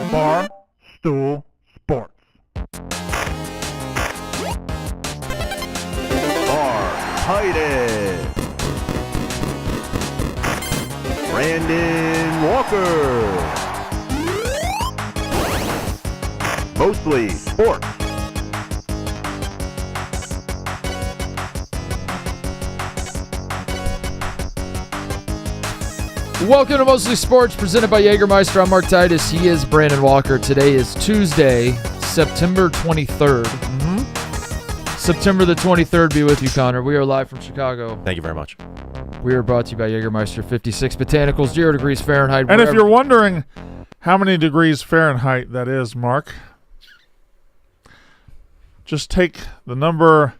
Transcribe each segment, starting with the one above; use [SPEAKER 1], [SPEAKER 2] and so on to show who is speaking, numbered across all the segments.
[SPEAKER 1] Barstool Sports. Titus, Brandon Walker. Mostly Sports.
[SPEAKER 2] Welcome to Mostly Sports, presented by Jägermeister. I'm Mark Titus. He is Brandon Walker. Today is Tuesday, September 23rd. September the 23rd be with you, Connor. We are live from Chicago.
[SPEAKER 3] Thank you very much.
[SPEAKER 2] We are brought to you by Jägermeister. 56 botanicals, 0 degrees Fahrenheit.
[SPEAKER 4] And if you're wondering how many degrees Fahrenheit that is, Mark, just take the number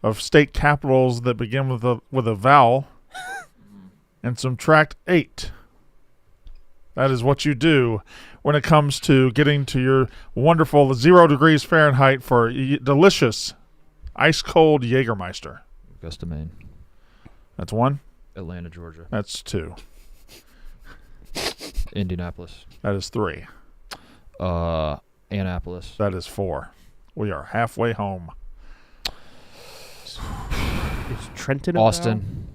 [SPEAKER 4] of state capitals that begin with a vowel and subtract 8. That is what you do when it comes to getting to your wonderful 0 degrees Fahrenheit for delicious ice-cold Jägermeister.
[SPEAKER 2] Augusta, Maine.
[SPEAKER 4] That's 1.
[SPEAKER 2] Atlanta, Georgia.
[SPEAKER 4] That's 2.
[SPEAKER 2] Indianapolis.
[SPEAKER 4] That is 3.
[SPEAKER 2] Annapolis.
[SPEAKER 4] That is 4. We are halfway home.
[SPEAKER 3] Is Trenton
[SPEAKER 2] Austin.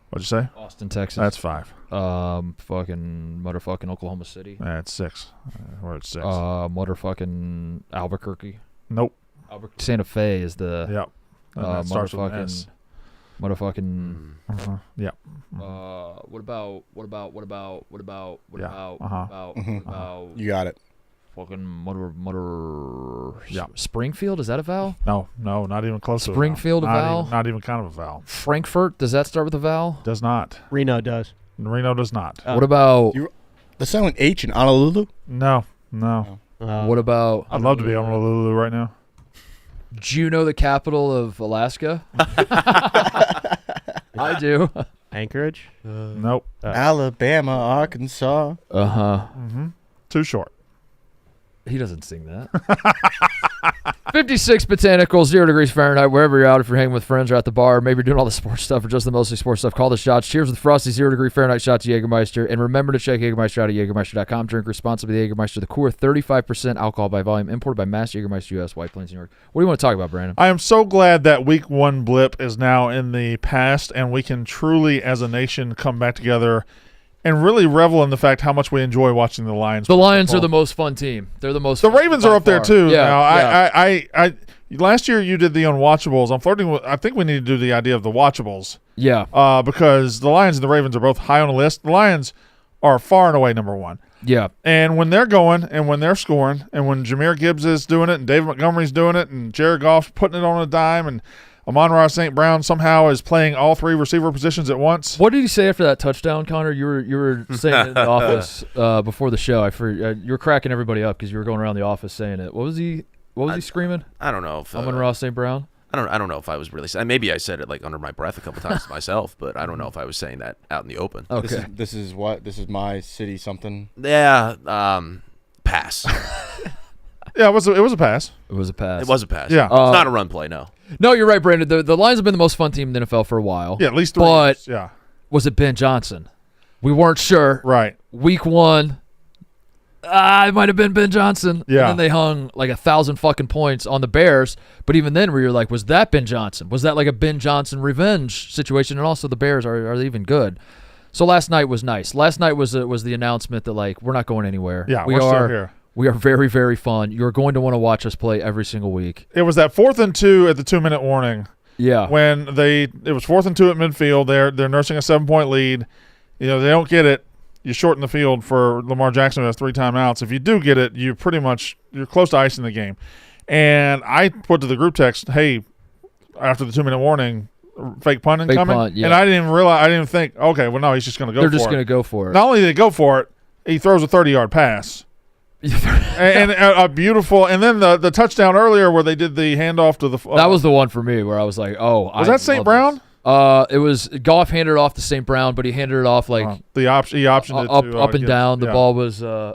[SPEAKER 4] What'd you say?
[SPEAKER 2] Austin, Texas.
[SPEAKER 4] That's 5.
[SPEAKER 2] Fucking motherfucking Oklahoma City.
[SPEAKER 4] That's 6. We're at 6.
[SPEAKER 2] Motherfucking Albuquerque.
[SPEAKER 4] Nope.
[SPEAKER 2] Santa Fe is the
[SPEAKER 4] Yep. And that starts with an S.
[SPEAKER 2] motherfucking.
[SPEAKER 4] Yep.
[SPEAKER 2] What about
[SPEAKER 5] You got it.
[SPEAKER 2] fucking mother
[SPEAKER 4] Yeah.
[SPEAKER 2] Springfield? Is that a vowel?
[SPEAKER 4] No, not even close to
[SPEAKER 2] Springfield,
[SPEAKER 4] a
[SPEAKER 2] a
[SPEAKER 4] vowel.
[SPEAKER 2] vowel?
[SPEAKER 4] Not even kind of a vowel.
[SPEAKER 2] Frankfurt, does that start with a vowel?
[SPEAKER 4] Does not.
[SPEAKER 3] Reno does.
[SPEAKER 4] Reno does not.
[SPEAKER 2] What about
[SPEAKER 5] The silent H in Honolulu?
[SPEAKER 4] No.
[SPEAKER 2] what about
[SPEAKER 4] I'd love to be on Honolulu right now.
[SPEAKER 2] Juneau, the capital of Alaska? I do.
[SPEAKER 3] Anchorage?
[SPEAKER 4] Nope.
[SPEAKER 5] Alabama, Arkansas.
[SPEAKER 2] Uh-huh.
[SPEAKER 4] Too short.
[SPEAKER 2] He doesn't sing that. 56 botanicals, 0 degrees Fahrenheit, wherever you're out. If you're hanging with friends or at the bar, maybe you're doing all the sports stuff or just the mostly sports stuff, call the shots. Cheers with Frosty, 0 degree Fahrenheit shots to Jägermeister. And remember to check Jägermeister out at Jägermeister.com. Drink responsibly. Jägermeister, the core 35% alcohol by volume, imported by Mass Jägermeister US, White Plains, New York. What do you want to talk about, Brandon?
[SPEAKER 4] I am so glad that week 1 blip is now in the past and we can truly, as a nation, come back together and really revel in the fact how much we enjoy watching the Lions.
[SPEAKER 2] The Lions are the most fun team. They're the most.
[SPEAKER 4] The Ravens are up there too.
[SPEAKER 2] Yeah.
[SPEAKER 4] Now,
[SPEAKER 2] yeah.
[SPEAKER 4] I last year you did the unwatchables. I'm flirting with. I think we need to do the idea of the watchables.
[SPEAKER 2] Yeah.
[SPEAKER 4] Because the Lions and the Ravens are both high on the list. The Lions are far and away number 1.
[SPEAKER 2] Yeah.
[SPEAKER 4] And when they're going and when they're scoring and when Jahmyr Gibbs is doing it and David Montgomery's doing it and Jared Goff's putting it on a dime and Amon-Ra St. Brown somehow is playing all 3 receiver positions at once.
[SPEAKER 2] What did he say after that touchdown, Connor? You were saying it in the office before the show. You were cracking everybody up because you were going around the office saying it. What was he screaming?
[SPEAKER 3] I don't know if
[SPEAKER 2] Amon-Ra St. Brown?
[SPEAKER 3] I don't know if I was really saying. Maybe I said it like under my breath a couple times to myself, but I don't know if I was saying that out in the open.
[SPEAKER 2] Okay.
[SPEAKER 5] This is what? This is my city something?
[SPEAKER 3] Yeah. Pass.
[SPEAKER 4] Yeah, it was a pass.
[SPEAKER 2] It was a pass.
[SPEAKER 3] It was a pass.
[SPEAKER 4] Yeah.
[SPEAKER 3] It's not a run play, no.
[SPEAKER 2] No, you're right, Brandon. The Lions have been the most fun team in the NFL for a while.
[SPEAKER 4] Yeah, at least 3
[SPEAKER 2] But
[SPEAKER 4] years. Yeah.
[SPEAKER 2] was it Ben Johnson? We weren't sure.
[SPEAKER 4] Right.
[SPEAKER 2] Week 1, it might have been Ben Johnson.
[SPEAKER 4] Yeah.
[SPEAKER 2] And then they hung like 1,000 fucking points on the Bears. But even then, where you're like, was that Ben Johnson? Was that like a Ben Johnson revenge situation? And also, the Bears are they even good? So last night was nice. Last night was the announcement that like we're not going anywhere.
[SPEAKER 4] Yeah,
[SPEAKER 2] we
[SPEAKER 4] we're
[SPEAKER 2] are
[SPEAKER 4] still here.
[SPEAKER 2] We are very, very fun. You're going to want to watch us play every single week.
[SPEAKER 4] It was that 4th and 2 at the 2-minute warning.
[SPEAKER 2] Yeah.
[SPEAKER 4] When it was 4th and 2 at midfield, they're nursing a 7-point lead. They don't get it. You shorten the field for Lamar Jackson, who has 3 timeouts. If you do get it, you're close to icing the game. And I put to the group text, hey, after the 2-minute warning, fake punting coming.
[SPEAKER 2] Punt, yeah.
[SPEAKER 4] And I didn't even think, okay, well, no, he's just going to go for it.
[SPEAKER 2] They're just going to go for it.
[SPEAKER 4] Not only did he go for it, he throws a 30-yard pass. and a beautiful, and then the touchdown earlier where they did the handoff to the.
[SPEAKER 2] That was the one for me where I was like, "Oh,
[SPEAKER 4] was that St. Brown?"
[SPEAKER 2] It was Goff handed it off to St. Brown, but he handed it off like
[SPEAKER 4] he optioned it
[SPEAKER 2] up and down.
[SPEAKER 4] Yeah.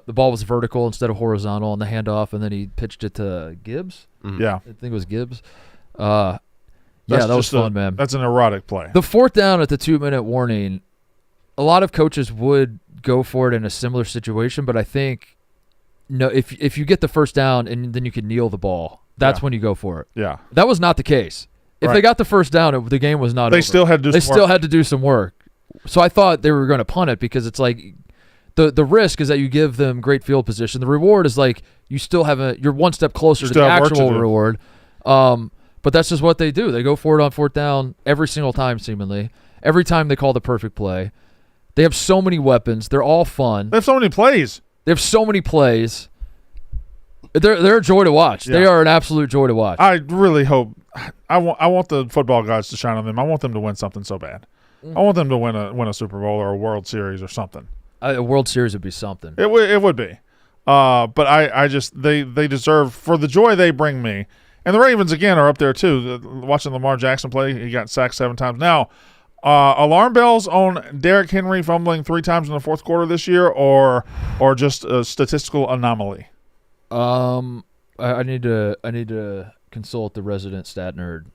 [SPEAKER 2] The ball was vertical instead of horizontal on the handoff, and then he pitched it to Gibbs.
[SPEAKER 4] Yeah,
[SPEAKER 2] I think it was Gibbs. That was fun, man.
[SPEAKER 4] That's an erotic play.
[SPEAKER 2] The 4th down at the 2-minute warning, a lot of coaches would go for it in a similar situation, but I think no, if you get the first down and then you can kneel the ball, that's when you go for it.
[SPEAKER 4] Yeah.
[SPEAKER 2] That was not the case. If they got the first down, the game was not over.
[SPEAKER 4] They still had to do some work.
[SPEAKER 2] had to do some work. So I thought they were going to punt it because it's like the risk is that you give them great field position. The reward is like you still have you're one step closer to the actual reward. But that's just what they do. They go for it on fourth down every single time, seemingly. Every time they call the perfect play. They have so many weapons. They're all fun.
[SPEAKER 4] They have so many plays.
[SPEAKER 2] They're a joy to watch.
[SPEAKER 4] Yeah.
[SPEAKER 2] They are an absolute joy to watch.
[SPEAKER 4] I really hope I want the football gods to shine on them. I want them to win something so bad. I want them to win a Super Bowl or a World Series or something.
[SPEAKER 2] A World Series would be something.
[SPEAKER 4] It would be. But I just they deserve for the joy they bring me. And the Ravens again are up there too. Watching Lamar Jackson play, he got sacked 7 times. Now, alarm bells on Derrick Henry fumbling 3 times in the fourth quarter this year, or just a statistical anomaly.
[SPEAKER 2] I need to consult the resident stat nerd,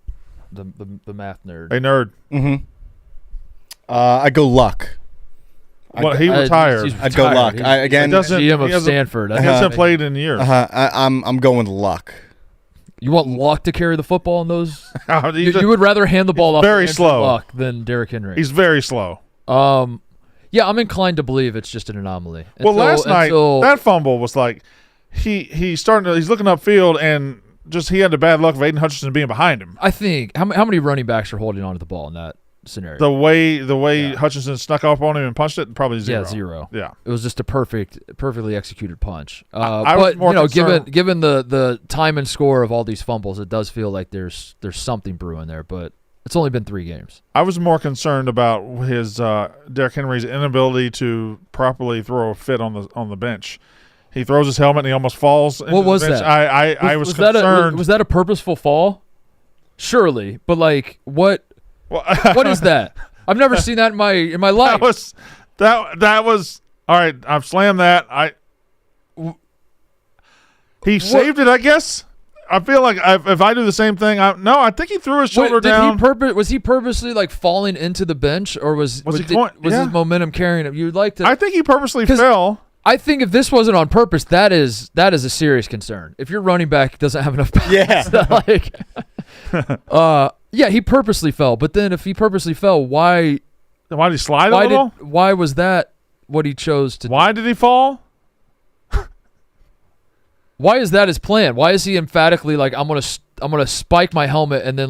[SPEAKER 2] the math nerd.
[SPEAKER 4] Hey nerd.
[SPEAKER 5] Mm-hmm. I go luck.
[SPEAKER 4] Well, he retired.
[SPEAKER 5] I go luck.
[SPEAKER 2] GM of Stanford.
[SPEAKER 4] He hasn't played in years.
[SPEAKER 5] I'm going luck.
[SPEAKER 2] You want Luck to carry the football in those?
[SPEAKER 4] You
[SPEAKER 2] would rather hand the ball off
[SPEAKER 4] very
[SPEAKER 2] to
[SPEAKER 4] slow.
[SPEAKER 2] Luck than Derrick Henry.
[SPEAKER 4] He's very slow.
[SPEAKER 2] Yeah, I'm inclined to believe it's just an anomaly.
[SPEAKER 4] Last night that fumble was like he's looking upfield and just he had the bad luck of Aiden Hutchinson being behind him.
[SPEAKER 2] I think how many running backs are holding on to the ball in that scenario?
[SPEAKER 4] The way Hutchinson snuck up on him and punched it, probably 0.
[SPEAKER 2] Yeah, 0.
[SPEAKER 4] Yeah,
[SPEAKER 2] it was just a perfectly executed punch.
[SPEAKER 4] I was more concerned.
[SPEAKER 2] given the time and score of all these fumbles, it does feel like there's something brewing there. But it's only been 3 games.
[SPEAKER 4] I was more concerned about his Derrick Henry's inability to properly throw a fit on the bench. He throws his helmet and he almost falls.
[SPEAKER 2] What was that?
[SPEAKER 4] I was concerned.
[SPEAKER 2] Was that a purposeful fall? Surely, but like what? What is that? I've never seen that in my life.
[SPEAKER 4] That was all right. I've slammed that. He saved it, I guess. I feel like if I do the same thing, I think he threw his shoulder down.
[SPEAKER 2] Was he purposely like falling into the bench, or was his momentum carrying him? You'd like to.
[SPEAKER 4] I think he purposely fell.
[SPEAKER 2] I think if this wasn't on purpose, that is a serious concern. If your running back doesn't have enough balance, he purposely fell. But then if he purposely fell, why
[SPEAKER 4] did he slide a little?
[SPEAKER 2] Why was that what he chose to do?
[SPEAKER 4] Why did he fall?
[SPEAKER 2] Why is that his plan? Why is he emphatically like I'm gonna spike my helmet and then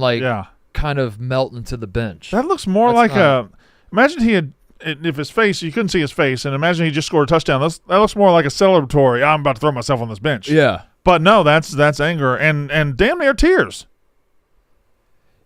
[SPEAKER 2] kind of melt into the bench?
[SPEAKER 4] That looks more imagine he had. If his face, you couldn't see his face, and imagine he just scored a touchdown. That looks more like a celebratory. I'm about to throw myself on this bench.
[SPEAKER 2] Yeah,
[SPEAKER 4] but no, that's anger and damn near tears.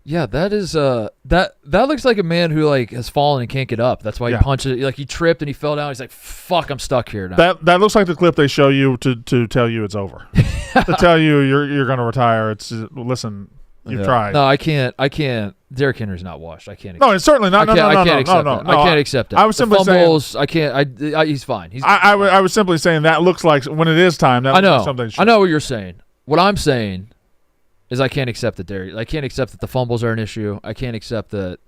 [SPEAKER 2] Yeah, that is that looks like a man who like has fallen and can't get up. That's why he punched it. Like he tripped and he fell down. He's like, "Fuck, I'm stuck here now." That
[SPEAKER 4] looks like the clip they show you to tell you it's over. To tell you you're going to retire. It's listen. You've tried.
[SPEAKER 2] No, I can't. Derrick Henry's not washed. I can't.
[SPEAKER 4] No, it's certainly not.
[SPEAKER 2] I can't accept it.
[SPEAKER 4] I was simply
[SPEAKER 2] fumbles,
[SPEAKER 4] saying.
[SPEAKER 2] I can't. He's fine.
[SPEAKER 4] I was simply saying that looks like when it is time. That
[SPEAKER 2] I know.
[SPEAKER 4] Like something.
[SPEAKER 2] I know what you're saying. What I'm saying is I can't accept that Derrick. I can't accept that the fumbles are an issue. I can't accept that.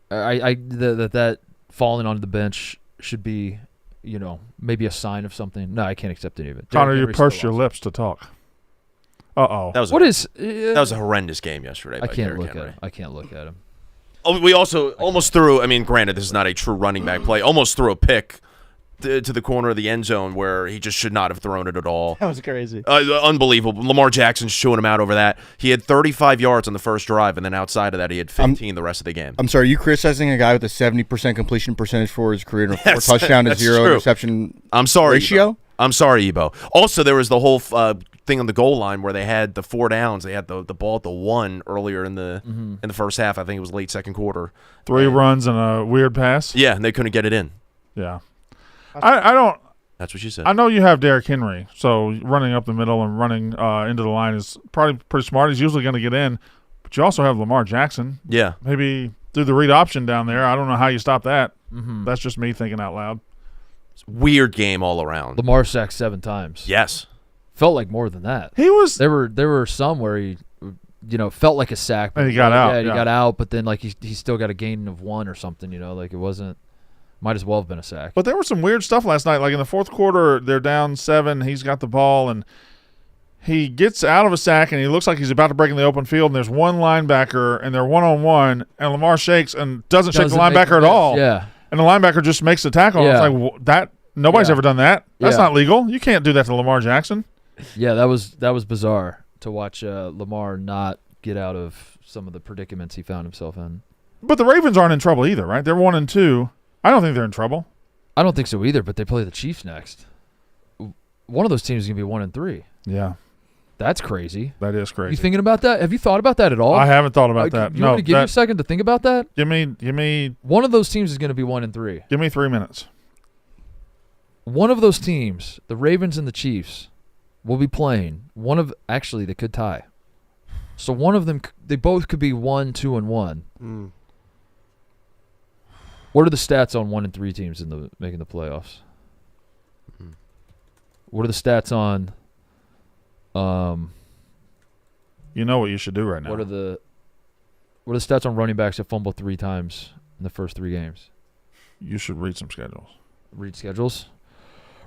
[SPEAKER 2] That falling onto the bench should be, maybe a sign of something. No, I can't accept any of it.
[SPEAKER 4] Connor, you pursed your lips to talk. Uh-oh.
[SPEAKER 3] That was a horrendous game yesterday.
[SPEAKER 2] I can't look at him. I can't look at him.
[SPEAKER 3] Oh, we also almost threw. I mean, granted, this is not a true running back play. Almost threw a pick to the corner of the end zone where he just should not have thrown it at all.
[SPEAKER 5] That was crazy.
[SPEAKER 3] Unbelievable. Lamar Jackson's chewing him out over that. He had 35 yards on the first drive, and then outside of that, he had 15 the rest of the game.
[SPEAKER 5] I'm sorry, are you criticizing a guy with a 70% completion percentage for his career and a 4 touchdown to 0 interception ratio?
[SPEAKER 3] Ebo. I'm sorry, Ebo. Also, there was the whole thing on the goal line where they had the 4 downs. They had the ball at the 1 earlier in the first half. I think it was late second quarter.
[SPEAKER 4] 3 runs and a weird pass.
[SPEAKER 3] Yeah, and they couldn't get it in.
[SPEAKER 4] Yeah. I don't.
[SPEAKER 3] That's what she said.
[SPEAKER 4] I know you have Derrick Henry, so running up the middle and running into the line is probably pretty smart. He's usually going to get in, but you also have Lamar Jackson.
[SPEAKER 3] Yeah.
[SPEAKER 4] Maybe do the read option down there. I don't know how you stop that. That's just me thinking out loud.
[SPEAKER 3] Weird game all around.
[SPEAKER 2] Lamar sacked 7 times.
[SPEAKER 3] Yes.
[SPEAKER 2] Felt like more than that.
[SPEAKER 4] He was.
[SPEAKER 2] There were some where he, felt like a sack.
[SPEAKER 4] And he got out.
[SPEAKER 2] Yeah, he got out, but then like he still got a gain of 1 or something. Like it wasn't Might as well have been a sack.
[SPEAKER 4] But there was some weird stuff last night. Like in the fourth quarter, they're down 7. He's got the ball, and he gets out of a sack, and he looks like he's about to break in the open field, and there's one linebacker, and they're one-on-one, and Lamar shakes and doesn't shake the linebacker at all.
[SPEAKER 2] Yeah.
[SPEAKER 4] And the linebacker just makes the tackle.
[SPEAKER 2] Yeah.
[SPEAKER 4] It's like, that nobody's ever done that. That's not legal. You can't do that to Lamar Jackson.
[SPEAKER 2] Yeah, that was bizarre to watch Lamar not get out of some of the predicaments he found himself in.
[SPEAKER 4] But the Ravens aren't in trouble either, right? They're 1-2. I don't think they're in trouble.
[SPEAKER 2] I don't think so either, but they play the Chiefs next. One of those teams is going to be 1-3.
[SPEAKER 4] Yeah.
[SPEAKER 2] That's crazy.
[SPEAKER 4] That is crazy.
[SPEAKER 2] You thinking about that? Have you thought about that at all?
[SPEAKER 4] I haven't thought about that.
[SPEAKER 2] You want to give you a second to think about that?
[SPEAKER 4] Give me
[SPEAKER 2] One of those teams is going to be 1-3.
[SPEAKER 4] Give me 3 minutes.
[SPEAKER 2] One of those teams, the Ravens and the Chiefs, will be playing. Actually, they could tie. So one of them, they both could be 1-2-1.
[SPEAKER 3] Mm.
[SPEAKER 2] What are the stats on 1-3 teams making the playoffs?
[SPEAKER 3] Mm.
[SPEAKER 2] What are the stats on?
[SPEAKER 4] You know what you should do right now.
[SPEAKER 2] What are the stats on running backs that fumble 3 times in the first 3 games?
[SPEAKER 4] You should read some schedules.
[SPEAKER 2] Read schedules.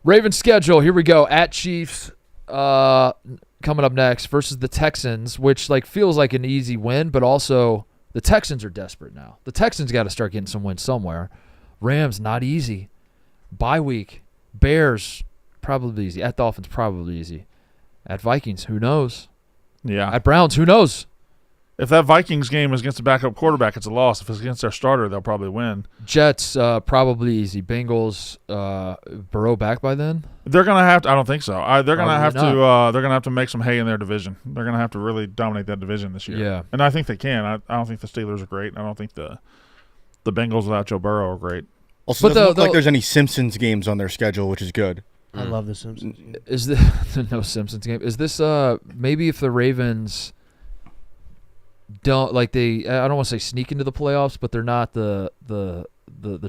[SPEAKER 2] Ravens schedule. Here we go. At Chiefs, coming up next versus the Texans, which feels like an easy win, but also the Texans are desperate now. The Texans got to start getting some wins somewhere. Rams, not easy. Bye week. Bears, probably easy. At Dolphins, probably easy. At Vikings, who knows?
[SPEAKER 4] Yeah.
[SPEAKER 2] At Browns, who knows?
[SPEAKER 4] If that Vikings game is against a backup quarterback, it's a loss. If it's against their starter, they'll probably win.
[SPEAKER 2] Jets, probably easy. Bengals, Burrow back by then?
[SPEAKER 4] They're gonna have to. I don't think so. They're gonna have
[SPEAKER 2] Probably
[SPEAKER 4] to. They're gonna have to make some hay in their division. They're gonna have to really dominate that division this year.
[SPEAKER 2] Yeah.
[SPEAKER 4] And I think they can. I don't think the Steelers are great. I don't think the Bengals without Joe Burrow are great.
[SPEAKER 5] Also, it doesn't look like there's any Simpsons games on their schedule, which is good.
[SPEAKER 6] I love the Simpsons.
[SPEAKER 2] Is this no Simpsons game? Is this maybe if the Ravens don't I don't want to say sneak into the playoffs, but they're not the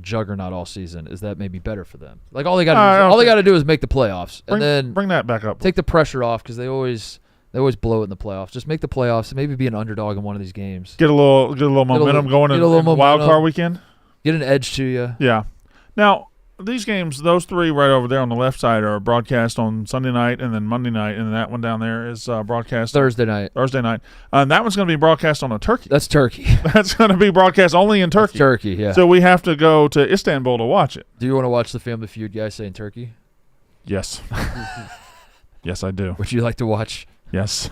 [SPEAKER 2] juggernaut all season. Is that maybe better for them? All they got to do is make the playoffs, and then
[SPEAKER 4] bring that back up.
[SPEAKER 2] Take the pressure off because they always blow it in the playoffs. Just make the playoffs and maybe be an underdog in one of these games.
[SPEAKER 4] Get a little momentum going in wild card weekend.
[SPEAKER 2] Get an edge to you.
[SPEAKER 4] Yeah. Now, these games, those 3 right over there on the left side are broadcast on Sunday night and then Monday night, and that one down there is broadcast
[SPEAKER 2] Thursday night.
[SPEAKER 4] And that one's going to be broadcast on a turkey.
[SPEAKER 2] That's turkey.
[SPEAKER 4] That's going to be broadcast only in Turkey.
[SPEAKER 2] That's turkey, yeah.
[SPEAKER 4] So we have to go to Istanbul to watch it.
[SPEAKER 2] Do you want to watch the Family Feud guy saying turkey?
[SPEAKER 4] Yes. Yes, I do.
[SPEAKER 2] Would you like to watch?
[SPEAKER 4] Yes.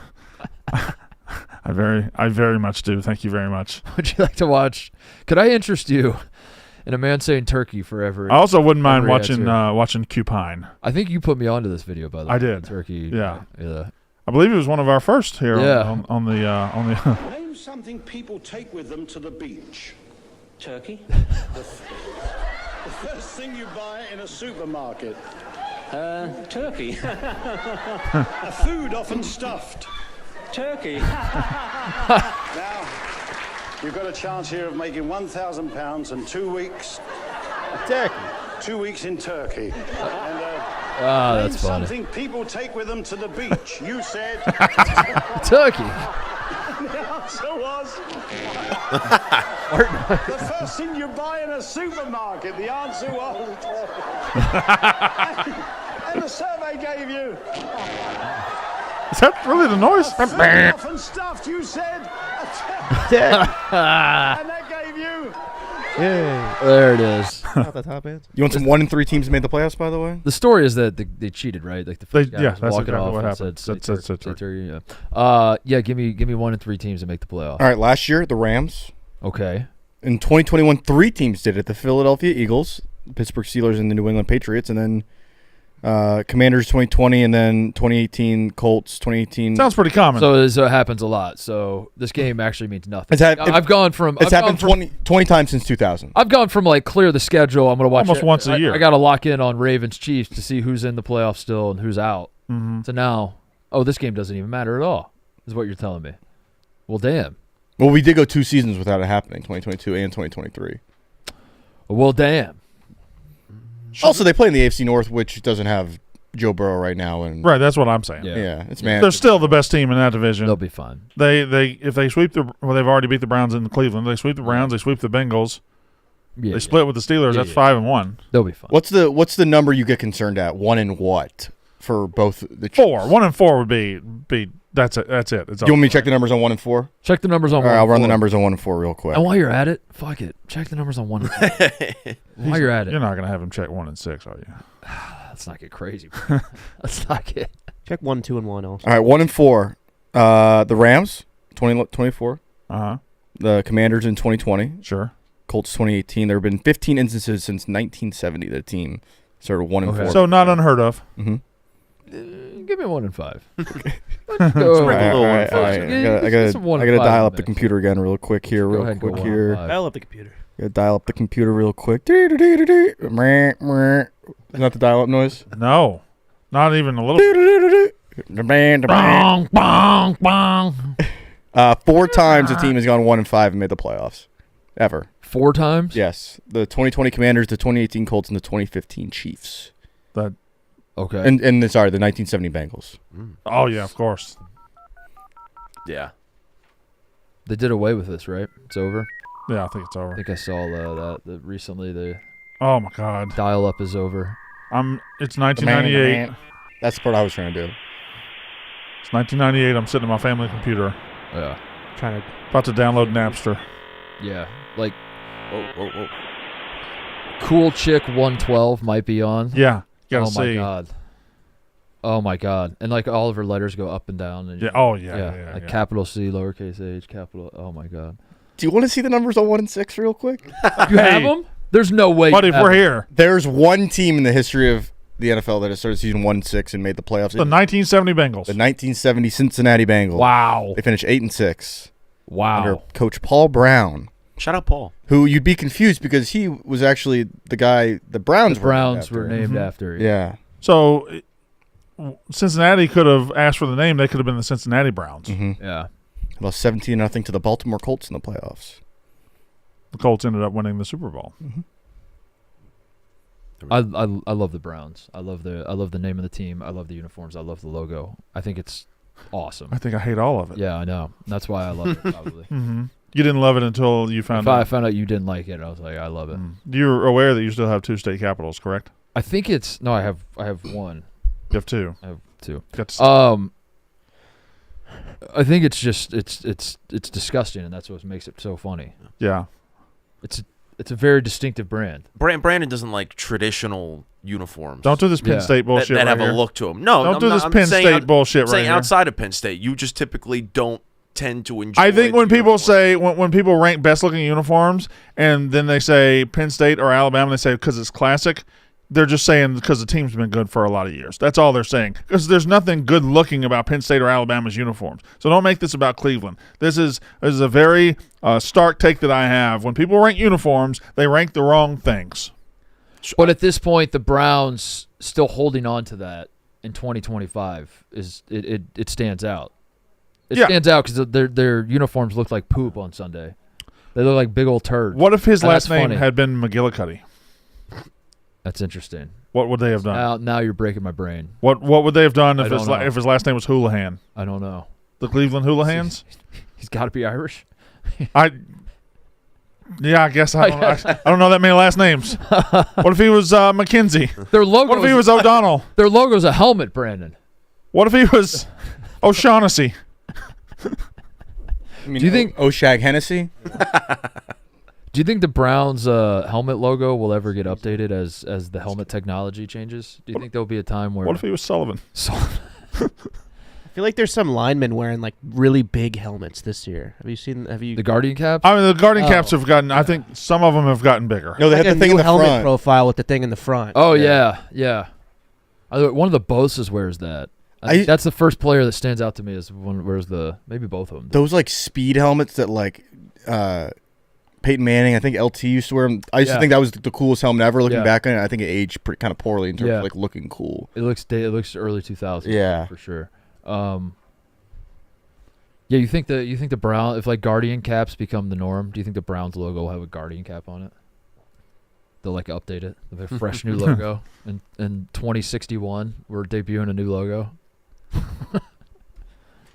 [SPEAKER 4] I very much do. Thank you very much.
[SPEAKER 2] Would you like to watch? Could I interest you in a man saying turkey forever?
[SPEAKER 4] I also wouldn't mind watching Cupine.
[SPEAKER 2] I think you put me onto this video, by the way.
[SPEAKER 4] I did.
[SPEAKER 2] Turkey.
[SPEAKER 4] Yeah.
[SPEAKER 2] Yeah.
[SPEAKER 4] I believe it was one of our first here on the
[SPEAKER 7] Name something people take with them to the beach.
[SPEAKER 6] Turkey.
[SPEAKER 7] The first thing you buy in a supermarket.
[SPEAKER 6] Turkey.
[SPEAKER 7] A food often stuffed.
[SPEAKER 6] Turkey.
[SPEAKER 7] Now, you've got a chance here of making £1,000 in 2 weeks.
[SPEAKER 5] Turkey.
[SPEAKER 7] 2 weeks in Turkey. And,
[SPEAKER 2] that's
[SPEAKER 7] name
[SPEAKER 2] funny.
[SPEAKER 7] something people take with them to the beach. You said...
[SPEAKER 2] Turkey.
[SPEAKER 7] The answer was... the first thing you buy in a supermarket. The answer was... and the survey gave you...
[SPEAKER 4] Is that really the noise?
[SPEAKER 7] Food often stuffed, you said. And that gave you...
[SPEAKER 2] There it is.
[SPEAKER 5] Not the top answer. You want some 1-3 teams to make the playoffs, by the way?
[SPEAKER 2] The story is that they cheated, right? The first guy was
[SPEAKER 4] that's
[SPEAKER 2] walking
[SPEAKER 4] exactly
[SPEAKER 2] off
[SPEAKER 4] what
[SPEAKER 2] and
[SPEAKER 4] happened.
[SPEAKER 2] said,
[SPEAKER 4] That's
[SPEAKER 2] turkey, yeah. Give me 1-3 teams to make the playoffs.
[SPEAKER 5] All right, last year, the Rams.
[SPEAKER 2] Okay.
[SPEAKER 5] In 2021, 3 teams did it. The Philadelphia Eagles, the Pittsburgh Steelers, and the New England Patriots. And then Commanders 2020, and then 2018 Colts, 2018.
[SPEAKER 4] Sounds pretty common.
[SPEAKER 2] So it happens a lot. So this game actually means nothing.
[SPEAKER 5] It's happened 20 times since 2000.
[SPEAKER 2] I've gone from clear the schedule. I'm going to watch
[SPEAKER 4] almost once a year.
[SPEAKER 2] I got to lock in on Ravens Chiefs to see who's in the playoffs still and who's out.
[SPEAKER 4] Mm-hmm.
[SPEAKER 2] So now, this game doesn't even matter at all, is what you're telling me. Well, damn.
[SPEAKER 5] Well, we did go 2 seasons without it happening, 2022 and 2023.
[SPEAKER 2] Well, damn.
[SPEAKER 5] Also, they play in the AFC North, which doesn't have Joe Burrow right now, and
[SPEAKER 4] right, that's what I'm saying.
[SPEAKER 5] Yeah, it's man.
[SPEAKER 4] They're still the best team in that division.
[SPEAKER 2] They'll be fine.
[SPEAKER 4] If they sweep they've already beat the Browns in Cleveland. They sweep the Browns. They sweep the Bengals.
[SPEAKER 2] Yeah,
[SPEAKER 4] They split with the Steelers.
[SPEAKER 2] Yeah,
[SPEAKER 4] That's
[SPEAKER 2] yeah.
[SPEAKER 4] 5-1.
[SPEAKER 2] They'll be fine.
[SPEAKER 5] What's the number you get concerned at? 1 and what for both the
[SPEAKER 4] 4. 1-4 would be that's it. That's it. It's
[SPEAKER 5] Do you want me to check the numbers on 1 and 4?
[SPEAKER 2] Check the numbers on
[SPEAKER 5] All
[SPEAKER 2] 1
[SPEAKER 5] right,
[SPEAKER 2] and
[SPEAKER 5] I'll run the
[SPEAKER 2] 4.
[SPEAKER 5] numbers on 1 and 4 real quick.
[SPEAKER 2] And while you're at it, fuck it. Check the numbers on 1 and 4. While you're at it.
[SPEAKER 4] You're not gonna have him check 1 and 6, are you?
[SPEAKER 2] Let's not get crazy, bro. Let's not get.
[SPEAKER 8] Check 1, 2, and 1 also.
[SPEAKER 5] All right, 1 and 4. The Rams 2024. The Commanders in 2020.
[SPEAKER 4] Sure.
[SPEAKER 5] Colts 2018. There have been 15 instances since 1970 that a team started 1 and 4.
[SPEAKER 4] So not unheard of.
[SPEAKER 2] Give me 1 and 5. Let's
[SPEAKER 3] Sprinkle
[SPEAKER 2] go.
[SPEAKER 3] a little
[SPEAKER 5] All
[SPEAKER 3] one
[SPEAKER 5] right,
[SPEAKER 3] first.
[SPEAKER 5] all right. I gotta dial up the computer again real quick here.
[SPEAKER 2] Go
[SPEAKER 5] Real
[SPEAKER 2] ahead, go
[SPEAKER 5] quick
[SPEAKER 2] 1 and
[SPEAKER 5] here.
[SPEAKER 2] 5.
[SPEAKER 8] Dial up the computer.
[SPEAKER 5] Gotta dial up the computer real quick. Isn't that the dial up noise?
[SPEAKER 4] No, not even a little.
[SPEAKER 2] Bong, bong, bong.
[SPEAKER 5] 4 times a team has gone 1 and 5 and made the playoffs. Ever.
[SPEAKER 2] 4 times?
[SPEAKER 5] Yes. The 2020 Commanders, the 2018 Colts, and the 2015 Chiefs.
[SPEAKER 4] That.
[SPEAKER 2] Okay.
[SPEAKER 5] And the 1970 Bengals.
[SPEAKER 4] Oh yeah, of course.
[SPEAKER 3] Yeah.
[SPEAKER 2] They did away with this, right? It's over?
[SPEAKER 4] Yeah, I think it's
[SPEAKER 2] I
[SPEAKER 4] over.
[SPEAKER 2] think I saw that recently. The
[SPEAKER 4] Oh my God.
[SPEAKER 2] dial-up is over.
[SPEAKER 4] It's 1998.
[SPEAKER 5] That's the part I was trying to do.
[SPEAKER 4] It's 1998. I'm sitting at my family computer,
[SPEAKER 2] Yeah.
[SPEAKER 8] Trying to.
[SPEAKER 4] about to download Napster.
[SPEAKER 2] Yeah. Like,
[SPEAKER 3] Oh.
[SPEAKER 2] Cool Chick 112 might be on.
[SPEAKER 4] Yeah, you gotta
[SPEAKER 2] Oh, my
[SPEAKER 4] see.
[SPEAKER 2] God. Oh, my God. And, like, all of her letters go up and down. And
[SPEAKER 4] Yeah. Oh yeah.
[SPEAKER 2] like capital C, lowercase h, capital. Oh, my God.
[SPEAKER 5] Do you want to see the numbers on 1 and 6 real quick?
[SPEAKER 2] You have them? There's no way.
[SPEAKER 4] But
[SPEAKER 2] you
[SPEAKER 4] if
[SPEAKER 2] have
[SPEAKER 4] we're
[SPEAKER 2] 'em.
[SPEAKER 4] here,
[SPEAKER 5] There's one team in the history of the NFL that has started season 1 and 6 and made the playoffs.
[SPEAKER 4] the 1970 Bengals.
[SPEAKER 5] The 1970 Cincinnati Bengals.
[SPEAKER 2] Wow.
[SPEAKER 5] They finished 8 and 6 under
[SPEAKER 2] Wow.
[SPEAKER 5] Coach Paul Brown,
[SPEAKER 3] Shout out Paul.
[SPEAKER 5] who you'd be confused because he was actually the guy the Browns
[SPEAKER 2] The Browns
[SPEAKER 5] were
[SPEAKER 2] were
[SPEAKER 5] named
[SPEAKER 2] named
[SPEAKER 4] Mm-hmm.
[SPEAKER 2] after.
[SPEAKER 5] after. Yeah.
[SPEAKER 4] So Cincinnati could have asked for the name. They could have been the Cincinnati Browns.
[SPEAKER 5] Mm-hmm.
[SPEAKER 2] Yeah.
[SPEAKER 5] Lost 17-0 to the Baltimore Colts in the playoffs.
[SPEAKER 4] The Colts ended up winning the Super Bowl.
[SPEAKER 2] I love the Browns. I love the name of the team. I love the uniforms. I love the logo. I think it's awesome.
[SPEAKER 4] I think I hate all of it.
[SPEAKER 2] Yeah, I know. That's why I love it, probably.
[SPEAKER 4] You didn't love it until you found
[SPEAKER 2] If I
[SPEAKER 4] out.
[SPEAKER 2] found out you didn't like it, I was like, I love it.
[SPEAKER 4] You're aware that you still have 2 state capitals, correct?
[SPEAKER 2] I think it's no. I have one.
[SPEAKER 4] You have 2.
[SPEAKER 2] I have 2.
[SPEAKER 4] Got to
[SPEAKER 2] I think it's just it's disgusting, and that's what makes it so funny.
[SPEAKER 4] yeah.
[SPEAKER 2] It's a very distinctive brand.
[SPEAKER 3] Brandon doesn't like traditional uniforms.
[SPEAKER 4] Don't do this Penn
[SPEAKER 2] Yeah.
[SPEAKER 4] State
[SPEAKER 3] that,
[SPEAKER 4] bullshit
[SPEAKER 3] that
[SPEAKER 4] right
[SPEAKER 3] have
[SPEAKER 4] here.
[SPEAKER 3] a look to them. No,
[SPEAKER 4] Don't
[SPEAKER 3] I'm
[SPEAKER 4] do
[SPEAKER 3] not-
[SPEAKER 4] this
[SPEAKER 3] I'm
[SPEAKER 4] Penn
[SPEAKER 3] saying
[SPEAKER 4] State bullshit
[SPEAKER 3] I'm saying
[SPEAKER 4] right here.
[SPEAKER 3] outside of Penn State, you just typically don't tend to enjoy.
[SPEAKER 4] I think
[SPEAKER 3] the
[SPEAKER 4] when people
[SPEAKER 3] uniform.
[SPEAKER 4] say when people rank best looking uniforms and then they say Penn State or Alabama, they say because it's classic. They're just saying because the team's been good for a lot of years. That's all they're saying. Because there's nothing good looking about Penn State or Alabama's uniforms. So don't make this about Cleveland. This is a very stark take that I have. When people rank uniforms, they rank the wrong things.
[SPEAKER 2] But at this point, the Browns still holding on to that in 2025 is it stands out. It
[SPEAKER 4] Yeah.
[SPEAKER 2] stands out because their uniforms look like poop on Sunday. They look like big old turds.
[SPEAKER 4] What if his
[SPEAKER 2] And
[SPEAKER 4] last
[SPEAKER 2] that's
[SPEAKER 4] name
[SPEAKER 2] funny.
[SPEAKER 4] had been McGillicuddy?
[SPEAKER 2] That's interesting.
[SPEAKER 4] What would they have done?
[SPEAKER 2] Now you're breaking my brain.
[SPEAKER 4] What would they have done
[SPEAKER 2] I
[SPEAKER 4] if
[SPEAKER 2] don't know.
[SPEAKER 4] if his last name was Houlihan?
[SPEAKER 2] I don't know.
[SPEAKER 4] The Cleveland Houligans?
[SPEAKER 2] He's got to be Irish.
[SPEAKER 4] I guess I don't know that many last names. What if he was McKenzie?
[SPEAKER 2] Their logo.
[SPEAKER 4] What if he was O'Donnell?
[SPEAKER 2] Their logo's a helmet, Brandon.
[SPEAKER 4] What if he was O'Shaughnessy?
[SPEAKER 5] I mean,
[SPEAKER 2] Do you think-
[SPEAKER 5] O'Shag Hennessy?
[SPEAKER 2] Do you think the Browns helmet logo will ever get updated as the helmet technology changes? Do you think there'll be a time where
[SPEAKER 4] What if he was Sullivan?
[SPEAKER 8] I feel like there's some linemen wearing like really big helmets this year. Have you
[SPEAKER 2] the Guardian caps?
[SPEAKER 4] I mean, the Guardian
[SPEAKER 2] Oh.
[SPEAKER 4] caps have gotten. I think some of them have gotten bigger.
[SPEAKER 5] No, they
[SPEAKER 8] like
[SPEAKER 5] had
[SPEAKER 8] a
[SPEAKER 5] the thing
[SPEAKER 8] new
[SPEAKER 5] in the
[SPEAKER 8] helmet
[SPEAKER 5] front.
[SPEAKER 8] profile with the thing in the front?
[SPEAKER 2] Oh yeah. One of the Bosa's wears that. I think that's the first player that stands out to me is one wears maybe both of them.
[SPEAKER 5] Those like speed helmets that like Peyton Manning, I think LT used to wear them. I used to
[SPEAKER 2] Yeah.
[SPEAKER 5] think that was the coolest helmet ever. Looking
[SPEAKER 2] Yeah.
[SPEAKER 5] back on it, I think it aged kind of poorly in terms
[SPEAKER 2] Yeah.
[SPEAKER 5] of like looking cool.
[SPEAKER 2] It looks early 2000s.
[SPEAKER 5] Yeah.
[SPEAKER 2] for sure. Yeah, you think the Brown, if like Guardian caps become the norm, do you think the Browns logo will have a Guardian cap on it? They'll like update it. They'll have a fresh new logo. In 2061, we're debuting a new logo.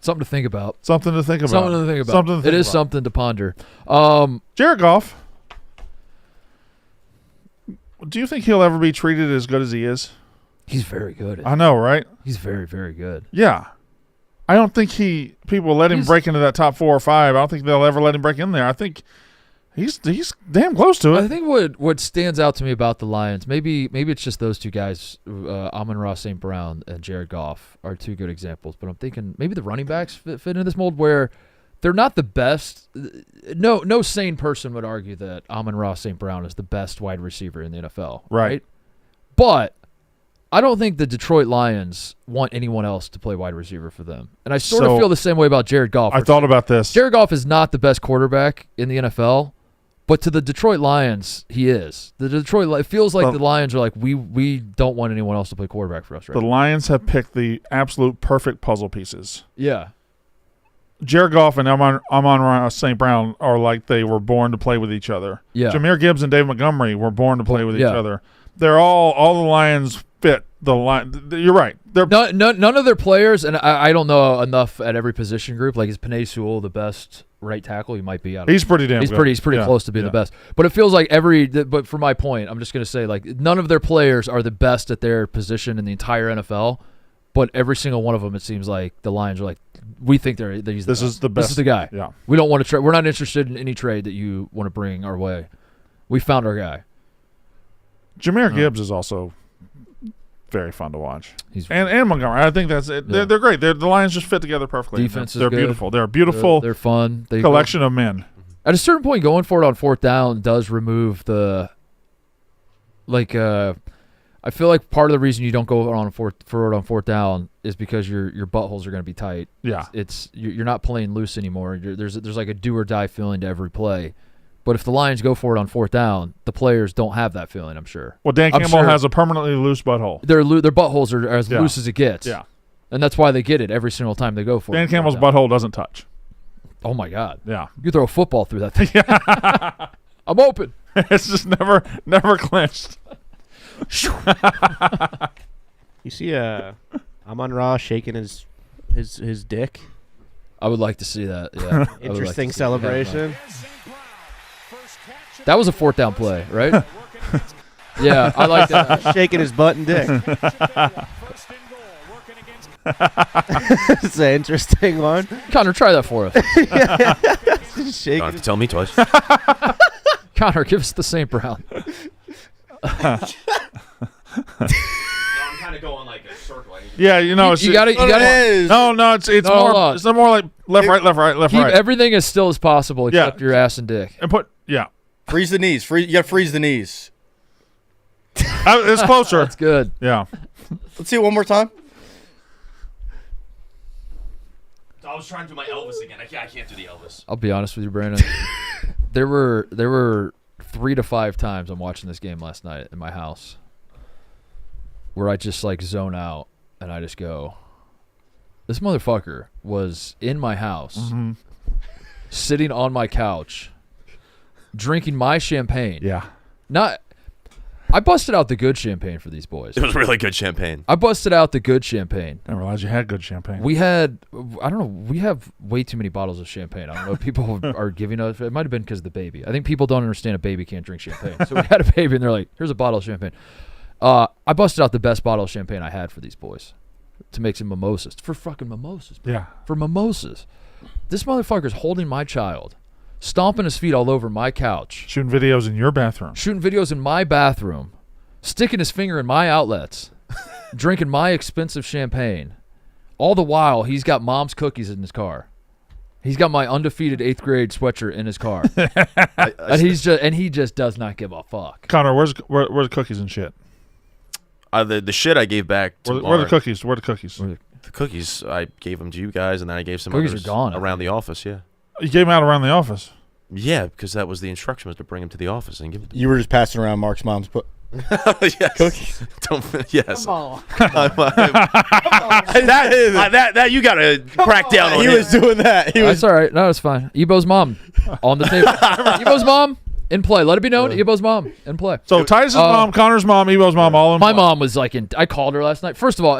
[SPEAKER 2] Something to think about.
[SPEAKER 4] Something to think about.
[SPEAKER 2] Something to think about.
[SPEAKER 4] Something to think
[SPEAKER 2] It is
[SPEAKER 4] about.
[SPEAKER 2] something to ponder.
[SPEAKER 4] Jared Goff. Do you think he'll ever be treated as good as he is?
[SPEAKER 2] He's very good.
[SPEAKER 4] I know, right?
[SPEAKER 2] He's very, very good.
[SPEAKER 4] Yeah. I don't think people let him break into that top 4 or 5. I don't think they'll ever let him break in there. I think he's damn close to it.
[SPEAKER 2] I think what stands out to me about the Lions, maybe it's just those two guys, Amon-Ra St. Brown and Jared Goff are two good examples, but I'm thinking maybe the running backs fit into this mold where they're not the best. No sane person would argue that Amon-Ra St. Brown is the best wide receiver in the NFL.
[SPEAKER 4] Right.
[SPEAKER 2] But I don't think the Detroit Lions want anyone else to play wide receiver for them. And I sort of feel the same way about Jared Goff.
[SPEAKER 4] I thought about this.
[SPEAKER 2] Jared Goff is not the best quarterback in the NFL, but to the Detroit Lions, he is. It feels like the Lions are like, we don't want anyone else to play quarterback for us right
[SPEAKER 4] The
[SPEAKER 2] now.
[SPEAKER 4] Lions have picked the absolute perfect puzzle pieces.
[SPEAKER 2] Yeah.
[SPEAKER 4] Jared Goff and Amon-Ra St. Brown are like they were born to play with each other.
[SPEAKER 2] Yeah.
[SPEAKER 4] Jameer Gibbs and Dave Montgomery were born to play with each
[SPEAKER 2] Yeah.
[SPEAKER 4] other. They're all the Lions fit the line. You're right. They're
[SPEAKER 2] None of their players, and I don't know enough at every position group. Like, is Penei Sewell the best right tackle? He might be.
[SPEAKER 4] He's pretty damn good.
[SPEAKER 2] He's pretty
[SPEAKER 4] Yeah.
[SPEAKER 2] close to being the best. But it feels like but for my point, I'm just going to say, like, none of their players are the best at their position in the entire NFL. But every single one of them, it seems like the Lions are like, we think he's the
[SPEAKER 4] This
[SPEAKER 2] best.
[SPEAKER 4] is the best.
[SPEAKER 2] This is the guy.
[SPEAKER 4] Yeah.
[SPEAKER 2] We don't want to trade. We're not interested in any trade that you want to bring our way. We found our guy.
[SPEAKER 4] Jameer Gibbs is also very fun to watch.
[SPEAKER 2] He's
[SPEAKER 4] And Montgomery. I think that's it.
[SPEAKER 2] Yeah.
[SPEAKER 4] They're great. The Lions just fit together perfectly.
[SPEAKER 2] Defense is
[SPEAKER 4] They're
[SPEAKER 2] good.
[SPEAKER 4] beautiful. They're a beautiful
[SPEAKER 2] They're fun. They
[SPEAKER 4] collection of men.
[SPEAKER 2] At a certain point, going for it on 4th down does remove the I feel like part of the reason you don't go for it on 4th down is because your buttholes are going to be tight.
[SPEAKER 4] Yeah.
[SPEAKER 2] You're not playing loose anymore. There's like a do or die feeling to every play. But if the Lions go for it on 4th down, the players don't have that feeling, I'm sure.
[SPEAKER 4] Well, Dan
[SPEAKER 2] I'm
[SPEAKER 4] Campbell
[SPEAKER 2] sure
[SPEAKER 4] has a permanently loose butthole.
[SPEAKER 2] Their buttholes are as loose as it gets.
[SPEAKER 4] Yeah.
[SPEAKER 2] And that's why they get it every single time they go for it.
[SPEAKER 4] Dan Campbell's
[SPEAKER 2] 4th down.
[SPEAKER 4] butthole doesn't touch.
[SPEAKER 2] Oh, my God.
[SPEAKER 4] Yeah.
[SPEAKER 2] You throw a football through that thing. I'm open.
[SPEAKER 4] It's just never clinched.
[SPEAKER 8] You see Amon-Ra shaking his dick?
[SPEAKER 2] I would like to see that. Yeah. I would like to
[SPEAKER 8] Interesting
[SPEAKER 2] see that.
[SPEAKER 8] celebration.
[SPEAKER 2] That was a 4th down play, right? Yeah, I like that.
[SPEAKER 8] Shaking his butt and dick. It's an interesting one.
[SPEAKER 2] Connor, try that for us.
[SPEAKER 3] You don't
[SPEAKER 8] Shaking
[SPEAKER 3] have to tell me twice.
[SPEAKER 2] Connor, give us the St. Brown.
[SPEAKER 3] I'm kind of going like a circle.
[SPEAKER 4] Yeah, you know, it's
[SPEAKER 2] You got to.
[SPEAKER 4] No, it's
[SPEAKER 2] No, hold on.
[SPEAKER 4] more like left, right, left, right, left,
[SPEAKER 2] Keep
[SPEAKER 4] right.
[SPEAKER 2] everything as still as possible except your ass and dick.
[SPEAKER 4] And
[SPEAKER 5] Freeze the knees. You got to freeze the knees.
[SPEAKER 4] It's closer.
[SPEAKER 2] That's good.
[SPEAKER 4] Yeah.
[SPEAKER 5] Let's see it one more time.
[SPEAKER 3] I was trying to do my Elvis again. I can't do the Elvis.
[SPEAKER 2] I'll be honest with you, Brandon. there were 3 to 5 times I'm watching this game last night in my house where I just like zone out and I just go, this motherfucker was in my house, sitting on my couch, drinking my champagne.
[SPEAKER 4] Yeah.
[SPEAKER 2] I busted out the good champagne for these boys.
[SPEAKER 3] It was really good champagne.
[SPEAKER 2] I busted out the good champagne.
[SPEAKER 4] I didn't realize you had good champagne.
[SPEAKER 2] We have way too many bottles of champagne. I don't know if people are giving us. It might have been because of the baby. I think people don't understand a baby can't drink champagne. So we had a baby and they're like, here's a bottle of champagne. I busted out the best bottle of champagne I had for these boys to make some mimosas. For fucking mimosas. Bro.
[SPEAKER 4] Yeah.
[SPEAKER 2] For mimosas. This motherfucker's holding my child, stomping his feet all over my couch,
[SPEAKER 4] Shooting videos in your bathroom.
[SPEAKER 2] shooting videos in my bathroom, sticking his finger in my outlets, drinking my expensive champagne. All the while, he's got mom's cookies in his car. He's got my undefeated 8th grade sweatshirt in his car. And he just does not give a fuck.
[SPEAKER 4] Connor, where's the cookies and shit?
[SPEAKER 3] The shit I gave back to
[SPEAKER 4] Where are the
[SPEAKER 3] Mark.
[SPEAKER 4] cookies? Where are the cookies?
[SPEAKER 3] The cookies, I gave them to you guys, and then I gave some
[SPEAKER 2] Cookies
[SPEAKER 3] others
[SPEAKER 2] are gone, I
[SPEAKER 3] around
[SPEAKER 2] think.
[SPEAKER 3] the office, yeah.
[SPEAKER 4] You gave them out around the office.
[SPEAKER 3] Yeah, because that was the instruction, was to bring them to the office and give them to
[SPEAKER 5] You were just passing around Mark's mom's
[SPEAKER 3] yes.
[SPEAKER 5] cookies.
[SPEAKER 3] Yes.
[SPEAKER 8] Come on.
[SPEAKER 3] That you got to crack down on
[SPEAKER 5] He
[SPEAKER 3] him.
[SPEAKER 5] was doing that.
[SPEAKER 2] That's all right. No, it's fine. Ebo's mom on the table. Ebo's mom in play. Let it be known. Ebo's mom in play.
[SPEAKER 4] So Titus's mom, Connor's mom, Evo's mom, all in
[SPEAKER 2] My
[SPEAKER 4] play.
[SPEAKER 2] mom was like I called her last night. First of all,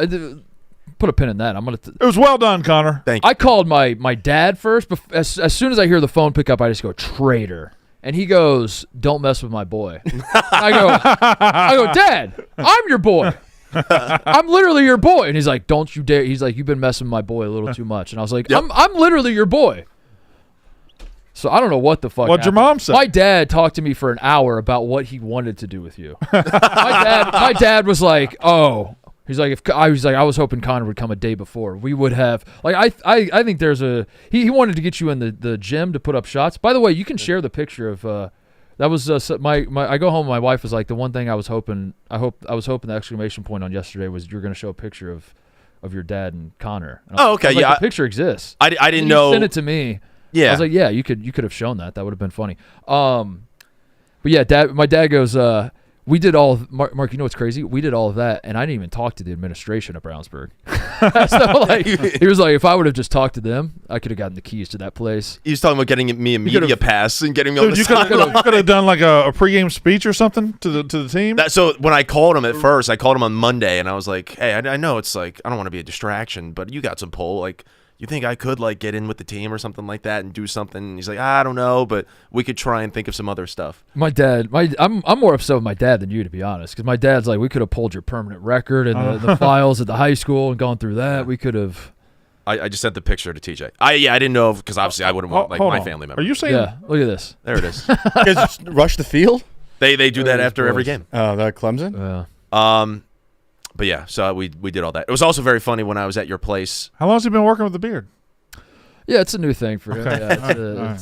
[SPEAKER 2] put a pin in that.
[SPEAKER 4] It was well done, Connor.
[SPEAKER 3] Thank you.
[SPEAKER 2] I called my dad first. As soon as I hear the phone pick up, I just go, traitor. And he goes, "Don't mess with my boy." I go, "Dad, I'm your boy. I'm literally your boy." And he's like, "Don't you dare." He's like, "You've been messing with my boy a little too much." And I was like, I'm literally your boy. So I don't know what the fuck.
[SPEAKER 4] What'd your
[SPEAKER 2] happened.
[SPEAKER 4] mom say?
[SPEAKER 2] My dad talked to me for an hour about what he wanted to do with you. my dad was like, "Oh." He's like, I was hoping Connor would come a day before. We would have I think there's he wanted to get you in the gym to put up shots. By the way, you can share the picture of that was my I go home. My wife was like, the one thing I was hoping the exclamation point on yesterday was you're going to show a picture of your dad and Connor. And
[SPEAKER 3] okay,
[SPEAKER 2] the picture exists.
[SPEAKER 3] I didn't know.
[SPEAKER 2] You sent it to me.
[SPEAKER 3] Yeah,
[SPEAKER 2] I was like, yeah, you could have shown that. That would have been funny. But yeah, my dad goes. We did all of, Mark, you know what's crazy? We did all of that, and I didn't even talk to the administration of Brownsburg. So, like, he was like, if I would have just talked to them, I could have gotten the keys to that place.
[SPEAKER 3] He was talking about getting me a media pass and getting me on the
[SPEAKER 4] you
[SPEAKER 3] sideline.
[SPEAKER 4] could have done like a pregame speech or something to the team.
[SPEAKER 3] So when I called him at first, I called him on Monday, and I was like, hey, I know it's like, I don't want to be a distraction, but you got some pull. Like, you think I could like get in with the team or something like that and do something? And he's like, I don't know, but we could try and think of some other stuff.
[SPEAKER 2] My dad, I'm more upset with my dad than you, to be honest, because my dad's like, we could have pulled your permanent record and the files at the high school and gone through that. We could have.
[SPEAKER 3] I just sent the picture to TJ. I didn't know because obviously I wouldn't want like my family member.
[SPEAKER 4] Are you saying?
[SPEAKER 2] Yeah, look at this.
[SPEAKER 3] There it is.
[SPEAKER 5] You guys rush the field?
[SPEAKER 3] They do that after every game.
[SPEAKER 5] Oh, that Clemson?
[SPEAKER 2] Yeah.
[SPEAKER 3] But yeah, so we did all that. It was also very funny when I was at your place.
[SPEAKER 4] How long has he been working with the beard?
[SPEAKER 2] Yeah, it's a new thing for him. Yeah,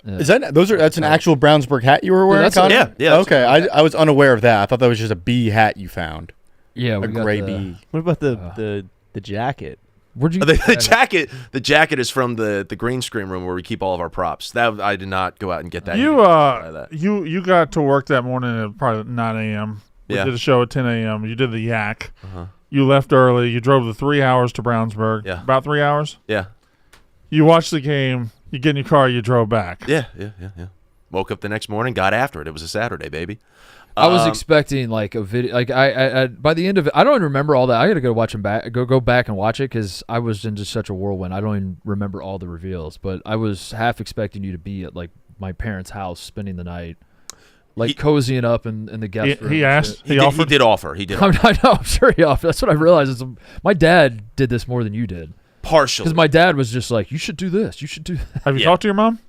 [SPEAKER 2] yeah.
[SPEAKER 5] Is that's an actual Brownsburg hat you were wearing?
[SPEAKER 2] that's
[SPEAKER 5] Connor?
[SPEAKER 3] yeah.
[SPEAKER 5] Okay, I was unaware of that. I thought that was just a bee hat you found.
[SPEAKER 2] Yeah,
[SPEAKER 5] A
[SPEAKER 2] we got
[SPEAKER 5] gray
[SPEAKER 2] the-
[SPEAKER 5] bee.
[SPEAKER 8] What about the jacket?
[SPEAKER 2] Where'd you
[SPEAKER 3] The jacket is from the green screen room where we keep all of our props. That I did not go out and get that.
[SPEAKER 4] You got to work that morning at probably 9 a.m. We did a show at 10 a.m. You did the yak. You left early. You drove the 3 hours to Brownsburg.
[SPEAKER 3] Yeah.
[SPEAKER 4] About 3 hours.
[SPEAKER 3] Yeah.
[SPEAKER 4] You watched the game. You get in your car. You drove back.
[SPEAKER 3] Yeah. Woke up the next morning, got after it. It was a Saturday, baby.
[SPEAKER 2] I was expecting like a video. Like I by the end of it, I don't even remember all that. I got to go watch them back. Go back and watch it because I was in just such a whirlwind. I don't even remember all the reveals. But I was half expecting you to be at like my parents' house spending the night, like cozying up in the guest room.
[SPEAKER 4] He asked.
[SPEAKER 3] He did offer. He did.
[SPEAKER 2] I know. I'm sure he offered. That's what I realized. My dad did this more than you did.
[SPEAKER 3] Partially.
[SPEAKER 2] Because my dad was just like, you should do this. You should do that.
[SPEAKER 4] Have you talked to your mom?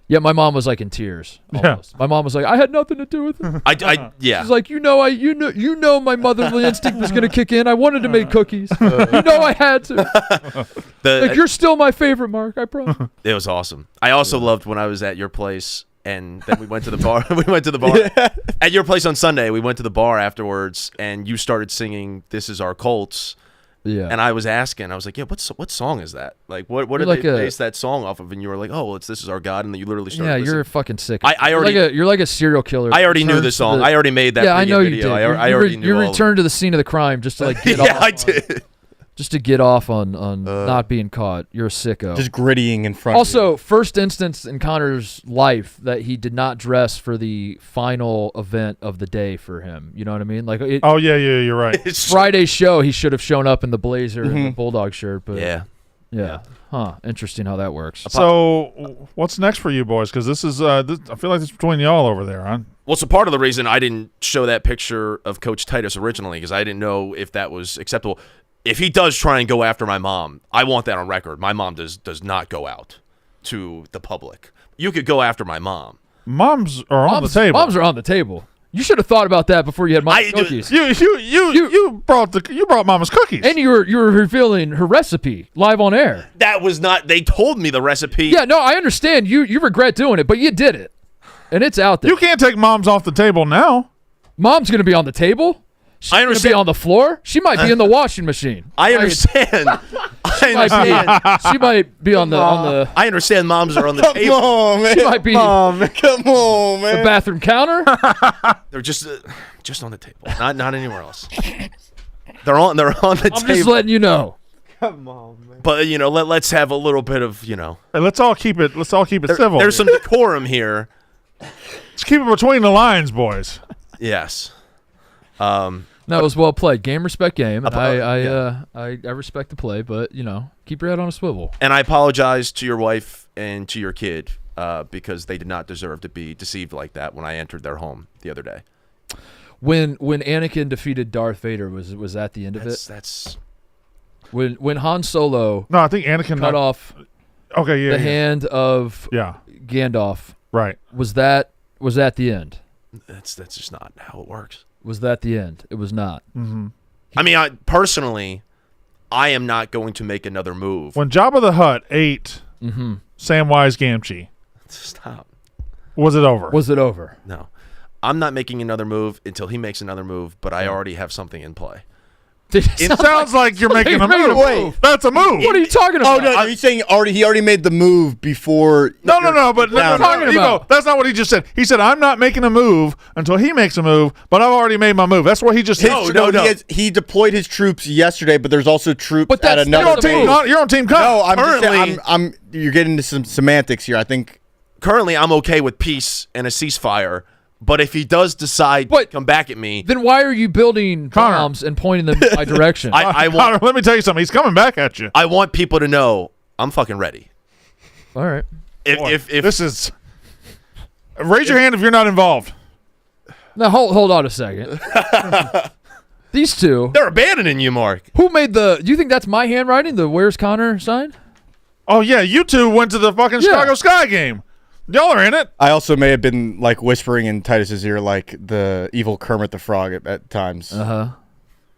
[SPEAKER 2] Yeah, my mom was like in tears. Almost. My mom was like, I had nothing to do with it.
[SPEAKER 3] Yeah.
[SPEAKER 2] She's like, you know, my motherly instinct was gonna kick in. I wanted to make cookies. I had to. Like, you're still my favorite, Mark. I promise.
[SPEAKER 3] It was awesome. I also loved when I was at your place, and then we went to the bar. We went to the bar at your place on Sunday. We went to the bar afterwards, and you started singing "This Is Our Colts."
[SPEAKER 2] Yeah.
[SPEAKER 3] And I was asking, I was like, yeah, what song is that? Like, what did
[SPEAKER 2] like
[SPEAKER 3] they base that song off of? And you were like, oh, well, it's This Is Our God. And then you literally started
[SPEAKER 2] Yeah,
[SPEAKER 3] listening.
[SPEAKER 2] you're fucking sick.
[SPEAKER 3] You're
[SPEAKER 2] like a serial killer.
[SPEAKER 3] I already knew the song. I already made that.
[SPEAKER 2] Yeah, I know you
[SPEAKER 3] video.
[SPEAKER 2] did.
[SPEAKER 3] I already knew
[SPEAKER 2] you
[SPEAKER 3] all of it.
[SPEAKER 2] returned to the scene of the crime just to like get off.
[SPEAKER 3] Yeah, I did.
[SPEAKER 2] Just to get off on not being caught. You're a sicko.
[SPEAKER 5] Just grittying in front of
[SPEAKER 2] Also, first instance in Connor's life that he did not dress for the final event of the day for him. You know what I mean? Like,
[SPEAKER 4] Oh, yeah, you're right.
[SPEAKER 2] Friday's show, he should have shown up in the blazer and the Bulldog shirt. But
[SPEAKER 3] yeah.
[SPEAKER 2] Huh. Interesting how that works.
[SPEAKER 4] So, what's next for you boys? Because this is, I feel like it's between y'all over there, huh?
[SPEAKER 3] Well, so part of the reason I didn't show that picture of Coach Titus originally because I didn't know if that was acceptable. If he does try and go after my mom, I want that on record. My mom does not go out to the public. You could go after my mom.
[SPEAKER 4] Moms are on the table.
[SPEAKER 2] Moms are on the table. You should have thought about that before you had mom's cookies.
[SPEAKER 4] You brought mama's cookies.
[SPEAKER 2] And you were revealing her recipe live on air.
[SPEAKER 3] That was not. They told me the recipe.
[SPEAKER 2] Yeah, no, I understand. You regret doing it, but you did it, and it's out there.
[SPEAKER 4] You can't take moms off the table now.
[SPEAKER 2] Mom's gonna be on the table. She's
[SPEAKER 3] I understand.
[SPEAKER 2] Gonna be on the floor. She might be in the washing machine.
[SPEAKER 3] I understand.
[SPEAKER 2] She might be on the
[SPEAKER 3] I understand. Moms are on the
[SPEAKER 5] Come
[SPEAKER 3] table.
[SPEAKER 5] on, man.
[SPEAKER 2] She might be
[SPEAKER 5] Mom, come on, man.
[SPEAKER 2] the bathroom counter.
[SPEAKER 3] They're just on the table, not anywhere else. They're on the
[SPEAKER 2] I'm
[SPEAKER 3] table.
[SPEAKER 2] just letting you know.
[SPEAKER 8] Come on, man.
[SPEAKER 3] But let's have a little bit of
[SPEAKER 4] Hey, let's all keep it civil.
[SPEAKER 3] There's some decorum here.
[SPEAKER 4] Let's keep it between the lines, boys.
[SPEAKER 3] Yes.
[SPEAKER 2] No, it was well played. Game respect game. And I respect the play, but keep your head on a swivel.
[SPEAKER 3] And I apologize to your wife and to your kid because they did not deserve to be deceived like that when I entered their home the other day.
[SPEAKER 2] When Anakin defeated Darth Vader, was that the end of it?
[SPEAKER 3] That's
[SPEAKER 2] When Han Solo
[SPEAKER 4] No, I think Anakin
[SPEAKER 2] cut off
[SPEAKER 4] Okay, yeah.
[SPEAKER 2] the hand of
[SPEAKER 4] Yeah.
[SPEAKER 2] Gandalf,
[SPEAKER 4] Right.
[SPEAKER 2] was that the end?
[SPEAKER 3] that's just not how it works.
[SPEAKER 2] Was that the end? It was not.
[SPEAKER 4] Mm-hmm.
[SPEAKER 3] I mean, personally, I am not going to make another move.
[SPEAKER 4] When Jabba the Hutt ate
[SPEAKER 2] Mm-hmm.
[SPEAKER 4] Samwise Gamgee,
[SPEAKER 3] Stop.
[SPEAKER 4] was it over?
[SPEAKER 2] Was it over?
[SPEAKER 3] No. I'm not making another move until he makes another move, but I already have something in play.
[SPEAKER 4] It sounds like you're making a
[SPEAKER 2] made a
[SPEAKER 4] move.
[SPEAKER 5] move.
[SPEAKER 4] That's a move.
[SPEAKER 2] What are you talking
[SPEAKER 5] Oh
[SPEAKER 2] about?
[SPEAKER 5] no! Are you saying he already made the move before?
[SPEAKER 4] No, but
[SPEAKER 5] Down.
[SPEAKER 4] Evo, that's not what he just said. He said, I'm not making a move until he makes a move, but I've already made my move. That's what he just said.
[SPEAKER 3] No.
[SPEAKER 5] He deployed his troops yesterday, but there's also troops
[SPEAKER 2] But
[SPEAKER 5] at
[SPEAKER 2] that's-
[SPEAKER 5] another
[SPEAKER 2] that's a move.
[SPEAKER 4] You're on Team Cup.
[SPEAKER 5] No, I'm just
[SPEAKER 3] Currently-
[SPEAKER 5] saying, I'm you're getting into some semantics here. I think
[SPEAKER 3] Currently, I'm okay with peace and a ceasefire, but if he does decide to
[SPEAKER 2] But-
[SPEAKER 3] come back at me,
[SPEAKER 2] Then why are you building
[SPEAKER 4] Connor.
[SPEAKER 2] bombs and pointing them in my direction?
[SPEAKER 3] I
[SPEAKER 4] Connor,
[SPEAKER 3] want
[SPEAKER 4] let me tell you something. He's coming back at you.
[SPEAKER 3] I want people to know I'm fucking ready.
[SPEAKER 2] All right.
[SPEAKER 3] If
[SPEAKER 4] This is. Raise your hand if you're not involved.
[SPEAKER 2] Now hold on a second. These two.
[SPEAKER 3] they're abandoning you, Mark.
[SPEAKER 2] Who made the? Do you think that's my handwriting? The "Where's Connor" sign?
[SPEAKER 4] Oh, yeah. You two went to the fucking Chicago Sky game. Y'all are in it.
[SPEAKER 5] I also may have been like whispering in Titus's ear, like the evil Kermit the Frog at times.
[SPEAKER 2] Uh-huh.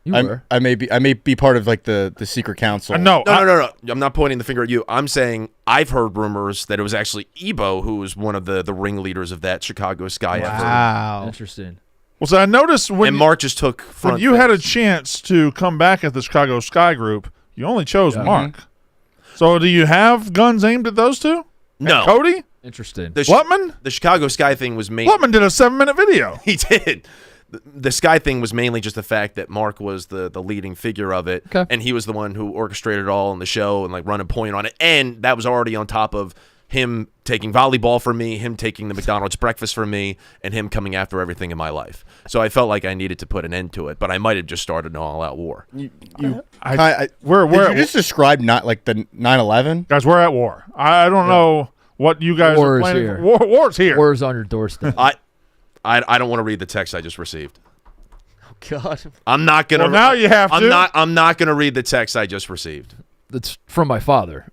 [SPEAKER 2] You were.
[SPEAKER 5] I may be part of like the secret council.
[SPEAKER 4] No.
[SPEAKER 3] No. I'm not pointing the finger at you. I'm saying I've heard rumors that it was actually Ebo who was one of the ringleaders of that Chicago Sky effort.
[SPEAKER 8] Wow.
[SPEAKER 2] Interesting.
[SPEAKER 4] Well, so I noticed when
[SPEAKER 3] And Mark just took front.
[SPEAKER 4] when you had a
[SPEAKER 3] face.
[SPEAKER 4] chance to come back at the Chicago Sky group, you only chose
[SPEAKER 2] Yeah.
[SPEAKER 4] Mark. So do you have guns aimed at those two?
[SPEAKER 3] No.
[SPEAKER 4] At Cody?
[SPEAKER 2] Interesting.
[SPEAKER 3] The Chicago Sky thing was mainly
[SPEAKER 4] Lutman did a 7-minute video.
[SPEAKER 3] he did. The Sky thing was mainly just the fact that Mark was the leading figure of it,
[SPEAKER 2] Okay.
[SPEAKER 3] and he was the one who orchestrated it all in the show and like running point on it, and that was already on top of him taking volleyball from me, him taking the McDonald's breakfast from me, and him coming after everything in my life. So I felt like I needed to put an end to it, but I might have just started an all-out war.
[SPEAKER 5] We're
[SPEAKER 4] We're
[SPEAKER 5] did you just describe not like the 9/11?
[SPEAKER 4] guys, we're at war. I don't know what you guys
[SPEAKER 2] War
[SPEAKER 4] are
[SPEAKER 2] is
[SPEAKER 4] planning.
[SPEAKER 2] here.
[SPEAKER 4] War's here.
[SPEAKER 2] War's on your doorstep.
[SPEAKER 3] I don't want to read the text I just received.
[SPEAKER 8] God.
[SPEAKER 3] I'm not gonna.
[SPEAKER 4] Well, now you have to.
[SPEAKER 3] I'm not gonna read the text I just received.
[SPEAKER 2] It's from my father.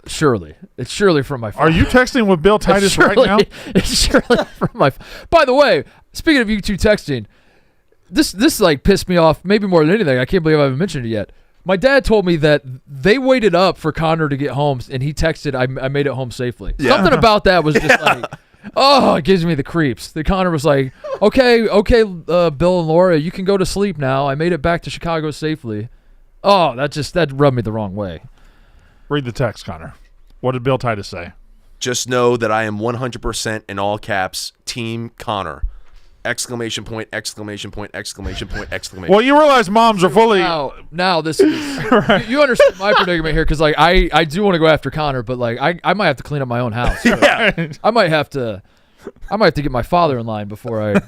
[SPEAKER 2] Surely. It's surely from my father.
[SPEAKER 4] Are you texting with Bill Titus right now?
[SPEAKER 2] It's surely from my. By the way, speaking of you two texting, this like pissed me off maybe more than anything. I can't believe I haven't mentioned it yet. My dad told me that they waited up for Connor to get home, and he texted, "I made it home safely." Something about that was just like, oh, it gives me the creeps. The Connor was like, "Okay, Bill and Laura, you can go to sleep now. I made it back to Chicago safely." Oh, that rubbed me the wrong way.
[SPEAKER 4] Read the text, Connor. What did Bill Titus say?
[SPEAKER 3] Just know that I am 100% in all caps, Team Connor! Exclamation point! Exclamation point! Exclamation point! Exclamation.
[SPEAKER 4] Well, you realize moms are fully.
[SPEAKER 2] Now this is you understand my predicament here because like I do want to go after Connor, but like I might have to clean up my own house. So I might have to get my father in line before I.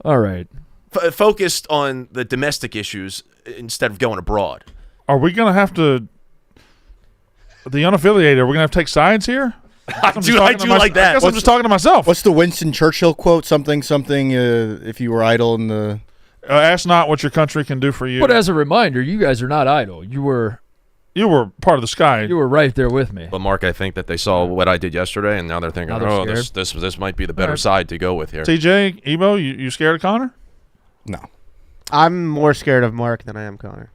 [SPEAKER 2] All right.
[SPEAKER 3] Focused on the domestic issues instead of going abroad.
[SPEAKER 4] Are we going to have to. The unaffiliated, are we going to have to take sides here?
[SPEAKER 3] I do like
[SPEAKER 4] I
[SPEAKER 3] that.
[SPEAKER 4] guess I'm just talking to myself.
[SPEAKER 5] What's the Winston Churchill quote? Something. If you were idle in the.
[SPEAKER 4] Ask not what your country can do for you.
[SPEAKER 2] But as a reminder, you guys are not idle. You were
[SPEAKER 4] part of the Sky.
[SPEAKER 2] you were right there with me.
[SPEAKER 3] But Mark, I think that they saw what I did yesterday, and now they're thinking,
[SPEAKER 2] Now they're
[SPEAKER 3] oh,
[SPEAKER 2] scared.
[SPEAKER 3] this might be the better side to go with here.
[SPEAKER 4] TJ, Ebo, you scared of Connor?
[SPEAKER 5] No.
[SPEAKER 8] I'm more scared of Mark than I am Connor.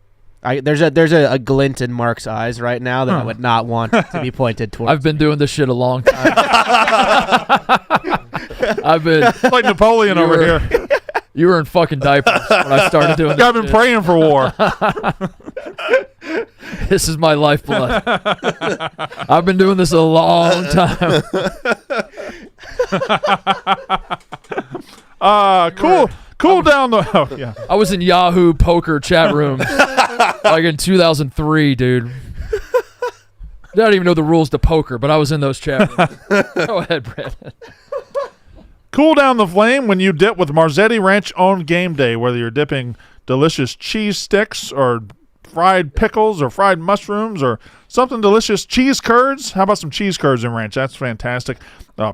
[SPEAKER 8] There's a glint in Mark's eyes right now that I would not want to be pointed towards.
[SPEAKER 2] I've been doing this shit a long time. I've been
[SPEAKER 4] Like Napoleon
[SPEAKER 2] You
[SPEAKER 4] over
[SPEAKER 2] were-
[SPEAKER 4] here.
[SPEAKER 2] you were in fucking diapers when I started doing this.
[SPEAKER 4] I've been
[SPEAKER 2] shit.
[SPEAKER 4] praying for war.
[SPEAKER 2] This is my lifeblood. I've been doing this a long time.
[SPEAKER 4] Cool down the. Oh, yeah.
[SPEAKER 2] I was in Yahoo poker chat rooms like in 2003, dude. I don't even know the rules to poker, but I was in those chat rooms. Go ahead, Brandon.
[SPEAKER 4] Cool down the flame when you dip with Marzetti Ranch on game day, whether you're dipping delicious cheese sticks or fried pickles or fried mushrooms or something delicious. Cheese curds. How about some cheese curds in ranch? That's fantastic.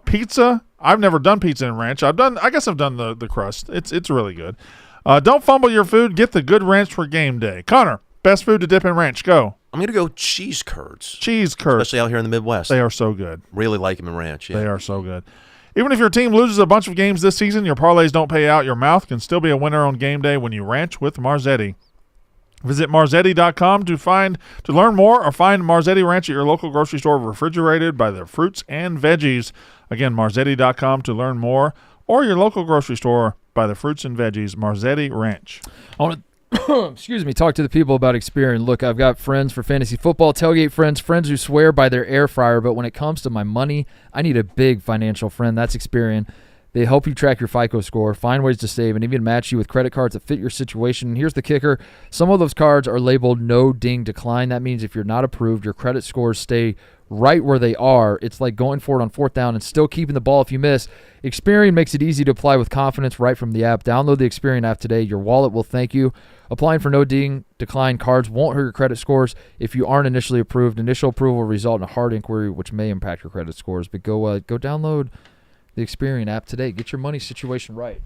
[SPEAKER 4] Pizza. I've never done pizza in ranch. I guess I've done the crust. It's really good. Don't fumble your food. Get the good ranch for game day. Connor, best food to dip in ranch. Go.
[SPEAKER 3] I'm going to go cheese curds.
[SPEAKER 4] Cheese curds.
[SPEAKER 3] Especially out here in the Midwest.
[SPEAKER 4] They are so good.
[SPEAKER 3] Really like them in ranch. Yeah.
[SPEAKER 4] They are so good. Even if your team loses a bunch of games this season, your parlays don't pay out, your mouth can still be a winner on game day when you ranch with Marzetti. Visit marzetti.com to learn more or find Marzetti Ranch at your local grocery store refrigerated by their fruits and veggies. Again, marzetti.com to learn more or your local grocery store by the fruits and veggies. Marzetti Ranch.
[SPEAKER 2] I want to talk to the people about Experian. Look, I've got friends for fantasy football, tailgate friends who swear by their air fryer, but when it comes to my money, I need a big financial friend. That's Experian. They help you track your FICO score, find ways to save, and even match you with credit cards that fit your situation. And here's the kicker. Some of those cards are labeled no ding decline. That means if you're not approved, your credit scores stay right where they are. It's like going for it on fourth down and still keeping the ball if you miss. Experian makes it easy to apply with confidence right from the app. Download the Experian app today. Your wallet will thank you. Applying for no ding decline cards won't hurt your credit scores if you aren't initially approved. Initial approval will result in a hard inquiry, which may impact your credit scores. But go download the Experian app today. Get your money situation right.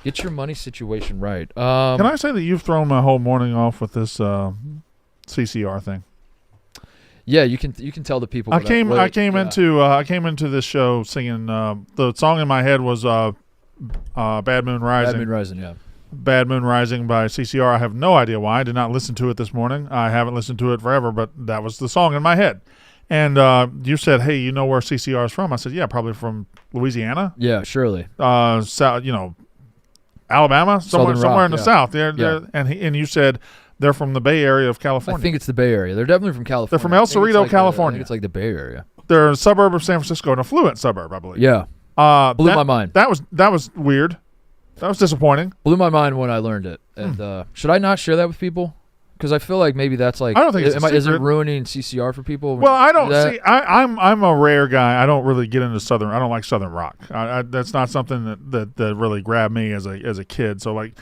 [SPEAKER 2] Get your money situation right.
[SPEAKER 4] Can I say that you've thrown my whole morning off with this CCR thing?
[SPEAKER 2] Yeah, you can tell the people.
[SPEAKER 4] I came into this show singing. The song in my head was "Bad Moon Rising."
[SPEAKER 2] Bad Moon Rising, yeah.
[SPEAKER 4] Bad Moon Rising by CCR. I have no idea why. I did not listen to it this morning. I haven't listened to it forever, but that was the song in my head. And you said, "Hey, you know where CCR is from?" I said, "Yeah, probably from Louisiana."
[SPEAKER 2] Yeah, surely.
[SPEAKER 4] South, Alabama, somewhere in the South. And you said they're from the Bay Area of California.
[SPEAKER 2] I think it's the Bay Area. They're definitely from California.
[SPEAKER 4] They're from El Cerrito, California.
[SPEAKER 2] I think it's like the Bay Area.
[SPEAKER 4] They're a suburb of San Francisco, an affluent suburb, I believe.
[SPEAKER 2] Yeah. Blew my mind.
[SPEAKER 4] That was weird. That was disappointing.
[SPEAKER 2] Blew my mind when I learned it. And should I not share that with people? Because I feel like maybe that's like.
[SPEAKER 4] I don't think it's a secret.
[SPEAKER 2] Is it ruining CCR for people?
[SPEAKER 4] Well, I don't see. I'm a rare guy. I don't really get into Southern. I don't like Southern rock. That's not something that really grabbed me as a kid. So like,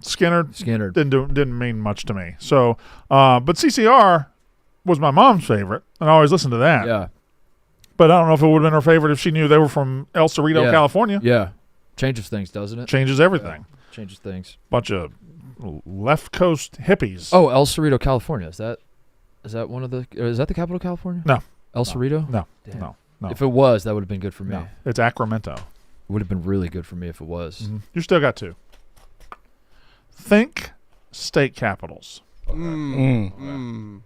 [SPEAKER 4] Skinner didn't mean much to me. So, but CCR was my mom's favorite, and I always listened to that.
[SPEAKER 2] Yeah.
[SPEAKER 4] But I don't know if it would have been her favorite if she knew they were from El Cerrito, California.
[SPEAKER 2] Yeah. Changes things, doesn't it?
[SPEAKER 4] Changes everything.
[SPEAKER 2] Yeah. Changes things.
[SPEAKER 4] Bunch of left coast hippies.
[SPEAKER 2] Oh, El Cerrito, California. Is that one of the? Is that the capital of California?
[SPEAKER 4] No.
[SPEAKER 2] El Cerrito?
[SPEAKER 4] No.
[SPEAKER 2] Damn.
[SPEAKER 4] No.
[SPEAKER 2] If it was, that would have been good for me.
[SPEAKER 4] No. It's Sacramento.
[SPEAKER 2] It would have been really good for me if it was.
[SPEAKER 4] Mm-hmm. You still got two. Think state capitals.
[SPEAKER 2] Okay.
[SPEAKER 4] Mm-hmm.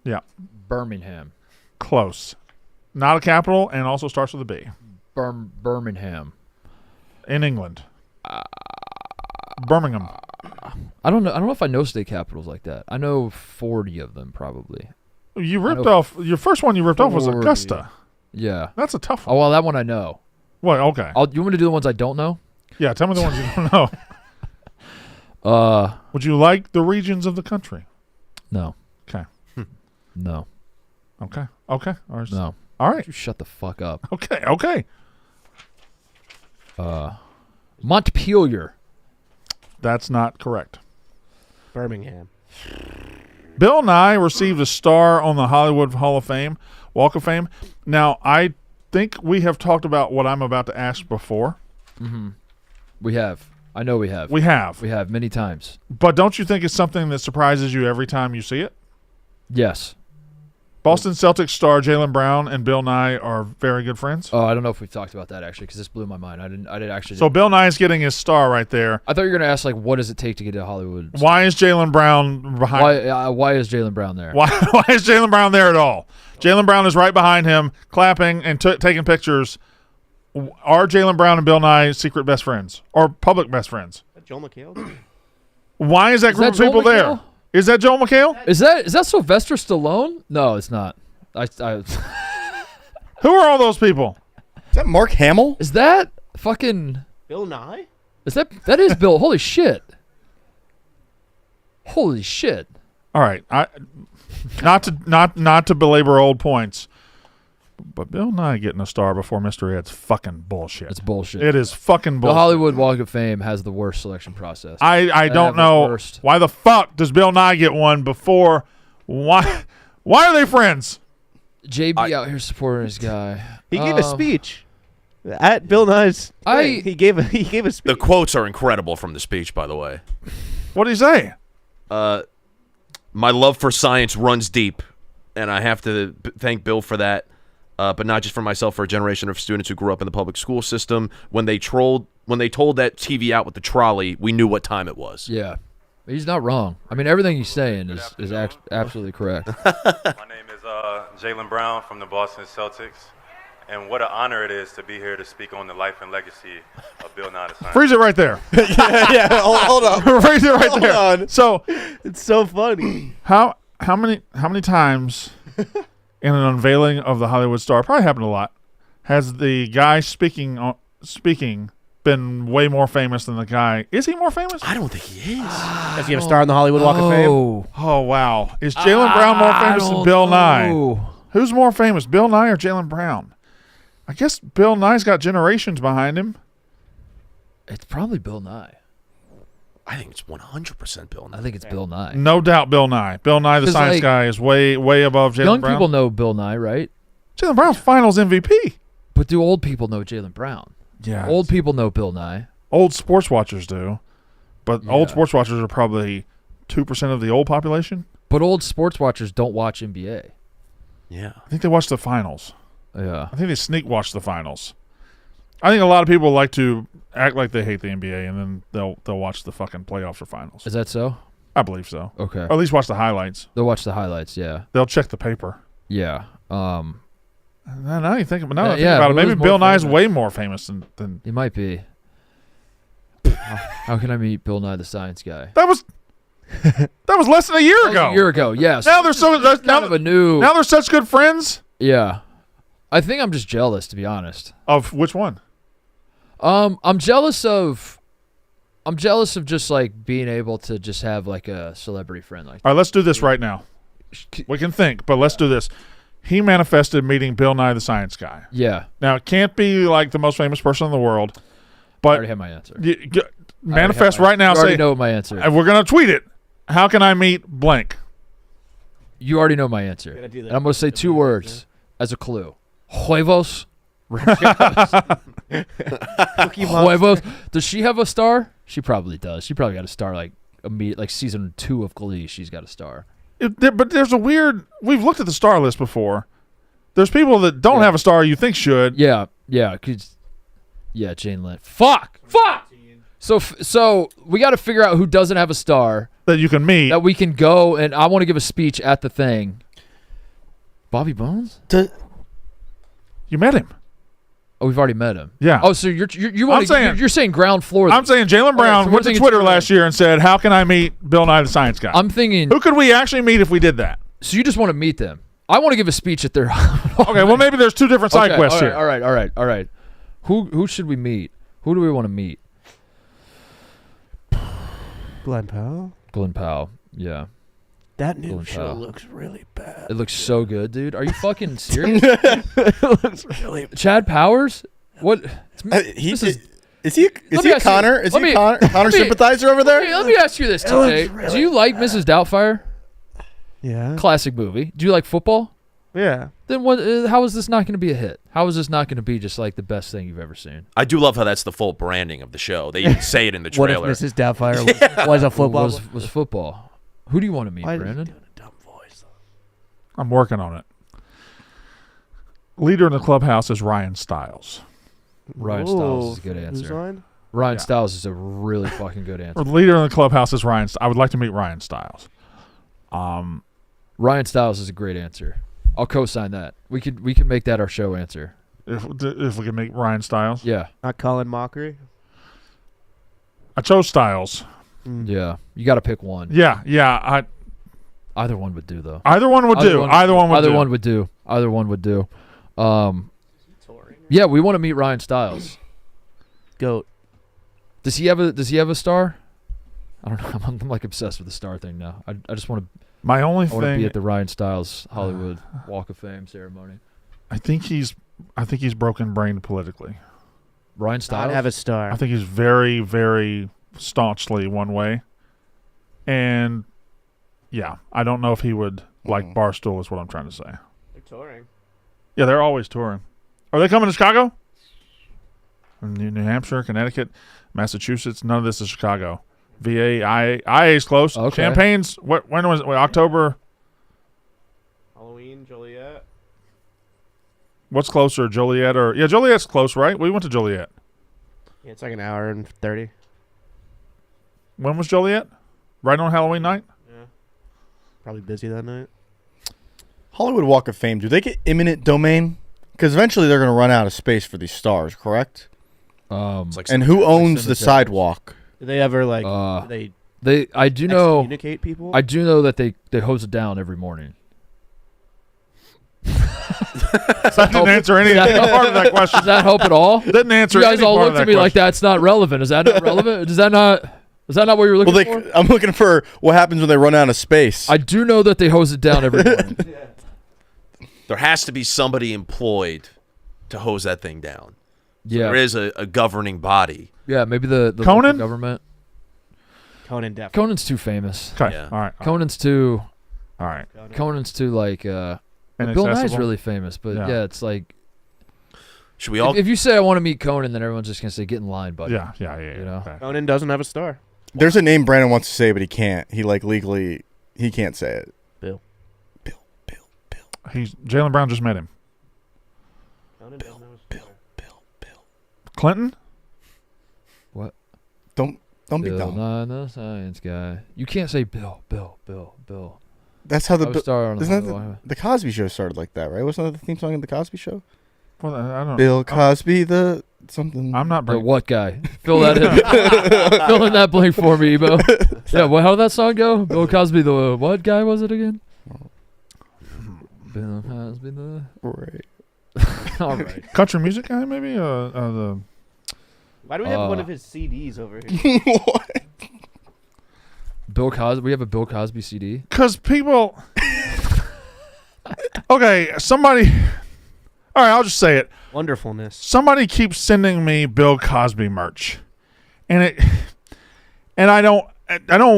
[SPEAKER 4] Yeah.
[SPEAKER 2] Birmingham.
[SPEAKER 4] Close. Not a capital, and also starts with a B.
[SPEAKER 2] Birmingham.
[SPEAKER 4] In England. Birmingham.
[SPEAKER 2] I don't know if I know state capitals like that. I know 40 of them probably.
[SPEAKER 4] You ripped off your first one. You ripped off was Augusta.
[SPEAKER 2] Yeah,
[SPEAKER 4] that's a tough one.
[SPEAKER 2] Oh well, that one I know.
[SPEAKER 4] What? Okay.
[SPEAKER 2] You want me to do the ones I don't know?
[SPEAKER 4] Yeah, tell me the ones you don't know. Would you like the regions of the country?
[SPEAKER 2] No.
[SPEAKER 4] Okay.
[SPEAKER 2] No.
[SPEAKER 4] Okay.
[SPEAKER 2] No.
[SPEAKER 4] All right.
[SPEAKER 2] You shut the fuck up.
[SPEAKER 4] Okay.
[SPEAKER 2] Montpelier.
[SPEAKER 4] That's not correct.
[SPEAKER 8] Birmingham.
[SPEAKER 4] Bill Nye received a star on the Hollywood Hall of Fame, Walk of Fame. Now, I think we have talked about what I'm about to ask before.
[SPEAKER 2] Mm-hmm. We have. I know we have.
[SPEAKER 4] We have
[SPEAKER 2] many times.
[SPEAKER 4] But don't you think it's something that surprises you every time you see it?
[SPEAKER 2] Yes.
[SPEAKER 4] Boston Celtics star Jaylen Brown and Bill Nye are very good friends.
[SPEAKER 2] Oh, I don't know if we've talked about that actually, because this blew my mind. I didn't actually.
[SPEAKER 4] So Bill Nye is getting his star right there.
[SPEAKER 2] I thought you were gonna ask like, what does it take to get to Hollywood?
[SPEAKER 4] Why is Jaylen Brown behind?
[SPEAKER 2] Why is Jaylen Brown there?
[SPEAKER 4] Why is Jaylen Brown there at all? Jaylen Brown is right behind him, clapping and taking pictures. Are Jaylen Brown and Bill Nye secret best friends or public best friends?
[SPEAKER 8] Joel McHale.
[SPEAKER 4] Why is that group of people there? Is that Joel McHale?
[SPEAKER 2] Is that Sylvester Stallone? No, it's not.
[SPEAKER 4] Who are all those people?
[SPEAKER 5] Is that Mark Hamill?
[SPEAKER 2] Is that fucking
[SPEAKER 8] Bill Nye?
[SPEAKER 2] That is Bill? Holy shit! Holy shit!
[SPEAKER 4] All right, not to belabor old points. But Bill Nye getting a star before Mr. Ed's fucking bullshit.
[SPEAKER 2] It's bullshit.
[SPEAKER 4] It is fucking
[SPEAKER 2] The
[SPEAKER 4] bullshit.
[SPEAKER 2] Hollywood Walk of Fame has the worst selection process.
[SPEAKER 4] I don't
[SPEAKER 2] have the
[SPEAKER 4] know
[SPEAKER 2] worst.
[SPEAKER 4] why the fuck does Bill Nye get one before. Why are they friends?
[SPEAKER 2] JB out here supporting his guy.
[SPEAKER 8] He gave a speech at Bill Nye's. He gave a speech.
[SPEAKER 3] The quotes are incredible from the speech, by the way.
[SPEAKER 4] What did he say?
[SPEAKER 3] My love for science runs deep, and I have to thank Bill for that. But not just for myself, for a generation of students who grew up in the public school system. When they told that TV out with the trolley, we knew what time it was.
[SPEAKER 2] Yeah. He's not wrong. I mean, everything he's saying is absolutely correct.
[SPEAKER 9] My name is Jaylen Brown from the Boston Celtics, and what an honor it is to be here to speak on the life and legacy of Bill Nye the Science.
[SPEAKER 4] Freeze it right there.
[SPEAKER 5] yeah. Hold on.
[SPEAKER 4] Freeze it right
[SPEAKER 5] Hold
[SPEAKER 4] there.
[SPEAKER 5] on.
[SPEAKER 4] So
[SPEAKER 8] It's so funny.
[SPEAKER 4] how many times in an unveiling of the Hollywood star, probably happened a lot, has the guy speaking been way more famous than the guy? Is he more famous?
[SPEAKER 3] I don't think he is.
[SPEAKER 8] Does he have a star on the Hollywood Walk of Fame?
[SPEAKER 4] Oh wow. Is Jaylen Brown more famous than Bill Nye? Who's more famous, Bill Nye or Jaylen Brown? I guess Bill Nye's got generations behind him.
[SPEAKER 2] It's probably Bill Nye.
[SPEAKER 3] I think it's 100% Bill Nye.
[SPEAKER 2] I think it's Bill Nye.
[SPEAKER 4] No doubt Bill Nye. Bill Nye, the
[SPEAKER 2] 'Cause,
[SPEAKER 4] science
[SPEAKER 2] like,
[SPEAKER 4] guy, is way above Jaylen
[SPEAKER 2] Young
[SPEAKER 4] Brown.
[SPEAKER 2] people know Bill Nye, right?
[SPEAKER 4] Jaylen Brown's finals MVP.
[SPEAKER 2] But do old people know Jaylen Brown?
[SPEAKER 4] Yeah.
[SPEAKER 2] Old people know Bill Nye.
[SPEAKER 4] Old sports watchers do. But old
[SPEAKER 2] Yeah.
[SPEAKER 4] sports watchers are probably 2% of the old population.
[SPEAKER 2] But old sports watchers don't watch NBA.
[SPEAKER 3] Yeah.
[SPEAKER 4] I think they watch the finals.
[SPEAKER 2] Yeah.
[SPEAKER 4] I think they sneak watch the finals. I think a lot of people like to act like they hate the NBA, and then they'll watch the fucking playoffs or finals.
[SPEAKER 2] Is that so?
[SPEAKER 4] I believe so.
[SPEAKER 2] Okay.
[SPEAKER 4] Or at least watch the highlights.
[SPEAKER 2] They'll watch the highlights, yeah.
[SPEAKER 4] They'll check the paper.
[SPEAKER 2] Yeah.
[SPEAKER 4] Now you think, now that I think
[SPEAKER 2] Yeah,
[SPEAKER 4] about it,
[SPEAKER 2] who is
[SPEAKER 4] maybe
[SPEAKER 2] more
[SPEAKER 4] Bill Nye's
[SPEAKER 2] famous?
[SPEAKER 4] way more famous than
[SPEAKER 2] He might be. How can I meet Bill Nye the Science Guy?
[SPEAKER 4] that was less than a year
[SPEAKER 2] That was
[SPEAKER 4] ago.
[SPEAKER 2] a year ago, yes.
[SPEAKER 4] Now they're so
[SPEAKER 2] kind of a new.
[SPEAKER 4] now they're such good friends.
[SPEAKER 2] Yeah. I think I'm just jealous, to be honest.
[SPEAKER 4] Of which one?
[SPEAKER 2] I'm jealous of just like being able to just have like a celebrity friend like that.
[SPEAKER 4] All right, let's do this right now. We can think, but let's do this. He manifested meeting Bill Nye the Science Guy.
[SPEAKER 2] Yeah.
[SPEAKER 4] Now, it can't be like the most famous person in the world,
[SPEAKER 2] I
[SPEAKER 4] but
[SPEAKER 2] already have my answer.
[SPEAKER 4] manifest right now.
[SPEAKER 2] You already
[SPEAKER 4] Say,
[SPEAKER 2] know my answer.
[SPEAKER 4] and we're going to tweet it. How can I meet blank?
[SPEAKER 2] You already know my answer.
[SPEAKER 8] Gonna do that.
[SPEAKER 2] And I'm going to say two words as a clue. Huevos. Huevos. Does she have a star? She probably does. She probably got a star like season 2 of Glee. She's got a star.
[SPEAKER 4] But there's a weird. We've looked at the star list before. There's people that don't have a star you think should.
[SPEAKER 2] Yeah. Jane Lynn. Fuck. So we got to figure out who doesn't have a star
[SPEAKER 4] That you can meet.
[SPEAKER 2] that we can go, and I want to give a speech at the thing. Bobby Bones?
[SPEAKER 4] You met him.
[SPEAKER 2] Oh, we've already met him.
[SPEAKER 4] Yeah.
[SPEAKER 2] Oh, so you're saying ground floor.
[SPEAKER 4] I'm saying Jaylen Brown
[SPEAKER 2] so we're
[SPEAKER 4] went to
[SPEAKER 2] thinking
[SPEAKER 4] Twitter
[SPEAKER 2] two
[SPEAKER 4] last year and said, "How can I meet Bill Nye the Science Guy?"
[SPEAKER 2] I'm thinking.
[SPEAKER 4] Who could we actually meet if we did that?
[SPEAKER 2] So you just want to meet them? I want to give a speech at their.
[SPEAKER 4] Okay, well maybe there's two different side quests here.
[SPEAKER 2] All right. Who should we meet? Who do we want to meet?
[SPEAKER 8] Glenn Powell.
[SPEAKER 2] Glenn Powell. Yeah.
[SPEAKER 8] That new
[SPEAKER 2] Glenn
[SPEAKER 8] show
[SPEAKER 2] Powell.
[SPEAKER 8] looks really bad.
[SPEAKER 2] It looks so good, dude. Are you fucking serious?
[SPEAKER 8] It looks really
[SPEAKER 2] Chad Powers? What?
[SPEAKER 5] Is
[SPEAKER 2] This is-
[SPEAKER 5] he
[SPEAKER 2] Let me
[SPEAKER 5] a
[SPEAKER 2] ask you-
[SPEAKER 5] Connor? Is
[SPEAKER 2] let
[SPEAKER 5] he
[SPEAKER 2] me-
[SPEAKER 5] a Connor
[SPEAKER 2] let me-
[SPEAKER 5] sympathizer over there?
[SPEAKER 2] Let me ask you this, TJ. Do you like Mrs. Doubtfire?
[SPEAKER 8] Yeah.
[SPEAKER 2] Classic movie. Do you like football?
[SPEAKER 8] Yeah.
[SPEAKER 2] Then what? How is this not going to be a hit? How is this not going to be just like the best thing you've ever seen?
[SPEAKER 3] I do love how that's the full branding of the show. They even say it in the
[SPEAKER 8] What if
[SPEAKER 3] trailer.
[SPEAKER 8] Mrs. Doubtfire was a football?
[SPEAKER 2] Was football? Who do you want to meet,
[SPEAKER 8] Why is he
[SPEAKER 2] Brandon?
[SPEAKER 8] doing a dumb voice?
[SPEAKER 4] I'm working on it. Leader in the clubhouse is Ryan Stiles.
[SPEAKER 2] Ryan Stiles is a good
[SPEAKER 8] Who's
[SPEAKER 2] answer.
[SPEAKER 8] on?
[SPEAKER 2] Ryan
[SPEAKER 4] Yeah.
[SPEAKER 2] Stiles is a really fucking good answer.
[SPEAKER 4] Or leader in the clubhouse is Ryan. I would like to meet Ryan Stiles.
[SPEAKER 2] Ryan Stiles is a great answer. I'll co-sign that. We can make that our show answer.
[SPEAKER 4] If we can meet Ryan Stiles.
[SPEAKER 2] Yeah.
[SPEAKER 8] Not Colin Mockery.
[SPEAKER 4] I chose Stiles.
[SPEAKER 2] Yeah. You got to pick one.
[SPEAKER 4] Yeah.
[SPEAKER 2] Either one would do though.
[SPEAKER 4] Either one would do. Either one would do.
[SPEAKER 2] Either one would do. Yeah, we want to meet Ryan Stiles.
[SPEAKER 8] Goat.
[SPEAKER 2] Does he have a star? I don't know. I'm like obsessed with the star thing now. I just want to
[SPEAKER 4] My only
[SPEAKER 2] be
[SPEAKER 4] thing.
[SPEAKER 2] at the Ryan Stiles Hollywood Walk of Fame ceremony.
[SPEAKER 4] I think he's broken brained politically.
[SPEAKER 2] Ryan
[SPEAKER 8] Not
[SPEAKER 2] Stiles.
[SPEAKER 8] have a star.
[SPEAKER 4] I think he's very, very staunchly one way. And, yeah, I don't know if he would like Barstool is what I'm trying to say.
[SPEAKER 8] They're touring.
[SPEAKER 4] Yeah, they're always touring. Are they coming to Chicago? New Hampshire, Connecticut, Massachusetts. None of this is Chicago. VA, IA's close.
[SPEAKER 2] Okay.
[SPEAKER 4] Champagne's, when was it? October?
[SPEAKER 8] Halloween, Joliet.
[SPEAKER 4] What's closer, Joliet or... Yeah, Joliet's close, right? We went to Joliet.
[SPEAKER 8] Yeah, it's like an hour and 30.
[SPEAKER 4] When was Joliet? Right on Halloween night?
[SPEAKER 8] Yeah. Probably busy that night.
[SPEAKER 5] Hollywood Walk of Fame, do they get eminent domain? Because eventually they're going to run out of space for these stars, correct?
[SPEAKER 3] It's like
[SPEAKER 5] And who owns the
[SPEAKER 2] cemeteries.
[SPEAKER 5] sidewalk?
[SPEAKER 8] Do they ever do they
[SPEAKER 2] I do know.
[SPEAKER 8] communicate people?
[SPEAKER 2] I do know that they hose it down every morning.
[SPEAKER 4] That didn't answer any part of that question.
[SPEAKER 2] Does that help at all?
[SPEAKER 4] Didn't answer
[SPEAKER 2] You guys
[SPEAKER 4] any
[SPEAKER 2] all
[SPEAKER 4] part of
[SPEAKER 2] looked at
[SPEAKER 4] that
[SPEAKER 2] me like
[SPEAKER 4] question.
[SPEAKER 2] that's not relevant. Is that not relevant? Is that not what you're looking for?
[SPEAKER 5] I'm looking for what happens when they run out of space.
[SPEAKER 2] I do know that they hose it down every morning.
[SPEAKER 3] there has to be somebody employed to hose that thing down.
[SPEAKER 2] Yeah,
[SPEAKER 3] There is a governing body.
[SPEAKER 2] yeah. Maybe the
[SPEAKER 4] Conan?
[SPEAKER 2] local government.
[SPEAKER 8] Conan definitely.
[SPEAKER 2] Conan's too famous.
[SPEAKER 4] Okay,
[SPEAKER 3] Yeah.
[SPEAKER 4] all right.
[SPEAKER 2] Conan's too.
[SPEAKER 4] All right.
[SPEAKER 2] Conan's too like. Bill Nye's
[SPEAKER 4] Inaccessible?
[SPEAKER 2] really famous, but
[SPEAKER 4] Yeah.
[SPEAKER 2] yeah, it's like
[SPEAKER 3] Should we all?
[SPEAKER 2] if you say I want to meet Conan, then everyone's just gonna say get in line, buddy.
[SPEAKER 4] Yeah.
[SPEAKER 2] You know?
[SPEAKER 4] Okay.
[SPEAKER 8] Conan doesn't have a star.
[SPEAKER 5] There's a name Brandon wants to say, but he can't. He legally, he can't say it.
[SPEAKER 8] Bill.
[SPEAKER 4] Jaylen Brown just met him.
[SPEAKER 8] Conan doesn't have a star.
[SPEAKER 4] Clinton?
[SPEAKER 2] What?
[SPEAKER 5] Don't be
[SPEAKER 2] Bill
[SPEAKER 5] dumb.
[SPEAKER 2] Nye, the science guy. You can't say Bill.
[SPEAKER 5] That's how
[SPEAKER 2] I was star on
[SPEAKER 5] isn't
[SPEAKER 2] the-
[SPEAKER 5] that the Cosby Show started like that, right? Wasn't that the theme song of the Cosby Show?
[SPEAKER 4] Well, I don't.
[SPEAKER 5] Bill Cosby, the something.
[SPEAKER 4] I'm not
[SPEAKER 2] The
[SPEAKER 4] bringing.
[SPEAKER 2] what guy? Fill that in. Fill in that blank for me, Ebo. Yeah, well, how did that song go? Bill Cosby, the what guy was it again? Bill Cosby, the.
[SPEAKER 5] Right.
[SPEAKER 2] All right.
[SPEAKER 4] Country music guy, maybe? The
[SPEAKER 8] Why do we have one of his CDs over here?
[SPEAKER 5] What?
[SPEAKER 2] Bill Cosby. We have a Bill Cosby CD.
[SPEAKER 4] Because people. Okay, somebody. All right, I'll just say it.
[SPEAKER 8] Wonderfulness.
[SPEAKER 4] Somebody keeps sending me Bill Cosby merch, and I don't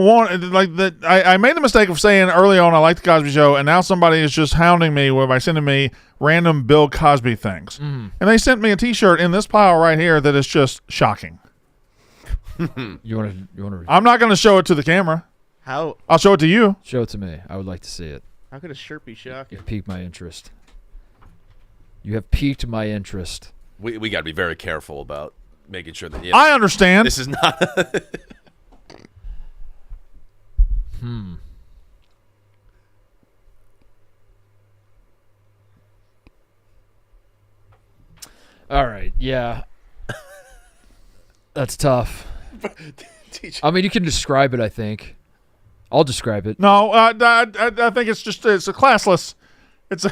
[SPEAKER 4] want like that. I made the mistake of saying early on I like the Cosby Show, and now somebody is just hounding me by sending me random Bill Cosby things, and they sent me a T-shirt in this pile right here that is just shocking.
[SPEAKER 2] You want to
[SPEAKER 4] I'm not going to show it to the camera.
[SPEAKER 8] How
[SPEAKER 4] I'll show it to you.
[SPEAKER 2] show it to me? I would like to see it.
[SPEAKER 8] could a shirt be shocking?
[SPEAKER 2] You've piqued my interest. You have piqued my interest.
[SPEAKER 3] We got to be very careful about making sure that
[SPEAKER 4] I understand.
[SPEAKER 3] this is not.
[SPEAKER 2] All right. Yeah. That's tough. I mean, you can describe it, I think. I'll describe it.
[SPEAKER 4] No, I think it's a classless. It's a.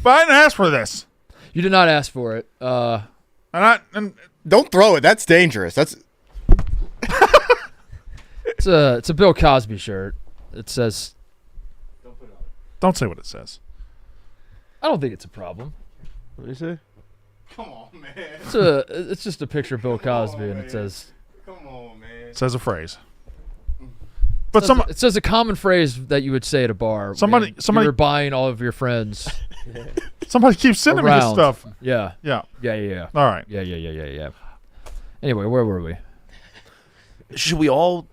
[SPEAKER 4] But I didn't ask for this,
[SPEAKER 2] You did not ask for it.
[SPEAKER 4] and
[SPEAKER 5] Don't throw it. That's dangerous. That's
[SPEAKER 2] It's a Bill Cosby shirt. It says,
[SPEAKER 4] don't say what it says.
[SPEAKER 2] I don't think it's a problem.
[SPEAKER 8] What do you say?
[SPEAKER 5] Come on, man.
[SPEAKER 2] It's just a picture of Bill Cosby, and it says
[SPEAKER 5] Come on, man.
[SPEAKER 4] It says a phrase. But
[SPEAKER 2] it says a common phrase that you would say at a bar.
[SPEAKER 4] Somebody-
[SPEAKER 2] when you're buying all of your friends
[SPEAKER 4] somebody keeps sending me this
[SPEAKER 2] around.
[SPEAKER 4] stuff.
[SPEAKER 2] Yeah.
[SPEAKER 4] Yeah.
[SPEAKER 2] Yeah.
[SPEAKER 4] All right.
[SPEAKER 2] Yeah. Anyway, where were we?
[SPEAKER 3] Should we all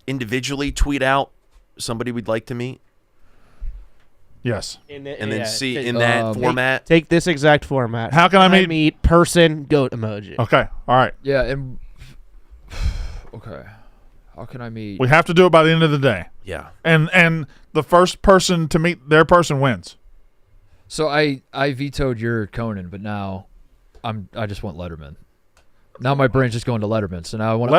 [SPEAKER 3] individually tweet out somebody we'd like to meet
[SPEAKER 4] Yes.
[SPEAKER 3] and then see in that format?
[SPEAKER 8] Take this exact format.
[SPEAKER 4] How can I meet-
[SPEAKER 8] person goat emoji?
[SPEAKER 4] Okay. All right.
[SPEAKER 2] Yeah, and okay. How can I meet?
[SPEAKER 4] We have to do it by the end of the day,
[SPEAKER 3] Yeah.
[SPEAKER 4] and the first person to meet their person wins.
[SPEAKER 2] So I vetoed your Conan, but now I just want Letterman. Now my brain's just going to Letterman. So now I want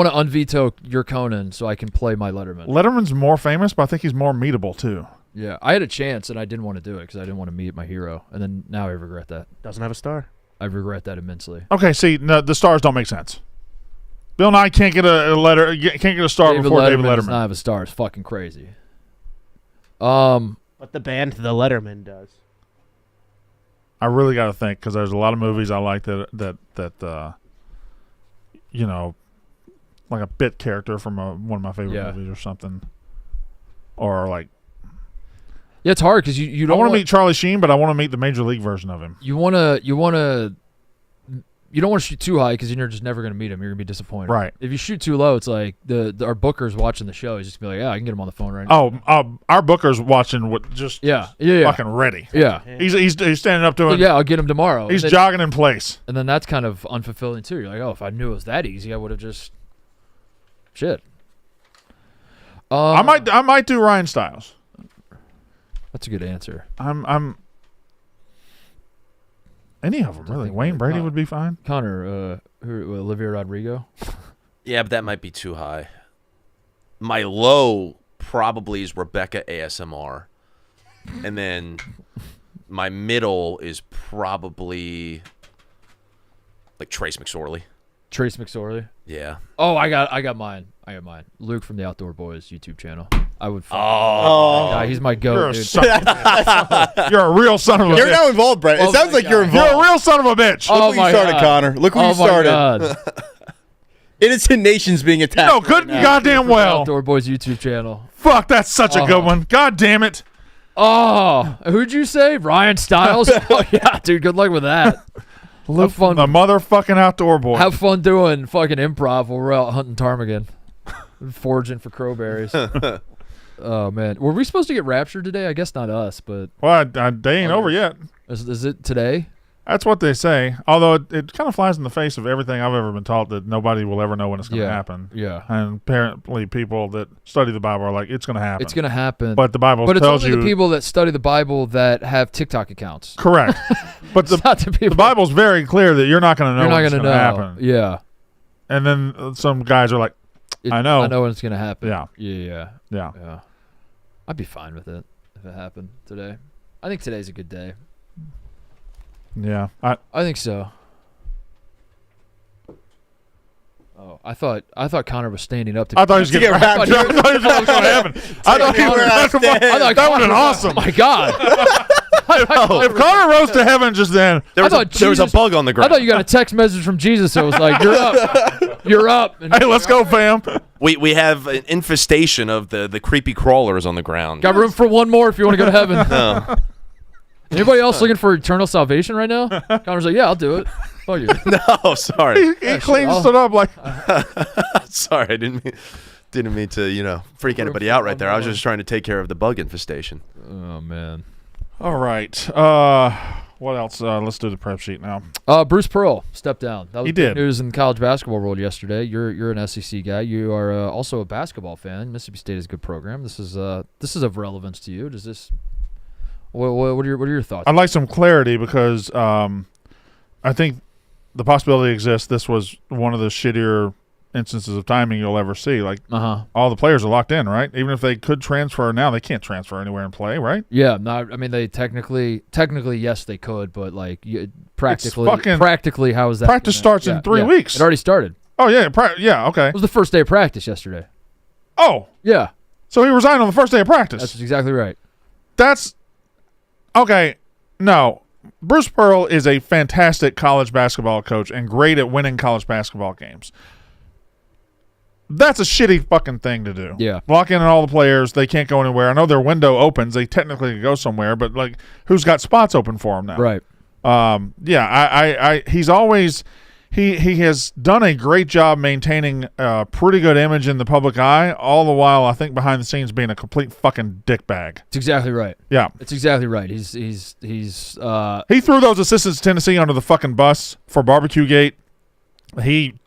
[SPEAKER 2] to unveto your Conan so I can play my Letterman.
[SPEAKER 4] Letterman's more famous, but I think he's more meetable too.
[SPEAKER 2] Yeah, I had a chance and I didn't want to do it because I didn't want to meet my hero, and then now I regret that.
[SPEAKER 8] Doesn't have a star.
[SPEAKER 2] I regret that immensely.
[SPEAKER 4] Okay. See, no, the stars don't make sense. Bill Nye can't get can't get a star before David
[SPEAKER 2] does
[SPEAKER 4] Letterman.
[SPEAKER 2] not have a star. It's fucking crazy. But
[SPEAKER 8] But the band The Letterman does.
[SPEAKER 4] I really got to think because there's a lot of movies I like that you know, like a bit character from one of my favorite movies or something, or like.
[SPEAKER 2] Yeah, it's hard because you don't
[SPEAKER 4] want to meet Charlie Sheen, but I want to meet the major league version of him.
[SPEAKER 2] You don't want to shoot too high because you're just never going to meet him. You're going to be disappointed.
[SPEAKER 4] Right.
[SPEAKER 2] If you shoot too low, it's like our booker's watching the show. He's just going to be like, yeah, I can get him on the phone right now.
[SPEAKER 4] Oh, our booker's watching fucking ready.
[SPEAKER 2] Yeah.
[SPEAKER 4] He's standing up to him.
[SPEAKER 2] Yeah, I'll get him tomorrow.
[SPEAKER 4] He's jogging in place.
[SPEAKER 2] And then that's kind of unfulfilling too. You're like, oh, if I knew it was that easy, I would have just shit.
[SPEAKER 4] I might do Ryan Stiles.
[SPEAKER 2] That's a good answer.
[SPEAKER 4] I'm any of them really. Wayne Brady would be fine.
[SPEAKER 2] Connor, Olivia Rodrigo.
[SPEAKER 3] Yeah, but that might be too high. My low probably is Rebecca ASMR, and then my middle is probably like Trace McSorley.
[SPEAKER 2] Trace McSorley.
[SPEAKER 3] Yeah.
[SPEAKER 2] Oh, I got mine. Luke from the Outdoor Boys YouTube channel. I would. He's my goat.
[SPEAKER 4] You're a real son of a bitch.
[SPEAKER 5] You're now involved, Brett. It sounds like you're involved.
[SPEAKER 4] You're a real son of a bitch.
[SPEAKER 5] Look where you started, Connor. Look where you started.
[SPEAKER 2] God.
[SPEAKER 5] Innocent nations being attacked.
[SPEAKER 4] No, good goddamn well.
[SPEAKER 2] Outdoor Boys YouTube channel.
[SPEAKER 4] Fuck, that's such a good one. God damn it.
[SPEAKER 2] Oh, who'd you say? Ryan Stiles? Oh, yeah, dude, good luck with that. Have fun.
[SPEAKER 4] The motherfucking Outdoor Boy.
[SPEAKER 2] Have fun doing fucking improv while we're out hunting ptarmigan. Foraging for crowberries. Oh, man. Were we supposed to get Rapture today? I guess not us, but...
[SPEAKER 4] Well, they ain't over yet.
[SPEAKER 2] Is it today?
[SPEAKER 4] That's what they say. Although it kind of flies in the face of everything I've ever been taught that nobody will ever know when it's going to happen.
[SPEAKER 2] Yeah.
[SPEAKER 4] And apparently people that study the Bible are like, it's going to happen.
[SPEAKER 2] It's going to happen.
[SPEAKER 4] But the Bible tells you...
[SPEAKER 2] But it's only the people that study the Bible that have TikTok accounts.
[SPEAKER 4] Correct. But the Bible's very clear that you're not going to know when it's going to happen.
[SPEAKER 2] Yeah.
[SPEAKER 4] And then some guys are like, I know
[SPEAKER 2] when it's going to happen.
[SPEAKER 4] Yeah.
[SPEAKER 2] Yeah. I'd be fine with it if it happened today. I think today's a good day.
[SPEAKER 4] Yeah.
[SPEAKER 2] I think so. Oh, I thought Connor was standing up to.
[SPEAKER 4] I thought he was getting raptured. I thought he was going to heaven. I thought that would have been awesome.
[SPEAKER 2] Oh my God.
[SPEAKER 4] If Connor rose to heaven just then,
[SPEAKER 3] there was a bug on the ground.
[SPEAKER 2] I thought you got a text message from Jesus that was like, "You're up, you're up." And
[SPEAKER 4] hey, let's go, fam.
[SPEAKER 3] We have an infestation of the creepy crawlers on the ground.
[SPEAKER 2] Got room for one more if you want to go to heaven.
[SPEAKER 3] No.
[SPEAKER 2] Anybody else looking for eternal salvation right now? Connor's like, yeah, I'll do it. Fuck you.
[SPEAKER 3] No, sorry.
[SPEAKER 4] He clean stood up like.
[SPEAKER 3] Sorry, I didn't mean to freak anybody out right there. I was just trying to take care of the bug infestation.
[SPEAKER 2] Oh man.
[SPEAKER 4] All right. What else? Let's do the prep sheet now.
[SPEAKER 2] Bruce Pearl stepped down. That was
[SPEAKER 4] He did.
[SPEAKER 2] news in the college basketball world yesterday. You're an SEC guy. You are also a basketball fan. Mississippi State is a good program. This is of relevance to you. Does this? What are your thoughts?
[SPEAKER 4] I'd like some clarity because I think the possibility exists. This was one of the shittier instances of timing you'll ever see. Like all the players are locked in, right? Even if they could transfer now, they can't transfer anywhere and play, right?
[SPEAKER 2] Yeah, no, I mean they technically yes they could, but like practically how is that?
[SPEAKER 4] Practice starts in 3 weeks.
[SPEAKER 2] It already started.
[SPEAKER 4] Oh yeah, okay.
[SPEAKER 2] It was the first day of practice yesterday.
[SPEAKER 4] Oh
[SPEAKER 2] yeah.
[SPEAKER 4] So he resigned on the first day of practice.
[SPEAKER 2] That's exactly right.
[SPEAKER 4] That's okay. No. Bruce Pearl is a fantastic college basketball coach and great at winning college basketball games. That's a shitty fucking thing to do.
[SPEAKER 2] Yeah.
[SPEAKER 4] Lock in on all the players. They can't go anywhere. I know their window opens. They technically could go somewhere, but like, who's got spots open for him now?
[SPEAKER 2] Right.
[SPEAKER 4] Yeah. He's always he has done a great job maintaining a pretty good image in the public eye. All the while, I think behind the scenes being a complete fucking dickbag.
[SPEAKER 2] It's exactly right.
[SPEAKER 4] Yeah.
[SPEAKER 2] It's exactly right. He's
[SPEAKER 4] he threw those assistants to Tennessee under the fucking bus for barbecue gate. He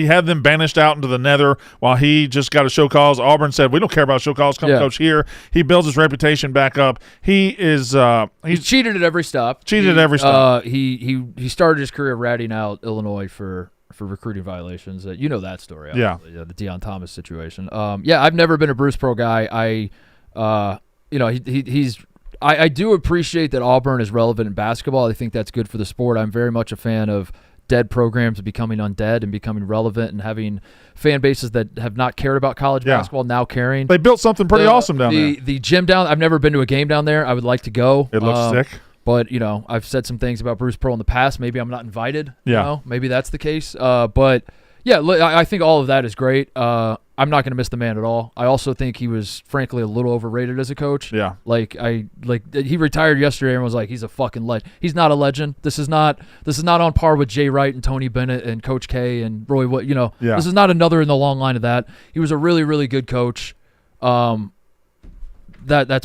[SPEAKER 4] had them banished out into the nether while he just got a show cause. Auburn said, we don't care about show calls. Come coach here. He builds his reputation back up. He is he's cheated at every stop. He started his career ratting out Illinois for recruiting violations. You know that story. Obviously. Yeah, the Deion Thomas situation. I've never been a Bruce Pearl guy. I do appreciate that Auburn is relevant in basketball. I think that's good for the sport. I'm very much a fan of dead programs becoming undead and becoming relevant and having fan bases that have not cared about college basketball now caring. They built something pretty awesome down there.
[SPEAKER 2] The gym down, I've never been to a game down there. I would like to go.
[SPEAKER 4] It looks sick.
[SPEAKER 2] But, I've said some things about Bruce Pearl in the past. Maybe I'm not invited.
[SPEAKER 4] Yeah.
[SPEAKER 2] Maybe that's the case. But, yeah, I think all of that is great. I'm not going to miss the man at all. I also think he was, frankly, a little overrated as a coach.
[SPEAKER 4] Yeah.
[SPEAKER 2] He retired yesterday and was like, he's a fucking legend. He's not a legend. This is not on par with Jay Wright and Tony Bennett and Coach K and Roy Wood.
[SPEAKER 4] Yeah.
[SPEAKER 2] This is not another in the long line of that. He was a really, really good coach. That's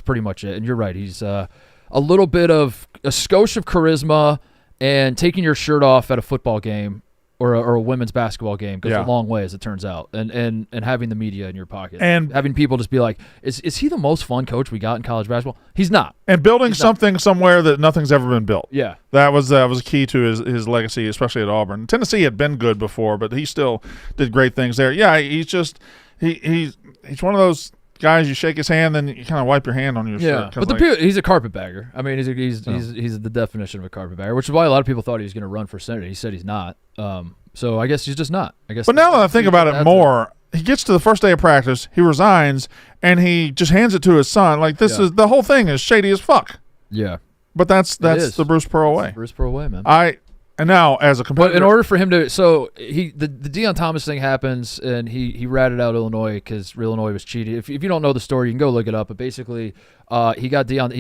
[SPEAKER 2] pretty much it. And you're right. He's a little bit of a skosh of charisma, and taking your shirt off at a football game or a women's basketball game goes a long way, as it turns out. And having the media in your pocket
[SPEAKER 4] and
[SPEAKER 2] having people just be like, is he the most fun coach we got in college basketball? He's not.
[SPEAKER 4] And building something somewhere that nothing's ever been built.
[SPEAKER 2] Yeah.
[SPEAKER 4] That was key to his legacy, especially at Auburn. Tennessee had been good before, but he still did great things there. Yeah, he's just he's one of those guys, you shake his hand, then you kind of wipe your hand on your shirt.
[SPEAKER 2] But he's a carpetbagger. I mean, he's the definition of a carpetbagger, which is why a lot of people thought he was going to run for Senate. He said he's not. So I guess he's just not. But
[SPEAKER 4] now that I think about it more, he gets to the first day of practice, he resigns, and he just hands it to his son. Like, this is the whole thing is shady as fuck.
[SPEAKER 2] Yeah.
[SPEAKER 4] But that's the Bruce Pearl way.
[SPEAKER 2] Bruce Pearl way, man.
[SPEAKER 4] And now, as a competitor,
[SPEAKER 2] but in order for him to, the Deion Thomas thing happens, and he ratted out Illinois because Illinois was cheating. If you don't know the story, you can go look it up. But basically, he got Deion.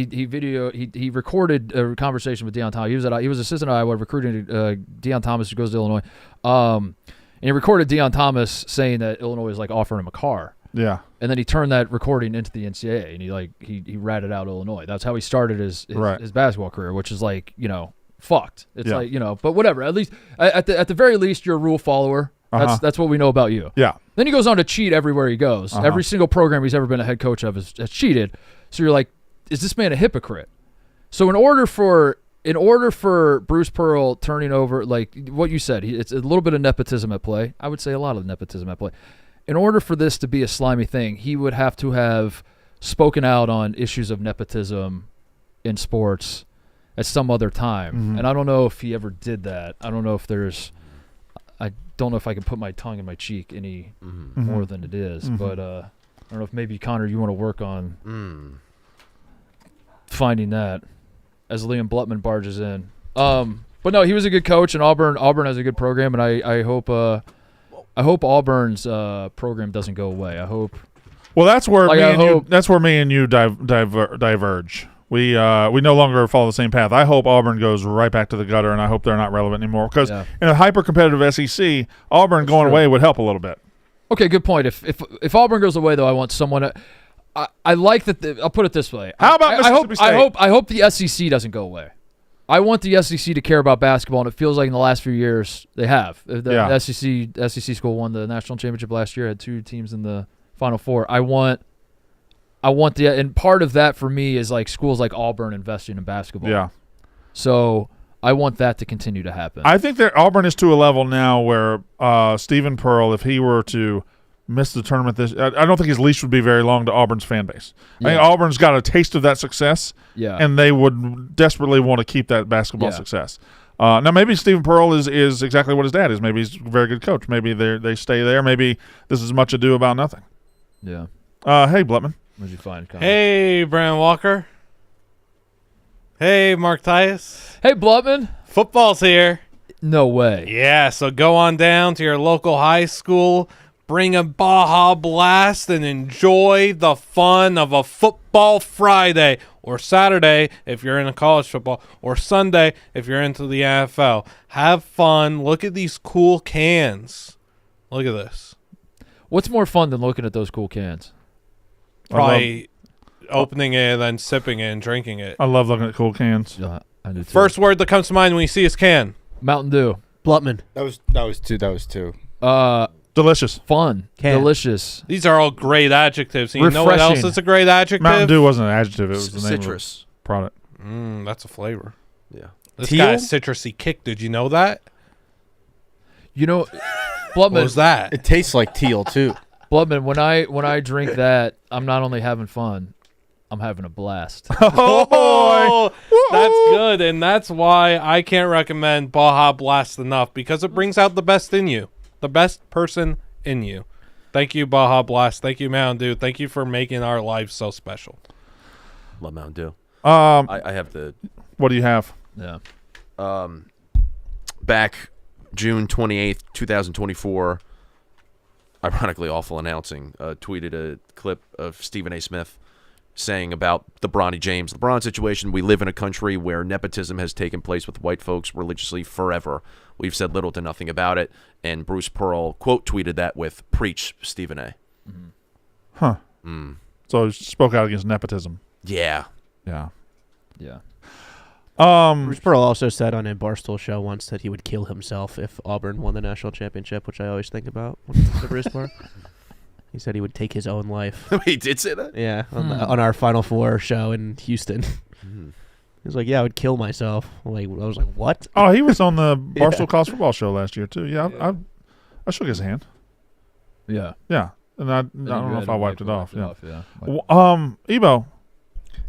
[SPEAKER 2] He recorded a conversation with Deion Thomas. He was assistant at Iowa, recruiting Deion Thomas, who goes to Illinois. And he recorded Deion Thomas saying that Illinois was like offering him a car.
[SPEAKER 4] Yeah.
[SPEAKER 2] And then he turned that recording into the NCAA, and he ratted out Illinois. That's how he started his basketball career, which is like, fucked. It's like, but whatever. At least at the very least, you're a rule follower. That's what we know about you.
[SPEAKER 4] Yeah.
[SPEAKER 2] Then he goes on to cheat everywhere he goes. Every single program he's ever been a head coach of has cheated. So you're like, is this man a hypocrite? So in order for Bruce Pearl turning over, like what you said, it's a little bit of nepotism at play. I would say a lot of nepotism at play. In order for this to be a slimy thing, he would have to have spoken out on issues of nepotism in sports at some other time.
[SPEAKER 4] Mm-hmm.
[SPEAKER 2] And I don't know if he ever did that. I don't know if I can put my tongue in my cheek any more than it is.
[SPEAKER 4] Mm-hmm.
[SPEAKER 2] But I don't know if maybe, Connor, you want to work on finding that as Liam Blutman barges in. But no, he was a good coach, and Auburn has a good program, and I hope Auburn's program doesn't go away. I hope.
[SPEAKER 4] Well, that's where me and you diverge. We no longer follow the same path. I hope Auburn goes right back to the gutter, and I hope they're not relevant anymore. Because in a hyper-competitive SEC, Auburn going away would help a little bit.
[SPEAKER 2] Okay, good point. If Auburn goes away, though, I want someone. I like that. I'll put it this way.
[SPEAKER 4] How about Mississippi State?
[SPEAKER 2] I hope the SEC doesn't go away. I want the SEC to care about basketball, and it feels like in the last few years they have. The SEC school won the national championship last year. Had 2 teams in the Final Four. I want and part of that for me is like schools like Auburn investing in basketball.
[SPEAKER 4] Yeah.
[SPEAKER 2] So I want that to continue to happen.
[SPEAKER 4] I think that Auburn is to a level now where Stephen Pearl, if he were to miss the tournament I don't think his leash would be very long to Auburn's fan base. I think Auburn's got a taste of that success, and they would desperately want to keep that basketball success. Now, maybe Stephen Pearl is exactly what his dad is. Maybe he's a very good coach. Maybe they stay there. Maybe this is much ado about nothing.
[SPEAKER 2] Yeah.
[SPEAKER 4] Hey, Blutman.
[SPEAKER 2] What'd you find, Connor?
[SPEAKER 10] Hey, Brandon Walker. Hey, Mark Titus.
[SPEAKER 2] Hey, Blutman.
[SPEAKER 10] Football's here.
[SPEAKER 2] No way.
[SPEAKER 10] Yeah, so go on down to your local high school, bring a Baja Blast, and enjoy the fun of a football Friday or Saturday if you're into college football, or Sunday if you're into the NFL. Have fun. Look at these cool cans. Look at this.
[SPEAKER 2] What's more fun than looking at those cool cans?
[SPEAKER 10] Probably opening it and then sipping it and drinking it.
[SPEAKER 4] I love looking at cool cans.
[SPEAKER 2] Yeah, I do too.
[SPEAKER 10] First word that comes to mind when you see his can.
[SPEAKER 2] Mountain Dew.
[SPEAKER 8] Blutman.
[SPEAKER 5] That was two.
[SPEAKER 4] Delicious.
[SPEAKER 2] Fun.
[SPEAKER 8] Can.
[SPEAKER 2] Delicious.
[SPEAKER 10] These are all great adjectives. And you know what
[SPEAKER 2] Refreshing.
[SPEAKER 10] else is a great adjective?
[SPEAKER 4] Mountain Dew wasn't an adjective. It was the name
[SPEAKER 3] Citrus.
[SPEAKER 4] of the product.
[SPEAKER 10] That's a flavor.
[SPEAKER 3] Yeah.
[SPEAKER 10] This
[SPEAKER 5] Teal?
[SPEAKER 10] guy has citrusy kick. Did you know that?
[SPEAKER 2] You know,
[SPEAKER 10] What was
[SPEAKER 2] Blutman,
[SPEAKER 10] that?
[SPEAKER 5] It tastes like teal too.
[SPEAKER 2] Blutman, when I drink that, I'm not only having fun, I'm having a blast.
[SPEAKER 4] Oh, boy.
[SPEAKER 10] That's good, and that's why I can't recommend Baja Blast enough, because it brings out the best in you, the best person in you. Thank you, Baja Blast. Thank you, Mountain Dew. Thank you for making our lives so special.
[SPEAKER 3] Love Mountain Dew.
[SPEAKER 4] Um,
[SPEAKER 3] I have the
[SPEAKER 4] What do you have?
[SPEAKER 2] Yeah.
[SPEAKER 3] Back June 28th, 2024, ironically awful announcing, tweeted a clip of Stephen A. Smith saying about the Bronny James LeBron situation. We live in a country where nepotism has taken place with white folks religiously forever. We've said little to nothing about it. And Bruce Pearl quote tweeted that with "Preach, Stephen A."
[SPEAKER 4] Huh. So he spoke out against nepotism.
[SPEAKER 3] Yeah.
[SPEAKER 4] Yeah.
[SPEAKER 2] Yeah.
[SPEAKER 8] Bruce Pearl also said on a Barstool show once that he would kill himself if Auburn won the national championship, which I always think about when it comes to Bruce Pearl. He said he would take his own life.
[SPEAKER 3] He did say that?
[SPEAKER 8] Yeah, on our Final Four show in Houston. He was like, "Yeah, I would kill myself." Like, I was like, "What?"
[SPEAKER 4] Oh, he was on the Barstool College Football Show last year too. Yeah, I shook his hand.
[SPEAKER 2] Yeah.
[SPEAKER 4] Yeah, and I don't know if I wiped it off. Yeah. Ebo.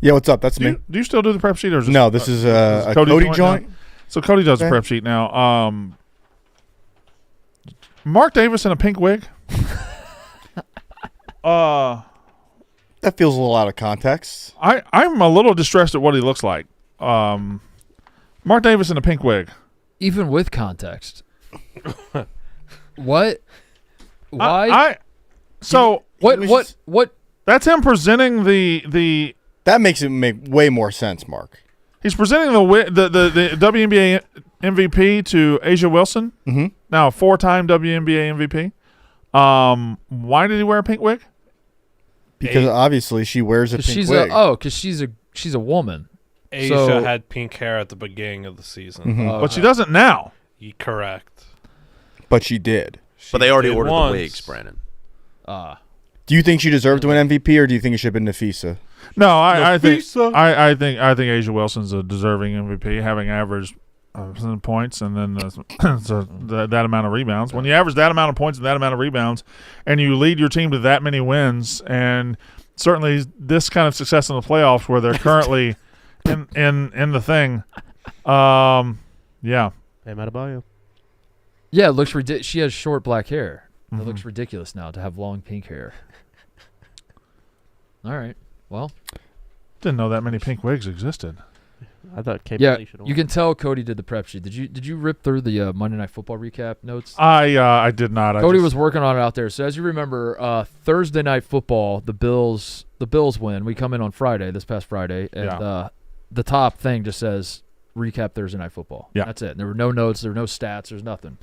[SPEAKER 5] Yeah, what's up? That's me.
[SPEAKER 4] Do you still do the prep sheet, or is
[SPEAKER 5] No, this is a Cody joint.
[SPEAKER 4] now? So Cody does the prep sheet now. Mark Davis in a pink wig.
[SPEAKER 5] That feels a little out of context.
[SPEAKER 4] I'm a little distressed at what he looks like. Mark Davis in a pink wig.
[SPEAKER 2] Even with context. What? Why?
[SPEAKER 4] What? That's him presenting the.
[SPEAKER 5] That makes it make way more sense, Mark.
[SPEAKER 4] He's presenting the WNBA MVP to Asia Wilson.
[SPEAKER 5] Mm-hmm.
[SPEAKER 4] Now a 4-time WNBA MVP. Why did he wear a pink wig?
[SPEAKER 5] Because obviously she wears a pink wig.
[SPEAKER 2] Because she's a woman.
[SPEAKER 10] Asia had pink hair at the beginning of the season.
[SPEAKER 5] Mm-hmm.
[SPEAKER 4] But she doesn't now.
[SPEAKER 10] Correct.
[SPEAKER 5] But she did.
[SPEAKER 3] But they already
[SPEAKER 10] did
[SPEAKER 3] ordered
[SPEAKER 10] once.
[SPEAKER 3] the wigs, Brandon.
[SPEAKER 5] Do you think she deserved to win MVP, or do you think it should have been Nafisa?
[SPEAKER 4] No, I think Asia Wilson's a deserving MVP, having averaged some points and then that amount of rebounds. When you average that amount of points and that amount of rebounds, and you lead your team to that many wins, and certainly this kind of success in the playoffs where they're currently in the thing, yeah.
[SPEAKER 8] Hey, Matabayo.
[SPEAKER 2] Yeah, it looks ridiculous. She has short black hair. It looks ridiculous now to have long pink hair. All right. Well,
[SPEAKER 4] didn't know that many pink wigs existed.
[SPEAKER 8] I thought
[SPEAKER 2] you can tell Cody did the prep sheet. Did you rip through the Monday Night Football recap notes?
[SPEAKER 4] I did not.
[SPEAKER 2] Cody was working on it out there. So as you remember, Thursday Night Football, the Bills win. We come in on Friday, this past Friday, and the top thing just says recap Thursday Night Football.
[SPEAKER 4] Yeah,
[SPEAKER 2] that's it. There were no notes. There were no stats. There's nothing.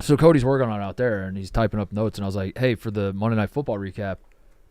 [SPEAKER 2] So Cody's working on it out there, and he's typing up notes. And I was like, hey, for the Monday Night Football recap,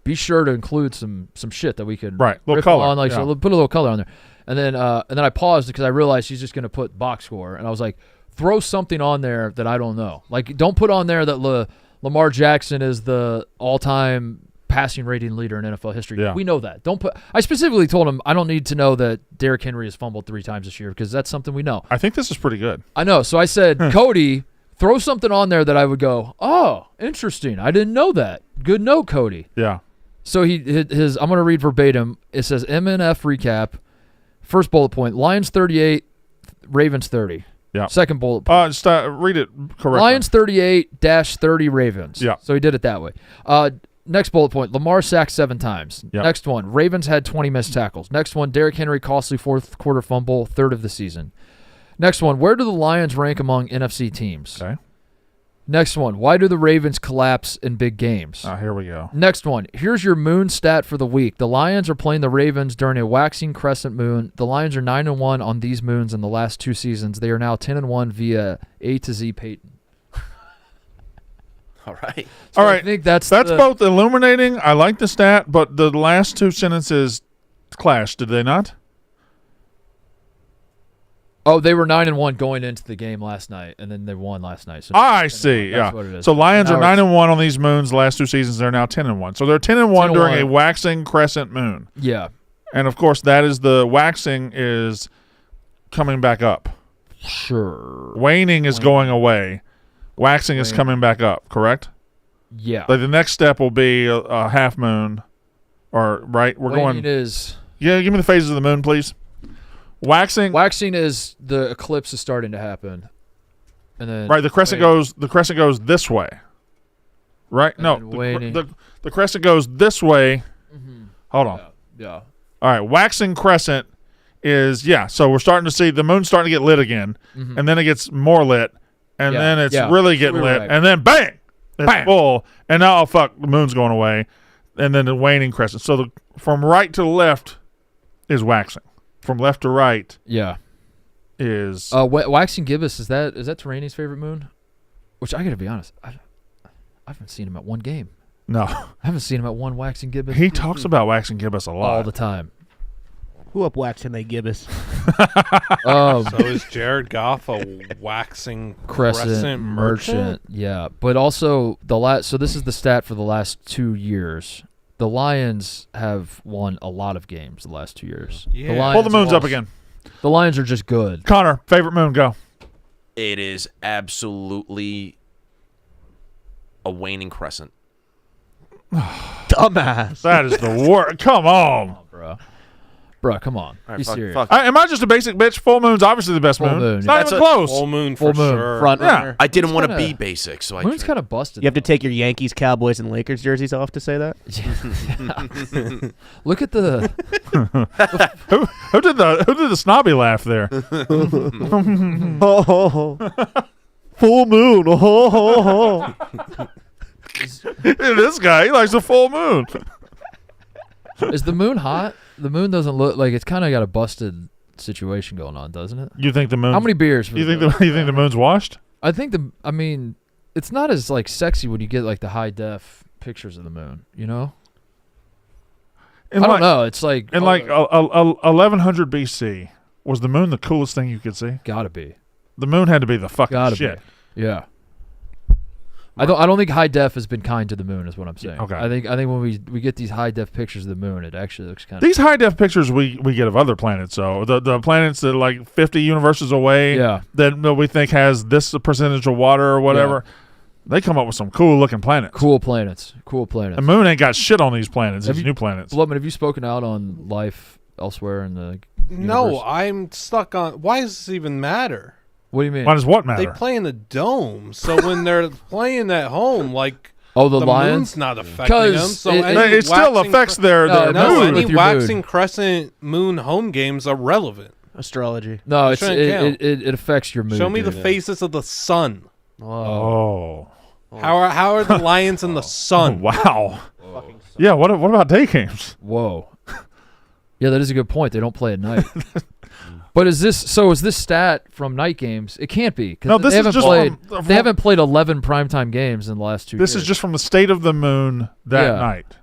[SPEAKER 2] be sure to include some shit that we could
[SPEAKER 4] little color
[SPEAKER 2] on, so put a little color on there. And then I paused because I realized she's just going to put box score, and I was like, throw something on there that I don't know. Like, don't put on there that Lamar Jackson is the all-time passing rating leader in NFL history.
[SPEAKER 4] Yeah.
[SPEAKER 2] We know that. Don't put. I specifically told him I don't need to know that Derrick Henry has fumbled 3 times this year because that's something we know.
[SPEAKER 4] I think this is pretty good.
[SPEAKER 2] I know. So I said, Cody, throw something on there that I would go, oh, interesting. I didn't know that. Good note, Cody.
[SPEAKER 4] Yeah.
[SPEAKER 2] So I'm going to read verbatim. It says MNF recap. First bullet point, Lions 38, Ravens 30.
[SPEAKER 4] Yeah.
[SPEAKER 2] Second bullet point.
[SPEAKER 4] Read it correctly.
[SPEAKER 2] Lions 38-30 Ravens.
[SPEAKER 4] Yeah.
[SPEAKER 2] So he did it that way. Next bullet point, Lamar sacked 7 times.
[SPEAKER 4] Yep.
[SPEAKER 2] Next one, Ravens had 20 missed tackles. Next one, Derrick Henry costly 4th quarter fumble, 3rd of the season. Next one, where do the Lions rank among NFC teams?
[SPEAKER 4] Okay.
[SPEAKER 2] Next one, why do the Ravens collapse in big games?
[SPEAKER 4] Here we go.
[SPEAKER 2] Next one, here's your moon stat for the week. The Lions are playing the Ravens during a waxing crescent moon. The Lions are 9-1 on these moons in the last 2 seasons. They are now 10-1 via A to Z Peyton.
[SPEAKER 3] All right.
[SPEAKER 2] So
[SPEAKER 4] All right.
[SPEAKER 2] I think that's
[SPEAKER 4] both illuminating. I like the stat, but the last 2 sentences clash, did they not?
[SPEAKER 2] Oh, they were 9-1 going into the game last night, and then they won last night. So
[SPEAKER 4] I see.
[SPEAKER 2] That's
[SPEAKER 4] Yeah.
[SPEAKER 2] what it is.
[SPEAKER 4] So Lions
[SPEAKER 2] Now
[SPEAKER 4] are 9-1 on these moons. The last 2 seasons, they're now 10-1. So they're 10-1 during a waxing crescent moon.
[SPEAKER 2] Yeah.
[SPEAKER 4] And of course, that is the waxing is coming back up.
[SPEAKER 2] Sure.
[SPEAKER 4] Waning is going away. Waxing is coming back up. Correct.
[SPEAKER 2] Yeah.
[SPEAKER 4] Like the next step will be a half moon, or right? We're
[SPEAKER 2] Waning
[SPEAKER 4] going.
[SPEAKER 2] is.
[SPEAKER 4] Yeah. Give me the phases of the moon, please. Waxing
[SPEAKER 2] is the eclipse is starting to happen, and then
[SPEAKER 4] right. The crescent goes. The crescent goes this way. Right?
[SPEAKER 2] And
[SPEAKER 4] No.
[SPEAKER 2] then waning.
[SPEAKER 4] The crescent goes this way.
[SPEAKER 2] Mm-hmm.
[SPEAKER 4] Hold on.
[SPEAKER 2] Yeah.
[SPEAKER 4] All right. Waxing crescent is so we're starting to see the moon's starting to get lit again, and then it gets more lit, and then it's really getting lit, and then bang, it's full, and now the moon's going away, and then the waning crescent. So from right to left is waxing, from left to right is
[SPEAKER 2] waxing gibbous. Is that Terrani's favorite moon? Which I got to be honest, I haven't seen him at one game.
[SPEAKER 4] No,
[SPEAKER 2] I haven't seen him at one waxing gibbous.
[SPEAKER 4] He talks about waxing gibbous a lot
[SPEAKER 2] all the time.
[SPEAKER 8] Who up waxing they gibbous?
[SPEAKER 10] So is Jared Goff a waxing crescent merchant?
[SPEAKER 2] Yeah, but also so this is the stat for the last 2 years. The Lions have won a lot of games the last 2 years.
[SPEAKER 10] Yeah.
[SPEAKER 2] The Lions
[SPEAKER 4] Pull the moons up again.
[SPEAKER 2] The Lions are just good.
[SPEAKER 4] Connor, favorite moon, go.
[SPEAKER 3] It is absolutely a waning crescent.
[SPEAKER 8] Dumbass.
[SPEAKER 4] That is the worst. Come on.
[SPEAKER 2] Bro, come on.
[SPEAKER 3] All right,
[SPEAKER 2] Be
[SPEAKER 3] fuck-
[SPEAKER 2] serious.
[SPEAKER 3] fuck.
[SPEAKER 4] Am I just a basic bitch? Full moon's obviously the best
[SPEAKER 2] Full
[SPEAKER 4] moon.
[SPEAKER 2] moon,
[SPEAKER 4] It's
[SPEAKER 2] yeah.
[SPEAKER 4] not
[SPEAKER 3] That's
[SPEAKER 4] even
[SPEAKER 3] a
[SPEAKER 4] close.
[SPEAKER 10] Full moon
[SPEAKER 2] Full
[SPEAKER 10] for
[SPEAKER 2] moon.
[SPEAKER 10] sure.
[SPEAKER 8] Front
[SPEAKER 4] Yeah.
[SPEAKER 8] runner.
[SPEAKER 3] I didn't want to
[SPEAKER 2] kinda-
[SPEAKER 3] be basic, so I
[SPEAKER 2] Moon's kind of busted.
[SPEAKER 8] You have to take your Yankees, Cowboys, and Lakers jerseys off to say that?
[SPEAKER 2] Look at the
[SPEAKER 4] Who did the snobby laugh there?
[SPEAKER 8] Full moon.
[SPEAKER 4] This guy, he likes the full moon.
[SPEAKER 2] Is the moon hot? The moon doesn't look like it's kind of got a busted situation going on, doesn't it?
[SPEAKER 4] You think the moon?
[SPEAKER 2] How many beers?
[SPEAKER 4] You think the moon's washed?
[SPEAKER 2] I think it's not as like sexy when you get like the high def pictures of the moon. You know?
[SPEAKER 4] In
[SPEAKER 2] I don't know. It's like
[SPEAKER 4] In 1100 BC, was the moon the coolest thing you could see?
[SPEAKER 2] Gotta be.
[SPEAKER 4] The moon had to be the fucking
[SPEAKER 2] Gotta
[SPEAKER 4] shit.
[SPEAKER 2] be. Yeah. I don't think high def has been kind to the moon, is what I'm saying.
[SPEAKER 4] Okay.
[SPEAKER 2] I think when we get these high def pictures of the moon, it actually looks kind of.
[SPEAKER 4] These high def pictures we get of other planets, so the planets that are like 50 universes away, that we think has this percentage of water or whatever, they come up with some cool looking planets.
[SPEAKER 2] Cool planets.
[SPEAKER 4] The moon ain't got shit on these planets. These new planets.
[SPEAKER 2] Blubman, have you spoken out on life elsewhere in the
[SPEAKER 10] No,
[SPEAKER 2] universe?
[SPEAKER 10] I'm stuck on. Why does this even matter?
[SPEAKER 2] What do you mean?
[SPEAKER 4] Why does what matter?
[SPEAKER 10] They play in the dome, so when they're playing at home, like
[SPEAKER 2] the
[SPEAKER 10] Lions,
[SPEAKER 2] moon's
[SPEAKER 10] not affecting them. So
[SPEAKER 4] it still affects their mood.
[SPEAKER 10] Any waxing crescent moon home games are relevant.
[SPEAKER 8] Astrology.
[SPEAKER 2] No,
[SPEAKER 10] It
[SPEAKER 2] it affects your mood.
[SPEAKER 10] Show me
[SPEAKER 2] dude.
[SPEAKER 10] the faces of the sun.
[SPEAKER 4] Oh.
[SPEAKER 10] How are the Lions in the sun?
[SPEAKER 4] Wow. Yeah. What about day games?
[SPEAKER 2] Whoa. Yeah, that is a good point. They don't play at night. But is this stat from night games? It can't be because
[SPEAKER 4] No, this
[SPEAKER 2] they
[SPEAKER 4] is
[SPEAKER 2] haven't
[SPEAKER 4] just
[SPEAKER 2] played.
[SPEAKER 4] from-
[SPEAKER 2] They haven't played 11 primetime games in the last 2 years.
[SPEAKER 4] This is just from the state of the moon that night.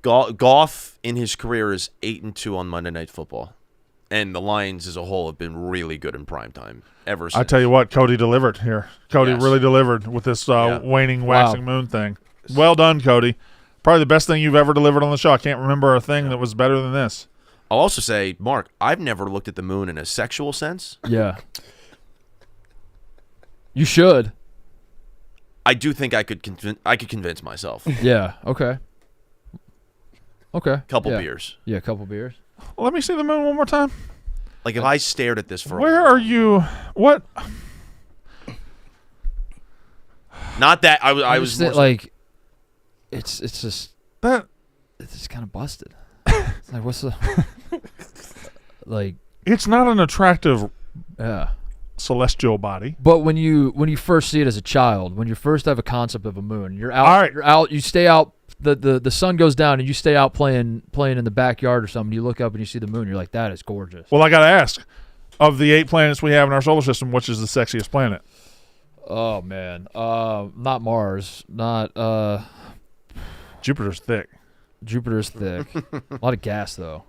[SPEAKER 3] Goff in his career is 8-2 on Monday Night Football, and the Lions as a whole have been really good in primetime ever since.
[SPEAKER 4] I tell you what, Cody delivered here. Cody really delivered with this waning, waxing moon thing. Well done, Cody. Probably the best thing you've ever delivered on the show. I can't remember a thing that was better than this.
[SPEAKER 3] I'll also say, Mark, I've never looked at the moon in a sexual sense.
[SPEAKER 2] Yeah. You should.
[SPEAKER 3] I do think I could convince myself.
[SPEAKER 2] Yeah. Okay.
[SPEAKER 3] Couple beers.
[SPEAKER 2] Yeah, a couple beers.
[SPEAKER 4] Let me see the moon one more time.
[SPEAKER 3] Like if I stared at this for
[SPEAKER 4] Where are you? What?
[SPEAKER 3] Not that I was more so-
[SPEAKER 2] like it's just
[SPEAKER 4] that
[SPEAKER 2] it's just kind of busted. It's like what's the like
[SPEAKER 4] it's not an attractive
[SPEAKER 2] yeah
[SPEAKER 4] celestial body.
[SPEAKER 2] But when you first see it as a child, when you first have a concept of a moon, you're out.
[SPEAKER 4] All right.
[SPEAKER 2] You're out. You stay out. The sun goes down, and you stay out playing in the backyard or something. You look up and you see the moon. You're like, that is gorgeous.
[SPEAKER 4] Well, I got to ask, of the 8 planets we have in our solar system, which is the sexiest planet?
[SPEAKER 2] Oh man, not Mars, not
[SPEAKER 4] Jupiter's thick.
[SPEAKER 2] Jupiter's thick. A lot of gas though.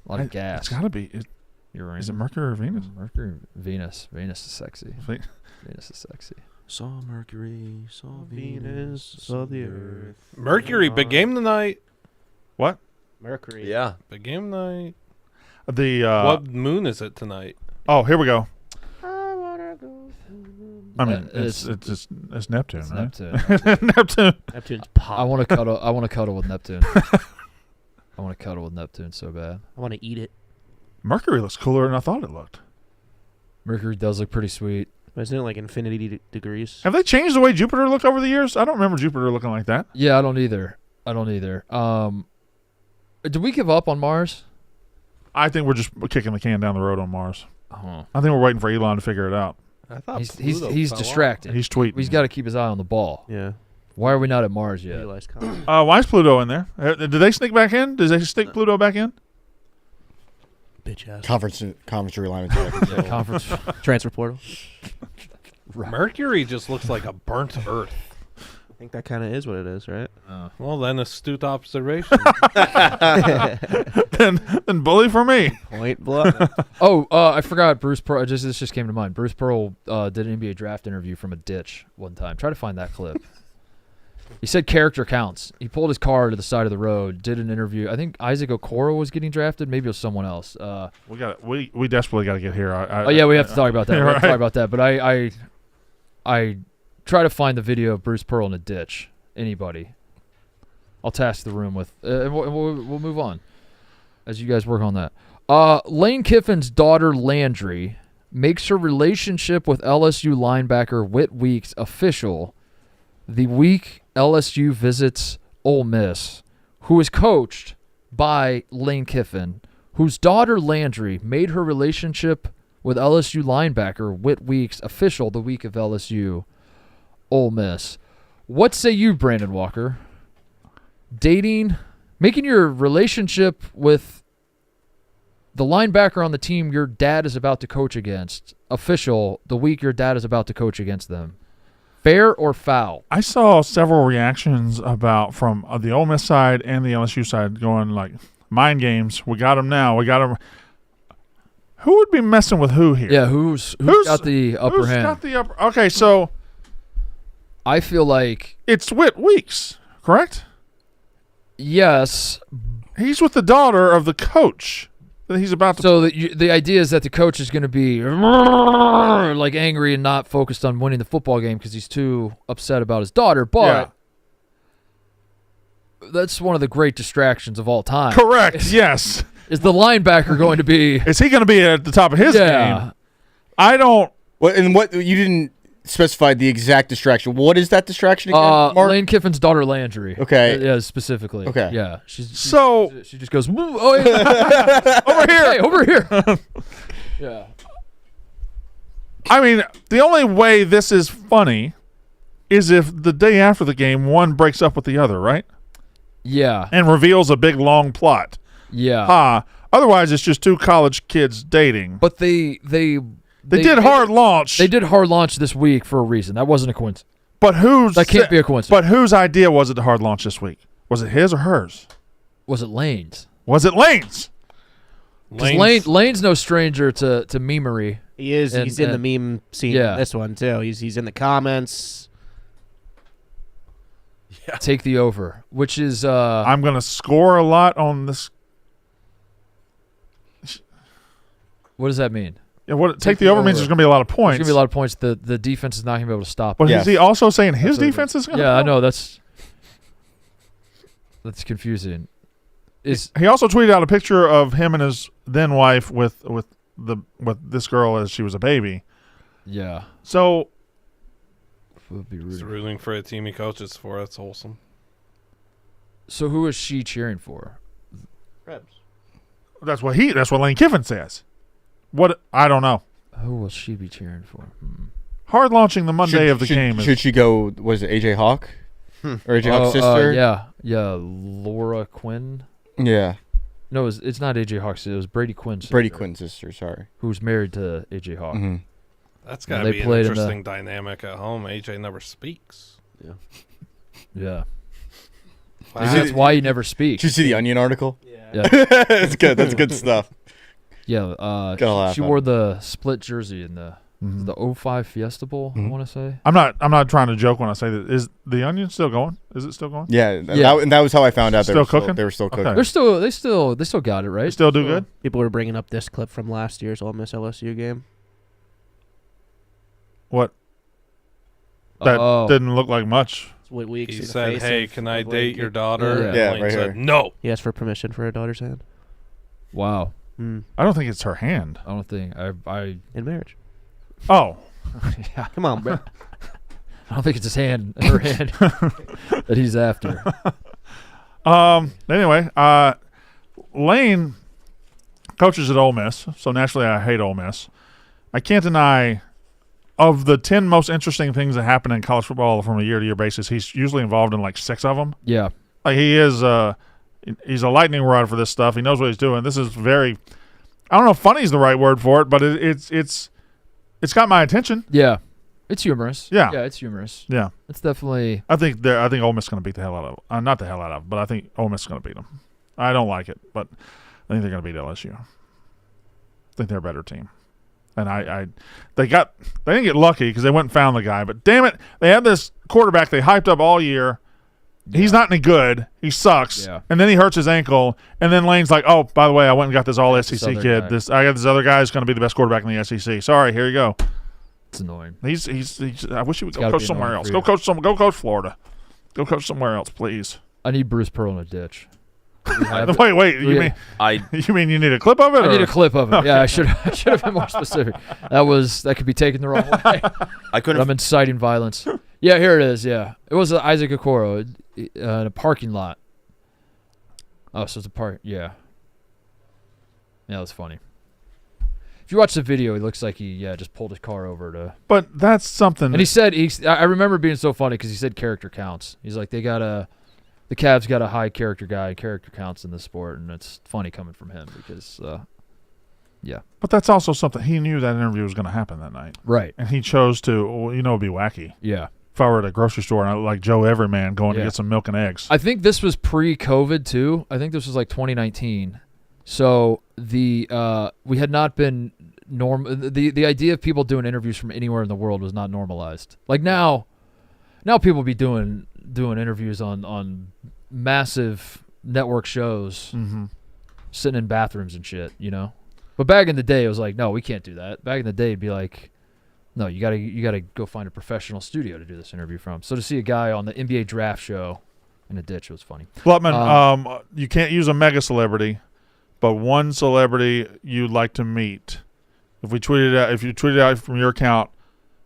[SPEAKER 2] A lot of gas.
[SPEAKER 4] It's got to be. Is it Mercury or Venus?
[SPEAKER 2] Mercury, Venus. Venus is sexy. Venus is sexy.
[SPEAKER 3] Saw Mercury, saw
[SPEAKER 8] Venus, saw the Earth.
[SPEAKER 10] Mercury, big game tonight.
[SPEAKER 4] What?
[SPEAKER 8] Mercury.
[SPEAKER 3] Yeah,
[SPEAKER 10] big game tonight.
[SPEAKER 4] The
[SPEAKER 10] what moon is it tonight?
[SPEAKER 4] Oh, here we go. I
[SPEAKER 2] It's
[SPEAKER 4] mean, it's Neptune,
[SPEAKER 2] it's
[SPEAKER 4] right?
[SPEAKER 2] Neptune.
[SPEAKER 4] Neptune.
[SPEAKER 8] Neptune's pop.
[SPEAKER 2] I want to cuddle with Neptune. I want to cuddle with Neptune so bad.
[SPEAKER 8] I want to eat it.
[SPEAKER 4] Mercury looks cooler than I thought it looked.
[SPEAKER 2] Mercury does look pretty sweet.
[SPEAKER 8] Isn't it like infinity degrees?
[SPEAKER 4] Have they changed the way Jupiter looked over the years? I don't remember Jupiter looking like that.
[SPEAKER 2] Yeah, I don't either. Did we give up on Mars?
[SPEAKER 4] I think we're just kicking the can down the road on Mars.
[SPEAKER 2] Uh-huh.
[SPEAKER 4] I think we're waiting for Elon to figure it out.
[SPEAKER 10] I thought
[SPEAKER 2] He's distracted.
[SPEAKER 4] He's tweeting.
[SPEAKER 2] He's got to keep his eye on the ball.
[SPEAKER 8] Yeah.
[SPEAKER 2] Why are we not at Mars yet?
[SPEAKER 8] Realize comment.
[SPEAKER 4] Why is Pluto in there? Did they sneak back in? Did they sneak Pluto back in?
[SPEAKER 8] Bitch ass.
[SPEAKER 5] Conference realignment.
[SPEAKER 2] Yeah, conference.
[SPEAKER 8] Transfer portal.
[SPEAKER 10] Mercury just looks like a burnt Earth.
[SPEAKER 8] I think that kind of is what it is, right?
[SPEAKER 10] Well, then astute observation.
[SPEAKER 4] then bully for me.
[SPEAKER 8] Point blank.
[SPEAKER 2] I forgot Bruce Pearl. This just came to mind. Bruce Pearl did an NBA draft interview from a ditch one time. Try to find that clip. He said character counts. He pulled his car to the side of the road, did an interview. I think Isaac Okoro was getting drafted. Maybe it was someone else.
[SPEAKER 4] We desperately got to get here.
[SPEAKER 2] We have to talk about that. We have to
[SPEAKER 4] Right.
[SPEAKER 2] talk about that. But I try to find the video of Bruce Pearl in a ditch. Anybody? I'll task the room with, and we'll move on as you guys work on that. Lane Kiffin's daughter Landry makes her relationship with LSU linebacker Whit Weeks official the week LSU visits Ole Miss, who is coached by Lane Kiffin, whose daughter Landry made her relationship with LSU linebacker Whit Weeks official the week of LSU Ole Miss. What say you, Brandon Walker? Making your relationship with the linebacker on the team your dad is about to coach against official the week your dad is about to coach against them. Fair or foul?
[SPEAKER 4] I saw several reactions from the Ole Miss side and the LSU side going like, mind games. We got them now. We got them. Who would be messing with who here?
[SPEAKER 2] Yeah, who's got the upper hand?
[SPEAKER 4] Got the upper? Okay, so
[SPEAKER 2] I feel like
[SPEAKER 4] it's Whit Weeks, correct?
[SPEAKER 2] Yes.
[SPEAKER 4] He's with the daughter of the coach that he's about to.
[SPEAKER 2] So the idea is that the coach is going to be like angry and not focused on winning the football game because he's too upset about his daughter. But that's one of the great distractions of all time.
[SPEAKER 4] Correct. Yes.
[SPEAKER 2] Is the linebacker going to be?
[SPEAKER 4] Is he going to be at the top of his game? I don't.
[SPEAKER 5] What you didn't specify the exact distraction. What is that distraction again, Mark?
[SPEAKER 2] Lane Kiffin's daughter Landry.
[SPEAKER 5] Okay.
[SPEAKER 2] Yeah, specifically.
[SPEAKER 5] Okay.
[SPEAKER 2] Yeah. She just goes, oh, yeah.
[SPEAKER 4] Over here.
[SPEAKER 2] Hey, over here. Yeah.
[SPEAKER 4] I mean, the only way this is funny is if the day after the game, one breaks up with the other, right?
[SPEAKER 2] Yeah.
[SPEAKER 4] And reveals a big, long plot.
[SPEAKER 2] Yeah.
[SPEAKER 4] Otherwise, it's just two college kids dating.
[SPEAKER 2] But they
[SPEAKER 4] did hard launch.
[SPEAKER 2] They did hard launch this week for a reason. That wasn't a coincidence.
[SPEAKER 4] But
[SPEAKER 2] that can't be a coincidence.
[SPEAKER 4] But whose idea was it to hard launch this week? Was it his or hers?
[SPEAKER 2] Was it Lane's?
[SPEAKER 4] Was it Lane's?
[SPEAKER 2] Lane's no stranger to memery.
[SPEAKER 8] He is. He's in the meme scene.
[SPEAKER 2] Yeah.
[SPEAKER 8] In this one too. He's in the comments.
[SPEAKER 2] Yeah. Take the over, which is
[SPEAKER 4] I'm gonna score a lot on this.
[SPEAKER 2] What does that mean?
[SPEAKER 4] Yeah, take the over means there's going to be a lot of points.
[SPEAKER 2] There's going to be a lot of points. The defense is not going to be able to stop.
[SPEAKER 4] But is he also saying his defense is going to?
[SPEAKER 2] Yeah, I know. That's confusing.
[SPEAKER 4] He also tweeted out a picture of him and his then wife with this girl as she was a baby.
[SPEAKER 2] Yeah.
[SPEAKER 4] So.
[SPEAKER 2] Would be rude.
[SPEAKER 10] He's rooting for a team he coaches for. That's wholesome.
[SPEAKER 2] So who is she cheering for?
[SPEAKER 8] Krebs.
[SPEAKER 4] That's what Lane Kiffin says. What I don't know.
[SPEAKER 2] Who will she be cheering for?
[SPEAKER 4] Hard launching the Monday of the game.
[SPEAKER 5] Should she go? Was it AJ Hawk or AJ Hawk's sister?
[SPEAKER 2] Yeah, Laura Quinn.
[SPEAKER 5] Yeah.
[SPEAKER 2] No, it's not AJ Hawk's. It was Brady Quinn's sister.
[SPEAKER 5] Brady Quinn's sister. Sorry.
[SPEAKER 2] Who's married to AJ Hawk.
[SPEAKER 5] Mm-hmm.
[SPEAKER 10] That's got to be an interesting dynamic at home. AJ never speaks.
[SPEAKER 8] Yeah.
[SPEAKER 2] Yeah. That's why he never speaks.
[SPEAKER 5] Did you see the Onion article?
[SPEAKER 2] Yeah.
[SPEAKER 5] That's good. That's good stuff.
[SPEAKER 2] Yeah, she wore the split jersey in the 05 Fiesta Bowl, I want to say.
[SPEAKER 4] I'm not trying to joke when I say that. Is the Onion still going? Is it still going?
[SPEAKER 5] Yeah. And that was how I found out.
[SPEAKER 4] Still cooking?
[SPEAKER 5] They were still cooking.
[SPEAKER 2] Okay. They still got it, right?
[SPEAKER 4] They still do good?
[SPEAKER 8] People were bringing up this clip from last year's Ole Miss LSU game.
[SPEAKER 4] What? That didn't look like much.
[SPEAKER 10] He said, "Hey, can I date your daughter?"
[SPEAKER 5] Yeah,
[SPEAKER 10] and Lane
[SPEAKER 5] right
[SPEAKER 10] said,
[SPEAKER 5] here.
[SPEAKER 10] "No."
[SPEAKER 8] He asked for permission for her daughter's hand.
[SPEAKER 2] Wow.
[SPEAKER 4] I don't think it's her hand.
[SPEAKER 2] I don't think I
[SPEAKER 8] in marriage.
[SPEAKER 4] Oh.
[SPEAKER 2] Yeah.
[SPEAKER 8] Come on, bro.
[SPEAKER 2] I don't think it's her hand that he's after.
[SPEAKER 4] Anyway, Lane coaches at Ole Miss, so naturally I hate Ole Miss. I can't deny, of the 10 most interesting things that happen in college football from a year-to-year basis, he's usually involved in like 6 of them.
[SPEAKER 2] Yeah.
[SPEAKER 4] Like he is he's a lightning rod for this stuff. He knows what he's doing. This is very, I don't know if funny is the right word for it, but it's got my attention.
[SPEAKER 2] Yeah. It's humorous.
[SPEAKER 4] Yeah.
[SPEAKER 2] Yeah, it's humorous.
[SPEAKER 4] Yeah.
[SPEAKER 2] It's definitely.
[SPEAKER 4] I think Ole Miss is going to beat the hell out of not the hell out of, but I think Ole Miss is going to beat them. I don't like it, but I think they're going to beat LSU. I think they're a better team. And they didn't get lucky because they went and found the guy, but damn it, they had this quarterback they hyped up all year. Yeah. He's not any good. He sucks. Yeah. And then he hurts his ankle, and then Lane's like, "Oh, by the way, I went and got this all SEC kid. I got this other guy who's going to be the best quarterback in the SEC. Sorry, here you go."
[SPEAKER 2] It's annoying.
[SPEAKER 4] He's I wish he would go coach somewhere else. Go coach Florida. Go coach somewhere else, please.
[SPEAKER 2] I need Bruce Pearl in a ditch.
[SPEAKER 4] Wait. You mean you need a clip of it?
[SPEAKER 2] I need a clip of it. Okay. Yeah, I should have been more specific. That could be taken the wrong way. I'm inciting violence. Yeah, here it is. Yeah, it was Isaac Okoro in a parking lot. Oh, so it's a park. Yeah. Yeah, that was funny. If you watch the video, he looks like he just pulled his car over to.
[SPEAKER 4] But that's something.
[SPEAKER 2] And he said I remember being so funny because he said character counts. He's like the Cavs got a high character guy. Character counts in this sport, and it's funny coming from him because, yeah.
[SPEAKER 4] But that's also something he knew that interview was going to happen that night,
[SPEAKER 2] right?
[SPEAKER 4] And he chose to. It'd be wacky.
[SPEAKER 2] Yeah.
[SPEAKER 4] If I were at a grocery store and like Joe Everyman going to get some milk and eggs.
[SPEAKER 2] I think this was pre-COVID too. I think this was like 2019. So we had not been the idea of people doing interviews from anywhere in the world was not normalized. Like now people be doing interviews on massive network shows, sitting in bathrooms and shit, But back in the day, it was like, no, we can't do that. Back in the day, it'd be like, no, you gotta go find a professional studio to do this interview from. So to see a guy on the NBA draft show in a ditch, it was funny.
[SPEAKER 4] Flutman, you can't use a mega celebrity, but one celebrity you'd like to meet. If you tweet it out from your account,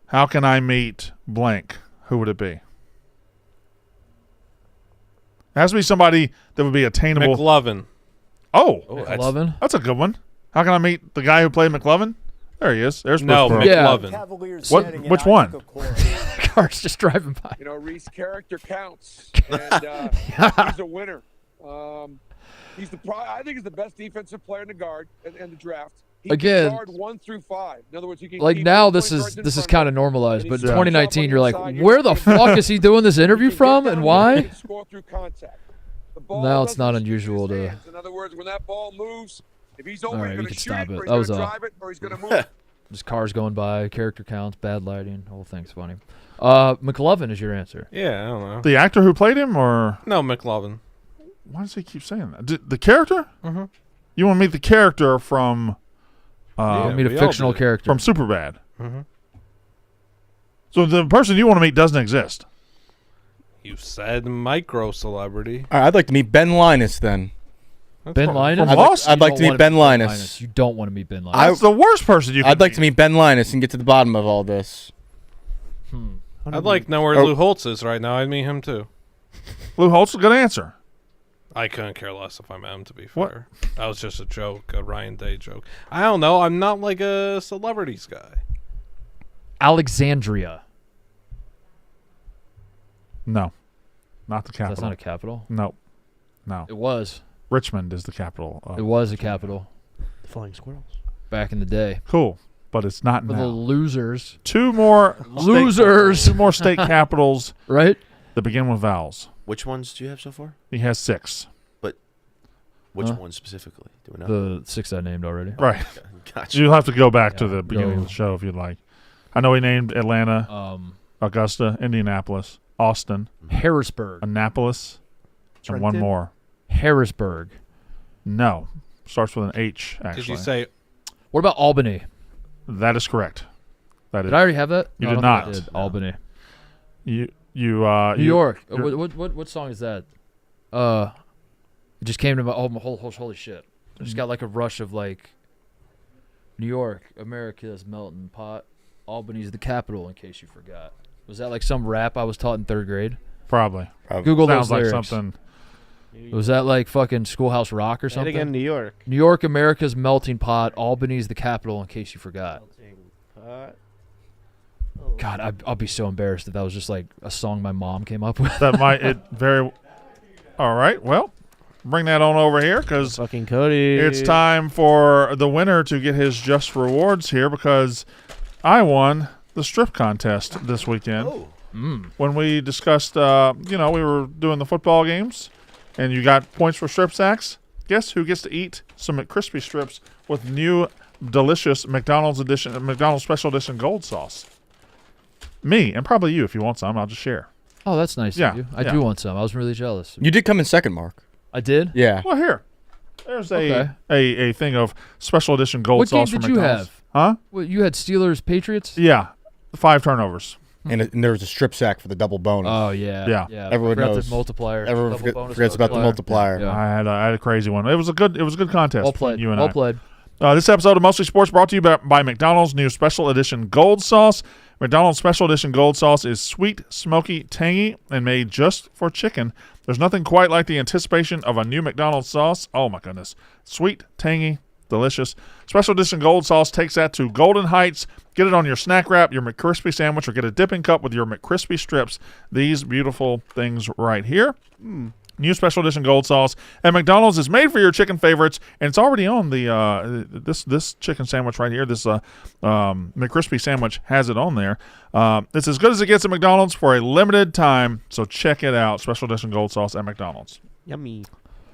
[SPEAKER 4] how can I meet blank? Who would it be? It has to be somebody that would be attainable.
[SPEAKER 10] McLovin.
[SPEAKER 4] Oh,
[SPEAKER 2] McLovin?
[SPEAKER 4] That's a good one. How can I meet the guy who played McLovin? There he is. There's
[SPEAKER 10] McLovin.
[SPEAKER 4] Yeah. Which one?
[SPEAKER 2] Car's just driving by.
[SPEAKER 11] Reese' character counts, and he's a winner. I think he's the best defensive player in the guard and the draft. He
[SPEAKER 2] Again,
[SPEAKER 11] can guard 1 through 5. In other words, he can
[SPEAKER 2] like
[SPEAKER 11] keep
[SPEAKER 2] now
[SPEAKER 11] one
[SPEAKER 2] this
[SPEAKER 11] point guards
[SPEAKER 2] is
[SPEAKER 11] in
[SPEAKER 2] kind of
[SPEAKER 11] front
[SPEAKER 2] normalized,
[SPEAKER 11] him,
[SPEAKER 2] but in
[SPEAKER 11] and he's
[SPEAKER 2] 2019 you're like,
[SPEAKER 11] inside,
[SPEAKER 2] where the fuck is he doing this interview from and why?
[SPEAKER 11] Score through contact. The ball
[SPEAKER 2] Now it's not
[SPEAKER 11] doesn't
[SPEAKER 2] unusual
[SPEAKER 11] shoot his
[SPEAKER 2] to.
[SPEAKER 11] hands. In other words, when that ball moves, if he's over,
[SPEAKER 2] All right,
[SPEAKER 11] he's
[SPEAKER 2] we
[SPEAKER 11] going
[SPEAKER 2] can
[SPEAKER 11] to shoot
[SPEAKER 2] stop
[SPEAKER 11] it,
[SPEAKER 2] it.
[SPEAKER 11] or
[SPEAKER 2] That
[SPEAKER 11] he's
[SPEAKER 2] was
[SPEAKER 11] going to
[SPEAKER 2] a.
[SPEAKER 11] drive it, or he's going to move.
[SPEAKER 2] Just cars going by, character counts, bad lighting, the whole thing's funny. McLovin is your answer.
[SPEAKER 10] Yeah, I don't know.
[SPEAKER 4] The actor who played him, or
[SPEAKER 10] no, McLovin.
[SPEAKER 4] Why does he keep saying that? The character?
[SPEAKER 10] Mm-hmm.
[SPEAKER 4] You want to meet the character from?
[SPEAKER 2] Meet a fictional character
[SPEAKER 4] from Superbad.
[SPEAKER 10] Mm-hmm.
[SPEAKER 4] So the person you want to meet doesn't exist.
[SPEAKER 10] You said micro celebrity.
[SPEAKER 5] All right, I'd like to meet Ben Linus then.
[SPEAKER 2] Ben Linus?
[SPEAKER 5] I'd like to meet Ben Linus.
[SPEAKER 2] You don't want to meet Ben Linus.
[SPEAKER 4] That's the worst person you can
[SPEAKER 5] I'd like to meet Ben Linus and get to the bottom of all this.
[SPEAKER 10] I'd like to know where Lou Holtz is right now. I'd meet him too.
[SPEAKER 4] Lou Holtz is a good answer.
[SPEAKER 10] I couldn't care less if I met him, to be fair. That was just a joke, a Ryan Day joke. I don't know. I'm not like a celebrities guy.
[SPEAKER 2] Alexandria.
[SPEAKER 4] No. Not the capital.
[SPEAKER 2] That's not a capital?
[SPEAKER 4] No.
[SPEAKER 2] It was.
[SPEAKER 4] Richmond is the capital.
[SPEAKER 2] It was a capital.
[SPEAKER 8] The Flying Squirrels.
[SPEAKER 2] Back in the day.
[SPEAKER 4] Cool. But it's not
[SPEAKER 2] For
[SPEAKER 4] now.
[SPEAKER 2] the losers.
[SPEAKER 4] Two more state capitals.
[SPEAKER 2] Right?
[SPEAKER 4] That begin with vowels.
[SPEAKER 3] Which ones do you have so far?
[SPEAKER 4] He has 6.
[SPEAKER 3] But which one specifically? Do we know?
[SPEAKER 2] The 6 I named already.
[SPEAKER 4] Right.
[SPEAKER 3] Gotcha.
[SPEAKER 4] You'll have to go back to the beginning of the show if you'd like. I know he named Atlanta, Augusta, Indianapolis, Austin,
[SPEAKER 2] Harrisburg,
[SPEAKER 4] Annapolis, and one
[SPEAKER 8] Trenton?
[SPEAKER 4] more.
[SPEAKER 2] Harrisburg.
[SPEAKER 4] No. Starts with an H, actually.
[SPEAKER 10] Did you say?
[SPEAKER 2] What about Albany?
[SPEAKER 4] That is correct.
[SPEAKER 2] Did I already have that?
[SPEAKER 4] You
[SPEAKER 2] No,
[SPEAKER 4] did
[SPEAKER 2] I don't
[SPEAKER 4] not.
[SPEAKER 2] think I did. Albany.
[SPEAKER 4] New
[SPEAKER 2] York. What song is that? It just came to my holy shit. I just got like a rush of like New York, America's melting pot. Albany's the capital, in case you forgot. Was that like some rap I was taught in 3rd grade?
[SPEAKER 4] Probably.
[SPEAKER 2] Google
[SPEAKER 4] Sounds
[SPEAKER 2] those
[SPEAKER 4] like
[SPEAKER 2] lyrics.
[SPEAKER 4] something.
[SPEAKER 2] Was that like fucking Schoolhouse Rock or
[SPEAKER 8] Say it
[SPEAKER 2] something?
[SPEAKER 8] again, New York.
[SPEAKER 2] New York, America's melting pot. Albany's the capital, in case you forgot.
[SPEAKER 8] Melting pot.
[SPEAKER 2] God, I'll be so embarrassed if that was just like a song my mom came up with.
[SPEAKER 4] That might it very. All right, well, bring that on over here because
[SPEAKER 8] Fucking Cody.
[SPEAKER 4] it's time for the winner to get his just rewards here because I won the strip contest this weekend. When we discussed, we were doing the football games, and you got points for strip sacks. Guess who gets to eat some McCrispy strips with new delicious McDonald's special edition gold sauce? Me, and probably you if you want some. I'll just share.
[SPEAKER 2] Oh, that's nice
[SPEAKER 4] Yeah,
[SPEAKER 2] of you. I
[SPEAKER 4] yeah.
[SPEAKER 2] do want some. I was really jealous.
[SPEAKER 5] You did come in second, Mark.
[SPEAKER 2] I did?
[SPEAKER 5] Yeah.
[SPEAKER 4] Well, here. There's
[SPEAKER 2] Okay.
[SPEAKER 4] a thing of special edition gold
[SPEAKER 2] What game
[SPEAKER 4] sauce from
[SPEAKER 2] did you
[SPEAKER 4] McDonald's.
[SPEAKER 2] have?
[SPEAKER 4] Huh?
[SPEAKER 2] What, you had Steelers Patriots?
[SPEAKER 4] Yeah. 5 turnovers.
[SPEAKER 5] And there was a strip sack for the double bonus.
[SPEAKER 2] Oh, yeah.
[SPEAKER 4] Yeah.
[SPEAKER 5] Everyone
[SPEAKER 2] Forgot
[SPEAKER 5] knows.
[SPEAKER 2] the multiplier.
[SPEAKER 5] Everyone
[SPEAKER 2] Double bonus
[SPEAKER 5] forgets about the multiplier.
[SPEAKER 2] Yeah.
[SPEAKER 4] I had a crazy one. It was a good contest.
[SPEAKER 2] Well
[SPEAKER 4] between
[SPEAKER 2] played.
[SPEAKER 4] You and
[SPEAKER 2] Well
[SPEAKER 4] I.
[SPEAKER 2] played.
[SPEAKER 4] This episode of Mostly Sports brought to you by McDonald's new special edition gold sauce. McDonald's special edition gold sauce is sweet, smoky, tangy, and made just for chicken. There's nothing quite like the anticipation of a new McDonald's sauce. Oh my goodness. Sweet, tangy, delicious. Special edition gold sauce takes that to golden heights. Get it on your snack wrap, your McCrispy sandwich, or get a dipping cup with your McCrispy strips. These beautiful things right here. New special edition gold sauce at McDonald's is made for your chicken favorites, and it's already on the this chicken sandwich right here. This McCrispy sandwich has it on there. It's as good as it gets at McDonald's for a limited time, so check it out. Special edition gold sauce at McDonald's.
[SPEAKER 8] Yummy.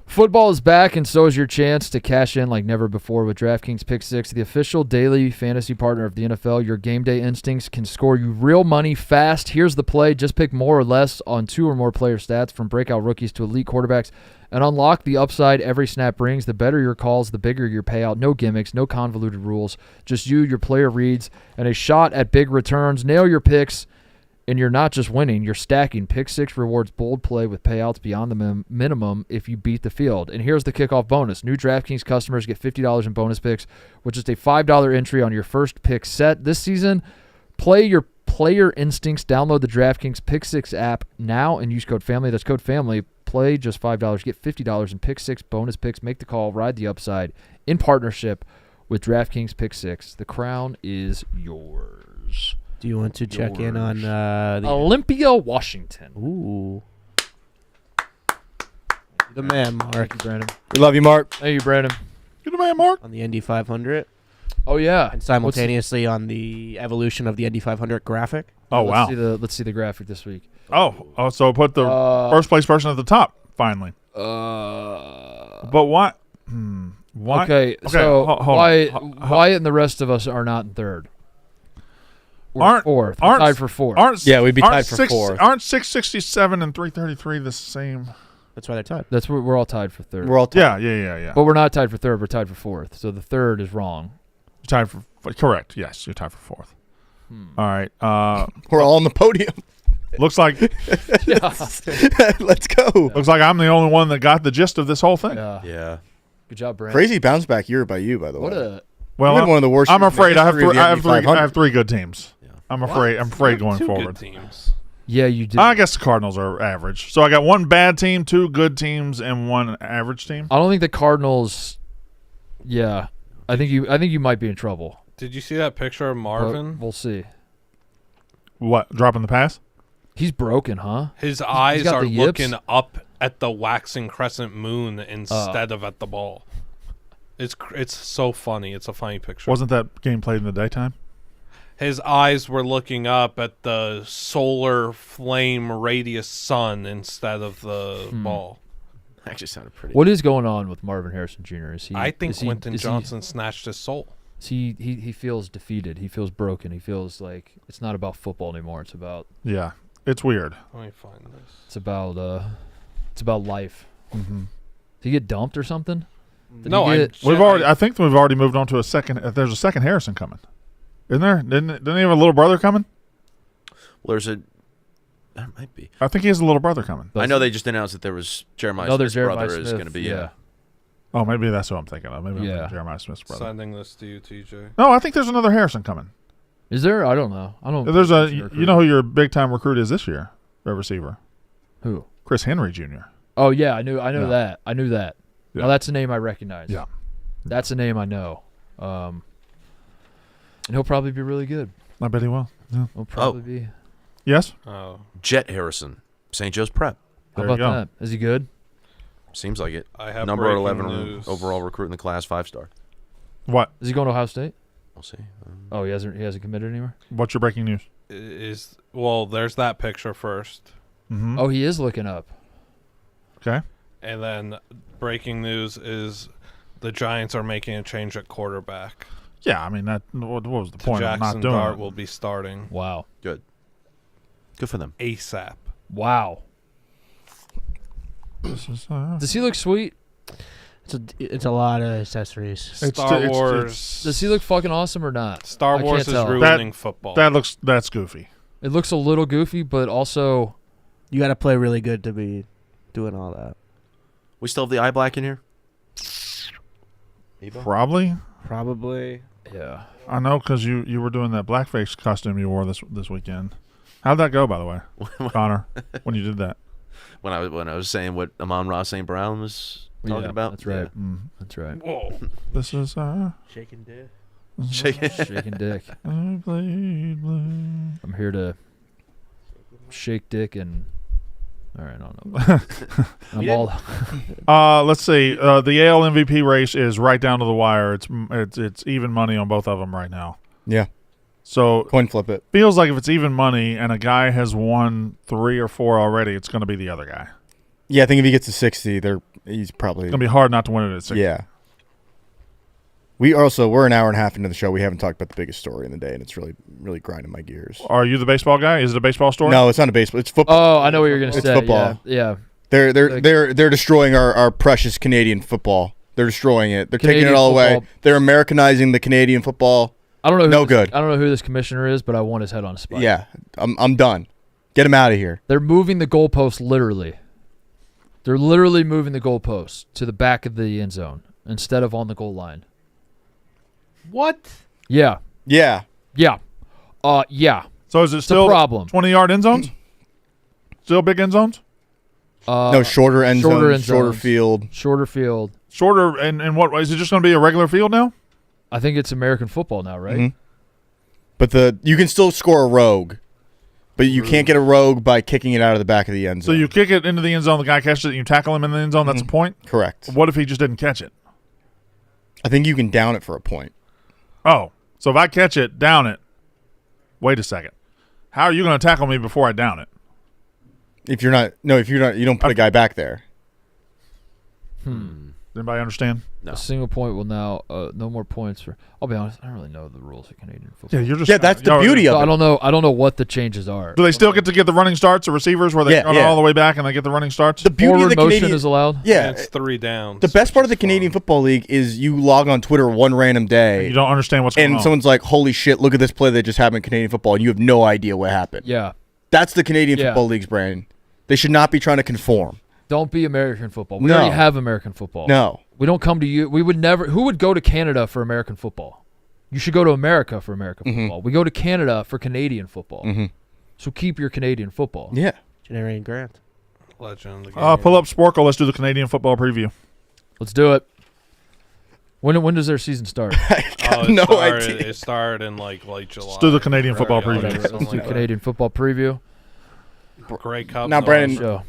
[SPEAKER 2] Football is back, and so is your chance to cash in like never before with DraftKings Pick 6, the official daily fantasy partner of the NFL. Your game day instincts can score you real money fast. Here's the play. Just pick more or less on 2 or more player stats, from breakout rookies to elite quarterbacks, and unlock the upside every snap brings. The better your calls, the bigger your payout. No gimmicks, no convoluted rules. Just you, your player reads, and a shot at big returns. Nail your picks. And you're not just winning, you're stacking. Pick 6 rewards bold play with payouts beyond the minimum if you beat the field. And here's the kickoff bonus. New DraftKings customers get $50 in bonus picks, which is a $5 entry on your first pick set. This season, play your player instincts. Download the DraftKings Pick 6 app now and use code FAMILY. That's code FAMILY. Play just $5. Get $50 in Pick 6 bonus picks. Make the call. Ride the upside in partnership with DraftKings Pick 6. The crown is yours.
[SPEAKER 8] Do you want to check in on the
[SPEAKER 2] Olympia, Washington.
[SPEAKER 8] Ooh. The man, Mark.
[SPEAKER 2] Thank you, Brandon.
[SPEAKER 5] We love you, Mark.
[SPEAKER 2] Thank you, Brandon.
[SPEAKER 4] You're the man, Mark.
[SPEAKER 8] On the Indy 500.
[SPEAKER 2] Oh, yeah.
[SPEAKER 8] And simultaneously on the evolution of the Indy 500 graphic.
[SPEAKER 4] Oh, wow.
[SPEAKER 2] Let's see the graphic this week.
[SPEAKER 4] Oh, so put the first place person at the top, finally. But why? Why?
[SPEAKER 2] Okay, so Wyatt and the rest of us are not in third. We're fourth. We're tied for fourth.
[SPEAKER 5] We'd be tied for fourth.
[SPEAKER 4] Aren't 667 and 333 the same?
[SPEAKER 8] That's why they're tied.
[SPEAKER 2] That's what we're all tied for third.
[SPEAKER 5] We're all tied.
[SPEAKER 4] Yeah.
[SPEAKER 2] But we're not tied for third. We're tied for fourth. So the third is wrong.
[SPEAKER 4] You're tied for correct. Yes, you're tied for fourth. All right.
[SPEAKER 5] We're all on the podium.
[SPEAKER 4] Looks like.
[SPEAKER 5] Let's go.
[SPEAKER 4] Looks like I'm the only one that got the gist of this whole thing.
[SPEAKER 3] Yeah.
[SPEAKER 2] Good job, Brandon.
[SPEAKER 5] Crazy bounce back year by you, by the way.
[SPEAKER 4] Well,
[SPEAKER 5] You had one of the worst
[SPEAKER 4] I'm
[SPEAKER 5] years in the
[SPEAKER 4] afraid I have
[SPEAKER 5] history of the Indy 500.
[SPEAKER 4] I have 3 good teams. I'm afraid going forward.
[SPEAKER 10] Teams.
[SPEAKER 2] Yeah, you did.
[SPEAKER 4] I guess the Cardinals are average. So I got 1 bad team, 2 good teams, and 1 average team.
[SPEAKER 2] I don't think the Cardinals. Yeah, I think you might be in trouble.
[SPEAKER 10] Did you see that picture of
[SPEAKER 2] But
[SPEAKER 10] Marvin?
[SPEAKER 2] we'll see.
[SPEAKER 4] What, dropping the pass?
[SPEAKER 2] He's broken, huh?
[SPEAKER 10] His eyes
[SPEAKER 2] got
[SPEAKER 10] are
[SPEAKER 2] the yips?
[SPEAKER 10] looking up at the waxing crescent moon instead of at the ball. It's so funny. It's a funny picture.
[SPEAKER 4] Wasn't that game played in the daytime?
[SPEAKER 10] His eyes were looking up at the solar flame radius sun instead of the ball.
[SPEAKER 3] Actually sounded pretty.
[SPEAKER 2] What is going on with Marvin Harrison Jr.?
[SPEAKER 10] I think Quentin Johnson snatched his soul.
[SPEAKER 2] He feels defeated. He feels broken. He feels like it's not about football anymore. It's about
[SPEAKER 4] it's weird.
[SPEAKER 10] Let me find this.
[SPEAKER 2] It's about life. Mm-hmm. Did he get dumped or something?
[SPEAKER 4] I think we've already moved on to a second. There's a second Harrison coming, isn't there? Didn't he have a little brother coming?
[SPEAKER 3] Well, that might be.
[SPEAKER 4] I think he has a little brother coming.
[SPEAKER 3] I know they just announced that there was Jeremiah Smith's brother is going to be. Yeah.
[SPEAKER 4] Oh, maybe that's what I'm thinking of. Maybe I'm thinking Jeremiah Smith's brother.
[SPEAKER 10] Sending this to you, TJ.
[SPEAKER 4] No, I think there's another Harrison coming.
[SPEAKER 2] Is there? I don't know. I don't.
[SPEAKER 4] There's you know who your big time recruit is this year? Red receiver.
[SPEAKER 2] Who?
[SPEAKER 4] Chris Henry Jr.
[SPEAKER 2] Oh yeah, I knew
[SPEAKER 4] Yeah.
[SPEAKER 2] that. I knew that.
[SPEAKER 4] Yeah.
[SPEAKER 2] Now that's a name I recognize.
[SPEAKER 4] Yeah.
[SPEAKER 2] That's a name I know. And he'll probably be really good.
[SPEAKER 4] I bet he will. Yeah.
[SPEAKER 2] He'll probably be.
[SPEAKER 4] Yes?
[SPEAKER 10] Oh,
[SPEAKER 3] Jet Harrison, St. Joe's Prep.
[SPEAKER 2] How
[SPEAKER 4] There you
[SPEAKER 2] about
[SPEAKER 4] go.
[SPEAKER 2] that? Is he good?
[SPEAKER 3] Seems like it.
[SPEAKER 10] I have
[SPEAKER 3] Number
[SPEAKER 10] breaking
[SPEAKER 3] 11
[SPEAKER 10] news.
[SPEAKER 3] overall recruit in the class, 5-star.
[SPEAKER 4] What?
[SPEAKER 2] Is he going to Ohio State?
[SPEAKER 3] We'll see.
[SPEAKER 2] Oh, he hasn't committed anywhere.
[SPEAKER 4] What's your breaking news?
[SPEAKER 10] There's that picture first,
[SPEAKER 4] Mm-hmm.
[SPEAKER 2] Oh, he is looking up.
[SPEAKER 4] Okay.
[SPEAKER 10] and then breaking news is the Giants are making a change at quarterback.
[SPEAKER 4] Yeah, I mean, what was the point of not
[SPEAKER 10] Jackson
[SPEAKER 4] doing
[SPEAKER 10] Dart
[SPEAKER 4] it?
[SPEAKER 10] will be starting
[SPEAKER 2] Wow.
[SPEAKER 3] Good for them.
[SPEAKER 10] ASAP.
[SPEAKER 2] Wow.
[SPEAKER 4] This is,
[SPEAKER 2] Does he look sweet?
[SPEAKER 8] It's a lot of accessories.
[SPEAKER 10] Star Wars.
[SPEAKER 2] Does he look fucking awesome or not?
[SPEAKER 10] Star
[SPEAKER 2] I
[SPEAKER 10] Wars
[SPEAKER 2] can't
[SPEAKER 10] is
[SPEAKER 2] tell.
[SPEAKER 10] ruining football.
[SPEAKER 4] That's goofy.
[SPEAKER 2] It looks a little goofy, but also
[SPEAKER 8] You got to play really good to be doing all that.
[SPEAKER 3] We still have the eye black in here?
[SPEAKER 4] Probably.
[SPEAKER 2] yeah.
[SPEAKER 4] I know because you were doing that blackface costume you wore this weekend. How'd that go, by the way, Connor? When you did that?
[SPEAKER 3] When I was saying what Amon-Ra St. Brown was talking
[SPEAKER 2] Yeah,
[SPEAKER 3] about?
[SPEAKER 2] That's right.
[SPEAKER 3] Yeah.
[SPEAKER 2] That's right.
[SPEAKER 10] Whoa.
[SPEAKER 4] This is
[SPEAKER 8] Shaking dick.
[SPEAKER 2] Shaking dick.
[SPEAKER 4] I played blue.
[SPEAKER 2] I'm here to shake dick and. All right, I don't know. I'm all.
[SPEAKER 4] Let's see. The AL MVP race is right down to the wire. It's even money on both of them right now.
[SPEAKER 5] Yeah.
[SPEAKER 4] So
[SPEAKER 5] Coin flip it.
[SPEAKER 4] feels like if it's even money and a guy has won 3 or 4 already, it's going to be the other guy.
[SPEAKER 5] Yeah, I think if he gets to 60, he's probably
[SPEAKER 4] It's going to be hard not to win it at 60.
[SPEAKER 5] Yeah. We're an hour and a half into the show. We haven't talked about the biggest story in the day, and it's really, really grinding my gears.
[SPEAKER 4] Are you the baseball guy? Is it a baseball story?
[SPEAKER 5] No, it's not a baseball. It's football.
[SPEAKER 2] Oh, I know what you're gonna say.
[SPEAKER 5] It's football.
[SPEAKER 2] Yeah.
[SPEAKER 5] They're destroying our precious Canadian football. They're destroying it. They're taking
[SPEAKER 2] Canadian
[SPEAKER 5] it all away.
[SPEAKER 2] football.
[SPEAKER 5] They're Americanizing the Canadian football.
[SPEAKER 2] I don't know.
[SPEAKER 5] No good.
[SPEAKER 2] I don't know who this commissioner is, but I want his head on a spike.
[SPEAKER 5] Yeah, I'm done. Get him out of here.
[SPEAKER 2] They're moving the goalpost literally. They're literally moving the goalpost to the back of the end zone instead of on the goal line.
[SPEAKER 10] What?
[SPEAKER 2] Yeah.
[SPEAKER 5] Yeah.
[SPEAKER 2] Yeah. Yeah.
[SPEAKER 4] So is it
[SPEAKER 2] It's a
[SPEAKER 4] still
[SPEAKER 2] problem.
[SPEAKER 4] 20-yard end zones? Still big end zones?
[SPEAKER 5] No, shorter end zone, shorter field.
[SPEAKER 2] Shorter field.
[SPEAKER 4] Shorter, and what is it just going to be a regular field now?
[SPEAKER 2] I think it's American football now, right?
[SPEAKER 5] Mhm. But you can still score a rogue, but you can't get a rogue by kicking it out of the back of the end
[SPEAKER 4] So
[SPEAKER 5] zone.
[SPEAKER 4] you kick it into the end zone, the guy catches it, and you tackle him in the end zone. That's the point?
[SPEAKER 5] Correct.
[SPEAKER 4] What if he just didn't catch it?
[SPEAKER 5] I think you can down it for a point.
[SPEAKER 4] Oh, so if I catch it, down it. Wait a second. How are you going to tackle me before I down it?
[SPEAKER 5] If you're not, you don't put a guy back there.
[SPEAKER 4] Anybody understand?
[SPEAKER 3] No.
[SPEAKER 2] A single point will now no more points for. I'll be honest, I don't really know the rules of Canadian football.
[SPEAKER 4] Yeah, you're just.
[SPEAKER 5] Yeah, that's the beauty of
[SPEAKER 2] So
[SPEAKER 5] it.
[SPEAKER 2] I don't know what the changes are.
[SPEAKER 4] Do they still get to get the running starts, the receivers, where they
[SPEAKER 5] Yeah,
[SPEAKER 4] run
[SPEAKER 5] yeah.
[SPEAKER 4] all the way back and they get the running starts?
[SPEAKER 5] The beauty of
[SPEAKER 2] Forward
[SPEAKER 5] the
[SPEAKER 2] motion
[SPEAKER 5] Canadian
[SPEAKER 2] is allowed.
[SPEAKER 5] Yeah,
[SPEAKER 10] It's 3 downs.
[SPEAKER 5] the best part of the
[SPEAKER 10] which is
[SPEAKER 5] Canadian
[SPEAKER 10] fun.
[SPEAKER 5] Football League is you log on Twitter one random day,
[SPEAKER 4] You don't understand what's going
[SPEAKER 5] and
[SPEAKER 4] on.
[SPEAKER 5] someone's like, "Holy shit! Look at this play that just happened in Canadian football," and you have no idea what happened.
[SPEAKER 2] Yeah.
[SPEAKER 5] That's the Canadian
[SPEAKER 2] Yeah.
[SPEAKER 5] Football League's brand. They should not be trying to conform.
[SPEAKER 2] Don't be American football. We
[SPEAKER 5] No.
[SPEAKER 2] already have American football.
[SPEAKER 5] No.
[SPEAKER 2] We don't come to you. We would never. Who would go to Canada for American football? You should go to America for American
[SPEAKER 5] Mm-hmm.
[SPEAKER 2] football. We go to Canada for Canadian football. So keep your Canadian football.
[SPEAKER 5] Yeah.
[SPEAKER 8] Janarian Grant.
[SPEAKER 10] Legend of the game.
[SPEAKER 4] Pull up Sporkle. Let's do the Canadian football preview.
[SPEAKER 2] Let's do it. When does their season start?
[SPEAKER 5] No
[SPEAKER 10] started,
[SPEAKER 5] idea.
[SPEAKER 10] It started in like late July.
[SPEAKER 4] Let's do the Canadian football
[SPEAKER 10] Very
[SPEAKER 4] preview.
[SPEAKER 10] August,
[SPEAKER 2] Let's
[SPEAKER 10] something
[SPEAKER 2] do
[SPEAKER 10] like that.
[SPEAKER 2] Canadian football preview.
[SPEAKER 10] Grey Cup.
[SPEAKER 5] Now,
[SPEAKER 10] and all
[SPEAKER 5] Brandon-
[SPEAKER 10] that
[SPEAKER 2] Show.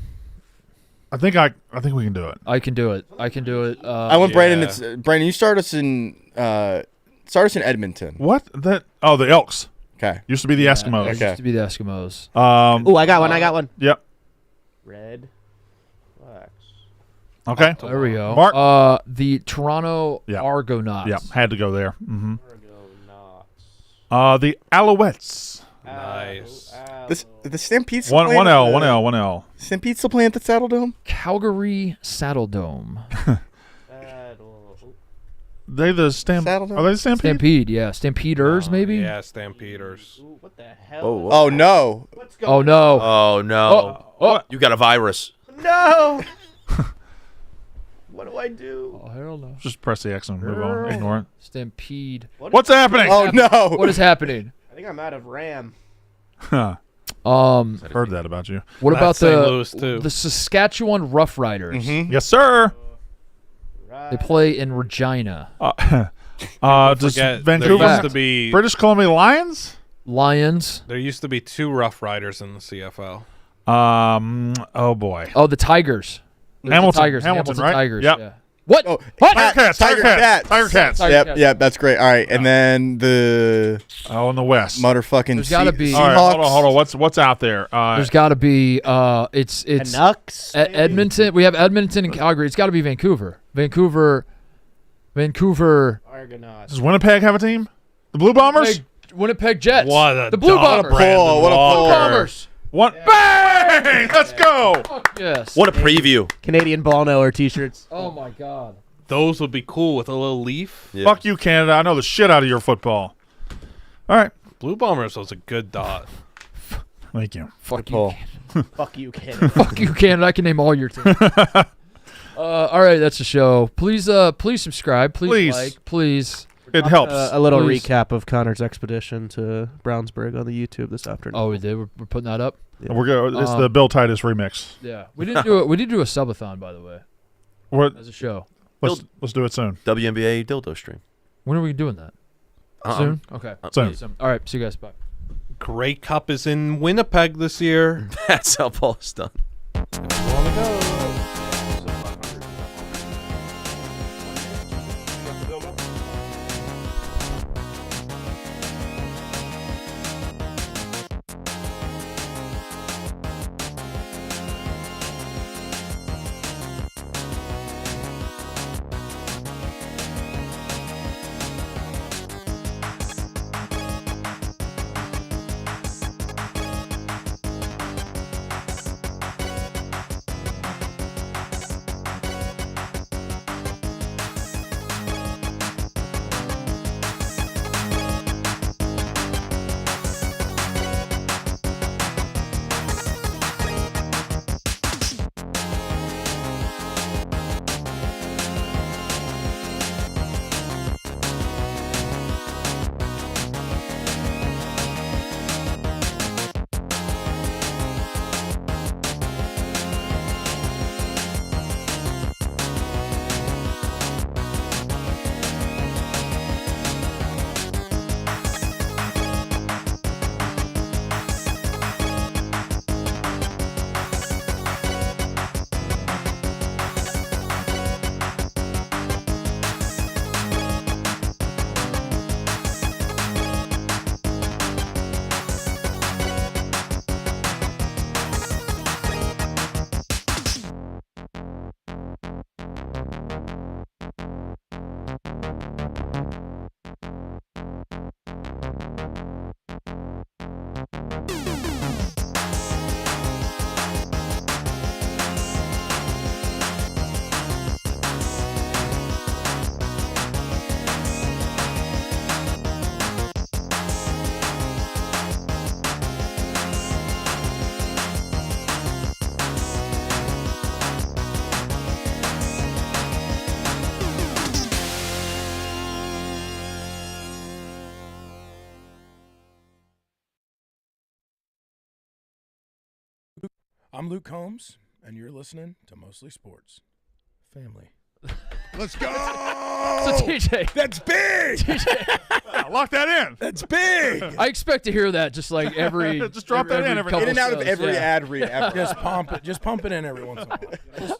[SPEAKER 4] I think we can do it.
[SPEAKER 2] I can do it. I can do it.
[SPEAKER 5] I want Brandon.
[SPEAKER 10] Yeah.
[SPEAKER 5] Brandon, you start us in Edmonton.
[SPEAKER 4] What? The Elks.
[SPEAKER 5] Okay.
[SPEAKER 4] Used to be the Eskimos.
[SPEAKER 2] It used to be the Eskimos.
[SPEAKER 8] Oh, I got one.
[SPEAKER 4] Yep.
[SPEAKER 8] Red. Flax.
[SPEAKER 4] Okay.
[SPEAKER 2] There we go.
[SPEAKER 4] Mark?
[SPEAKER 2] The Toronto
[SPEAKER 4] Yeah.
[SPEAKER 2] Argonauts.
[SPEAKER 4] Yep. Had to go there. Mm-hmm. The Alouettes.
[SPEAKER 10] Nice.
[SPEAKER 5] The Stampede's still
[SPEAKER 4] One
[SPEAKER 5] playing at
[SPEAKER 4] L.
[SPEAKER 5] the-
[SPEAKER 4] One L. One L.
[SPEAKER 5] Stampede's still playing at the Saddle Dome.
[SPEAKER 2] Calgary Saddle Dome.
[SPEAKER 4] They the Stamp.
[SPEAKER 5] Saddle Dome?
[SPEAKER 4] Are they the Stampede?
[SPEAKER 2] Stampede, yeah. Stampeders, maybe?
[SPEAKER 10] Yeah, Stampeders.
[SPEAKER 8] What the hell?
[SPEAKER 3] Oh, whoa.
[SPEAKER 5] Oh no!
[SPEAKER 2] Oh, no.
[SPEAKER 3] Oh, no.
[SPEAKER 2] Oh.
[SPEAKER 3] You got a virus.
[SPEAKER 8] No. What do I do?
[SPEAKER 2] Oh, hell no.
[SPEAKER 4] Just press the X and move on. Ignore it.
[SPEAKER 2] Stampede.
[SPEAKER 4] What's happening?
[SPEAKER 5] Oh no!
[SPEAKER 2] What is happening?
[SPEAKER 8] I think I'm out of RAM.
[SPEAKER 4] Huh. Heard that about you.
[SPEAKER 2] What about
[SPEAKER 10] St. Louis, too.
[SPEAKER 2] the Saskatchewan Roughriders?
[SPEAKER 4] Yes, sir.
[SPEAKER 2] They play in Regina.
[SPEAKER 4] Does
[SPEAKER 10] Forget, there
[SPEAKER 4] Vancouver
[SPEAKER 10] used to be
[SPEAKER 4] British Columbia Lions?
[SPEAKER 10] there used to be 2 Rough Riders in the CFL.
[SPEAKER 4] Oh boy.
[SPEAKER 2] Oh, the Tigers. There's
[SPEAKER 4] Hamilton.
[SPEAKER 2] the Tigers.
[SPEAKER 4] Hamilton, right?
[SPEAKER 2] Tigers.
[SPEAKER 4] Yep.
[SPEAKER 2] Yeah. What?
[SPEAKER 5] Oh,
[SPEAKER 2] What?
[SPEAKER 4] Tiger Cats.
[SPEAKER 2] Tiger
[SPEAKER 5] Yep,
[SPEAKER 2] Cats.
[SPEAKER 5] yep, that's great. All right, and then the
[SPEAKER 4] Oh, in the West.
[SPEAKER 5] motherfucking
[SPEAKER 2] There's gotta be-
[SPEAKER 4] All right,
[SPEAKER 5] Seahawks.
[SPEAKER 4] hold on. What's out there?
[SPEAKER 2] There's got to be. It's
[SPEAKER 8] Canucks.
[SPEAKER 2] Edmonton. We have Edmonton and Calgary. It's got to be Vancouver. Vancouver.
[SPEAKER 8] Argonauts.
[SPEAKER 4] Does Winnipeg have a team? The Blue Bombers?
[SPEAKER 2] Winnipeg Jets.
[SPEAKER 10] What a
[SPEAKER 2] the Blue
[SPEAKER 10] dog,
[SPEAKER 2] Bombers.
[SPEAKER 10] Brandon
[SPEAKER 5] what a
[SPEAKER 10] Walker.
[SPEAKER 2] Blue Bombers.
[SPEAKER 4] One. Bang! Let's go.
[SPEAKER 2] Yes.
[SPEAKER 3] What a preview.
[SPEAKER 8] Canadian ball knower T-shirts.
[SPEAKER 2] Oh my God.
[SPEAKER 10] Those would be cool with a little leaf.
[SPEAKER 3] Yeah.
[SPEAKER 4] Fuck you, Canada. I know the shit out of your football. All right.
[SPEAKER 10] Blue Bombers was a good dot.
[SPEAKER 4] Thank you.
[SPEAKER 2] Fuck you.
[SPEAKER 5] Paul.
[SPEAKER 8] Fuck you, Canada.
[SPEAKER 2] Fuck you, Canada. I can name all your teams. All right, that's the show. Please subscribe. Please like. Please.
[SPEAKER 4] It helps.
[SPEAKER 8] A little
[SPEAKER 2] Please.
[SPEAKER 8] recap of Connor's expedition to Brownsburg on the YouTube this afternoon.
[SPEAKER 2] Oh, we did. We're putting that up.
[SPEAKER 4] We're go. It's the Bill Titus remix.
[SPEAKER 2] Yeah, we did do it. We did do a subathon, by the way,
[SPEAKER 4] What?
[SPEAKER 2] as a show.
[SPEAKER 4] Let's do it soon.
[SPEAKER 3] WNBA dildo stream.
[SPEAKER 2] When are we doing that? Soon. Okay.
[SPEAKER 4] Soon.
[SPEAKER 2] All right. See you guys. Bye.
[SPEAKER 10] Grey Cup is in Winnipeg this year.
[SPEAKER 3] That's how Paul's done.
[SPEAKER 12] I'm Luke Combs, and you're listening to Mostly Sports. Family.
[SPEAKER 7] Let's go.
[SPEAKER 2] So TJ,
[SPEAKER 12] That's big.
[SPEAKER 4] Lock that in.
[SPEAKER 12] That's big.
[SPEAKER 2] I expect to hear that just like every.
[SPEAKER 4] Just drop that in every
[SPEAKER 2] couple
[SPEAKER 5] In and out of
[SPEAKER 2] shows,
[SPEAKER 5] every
[SPEAKER 2] yeah.
[SPEAKER 5] ad read after.
[SPEAKER 12] Just pump it in every once in a while.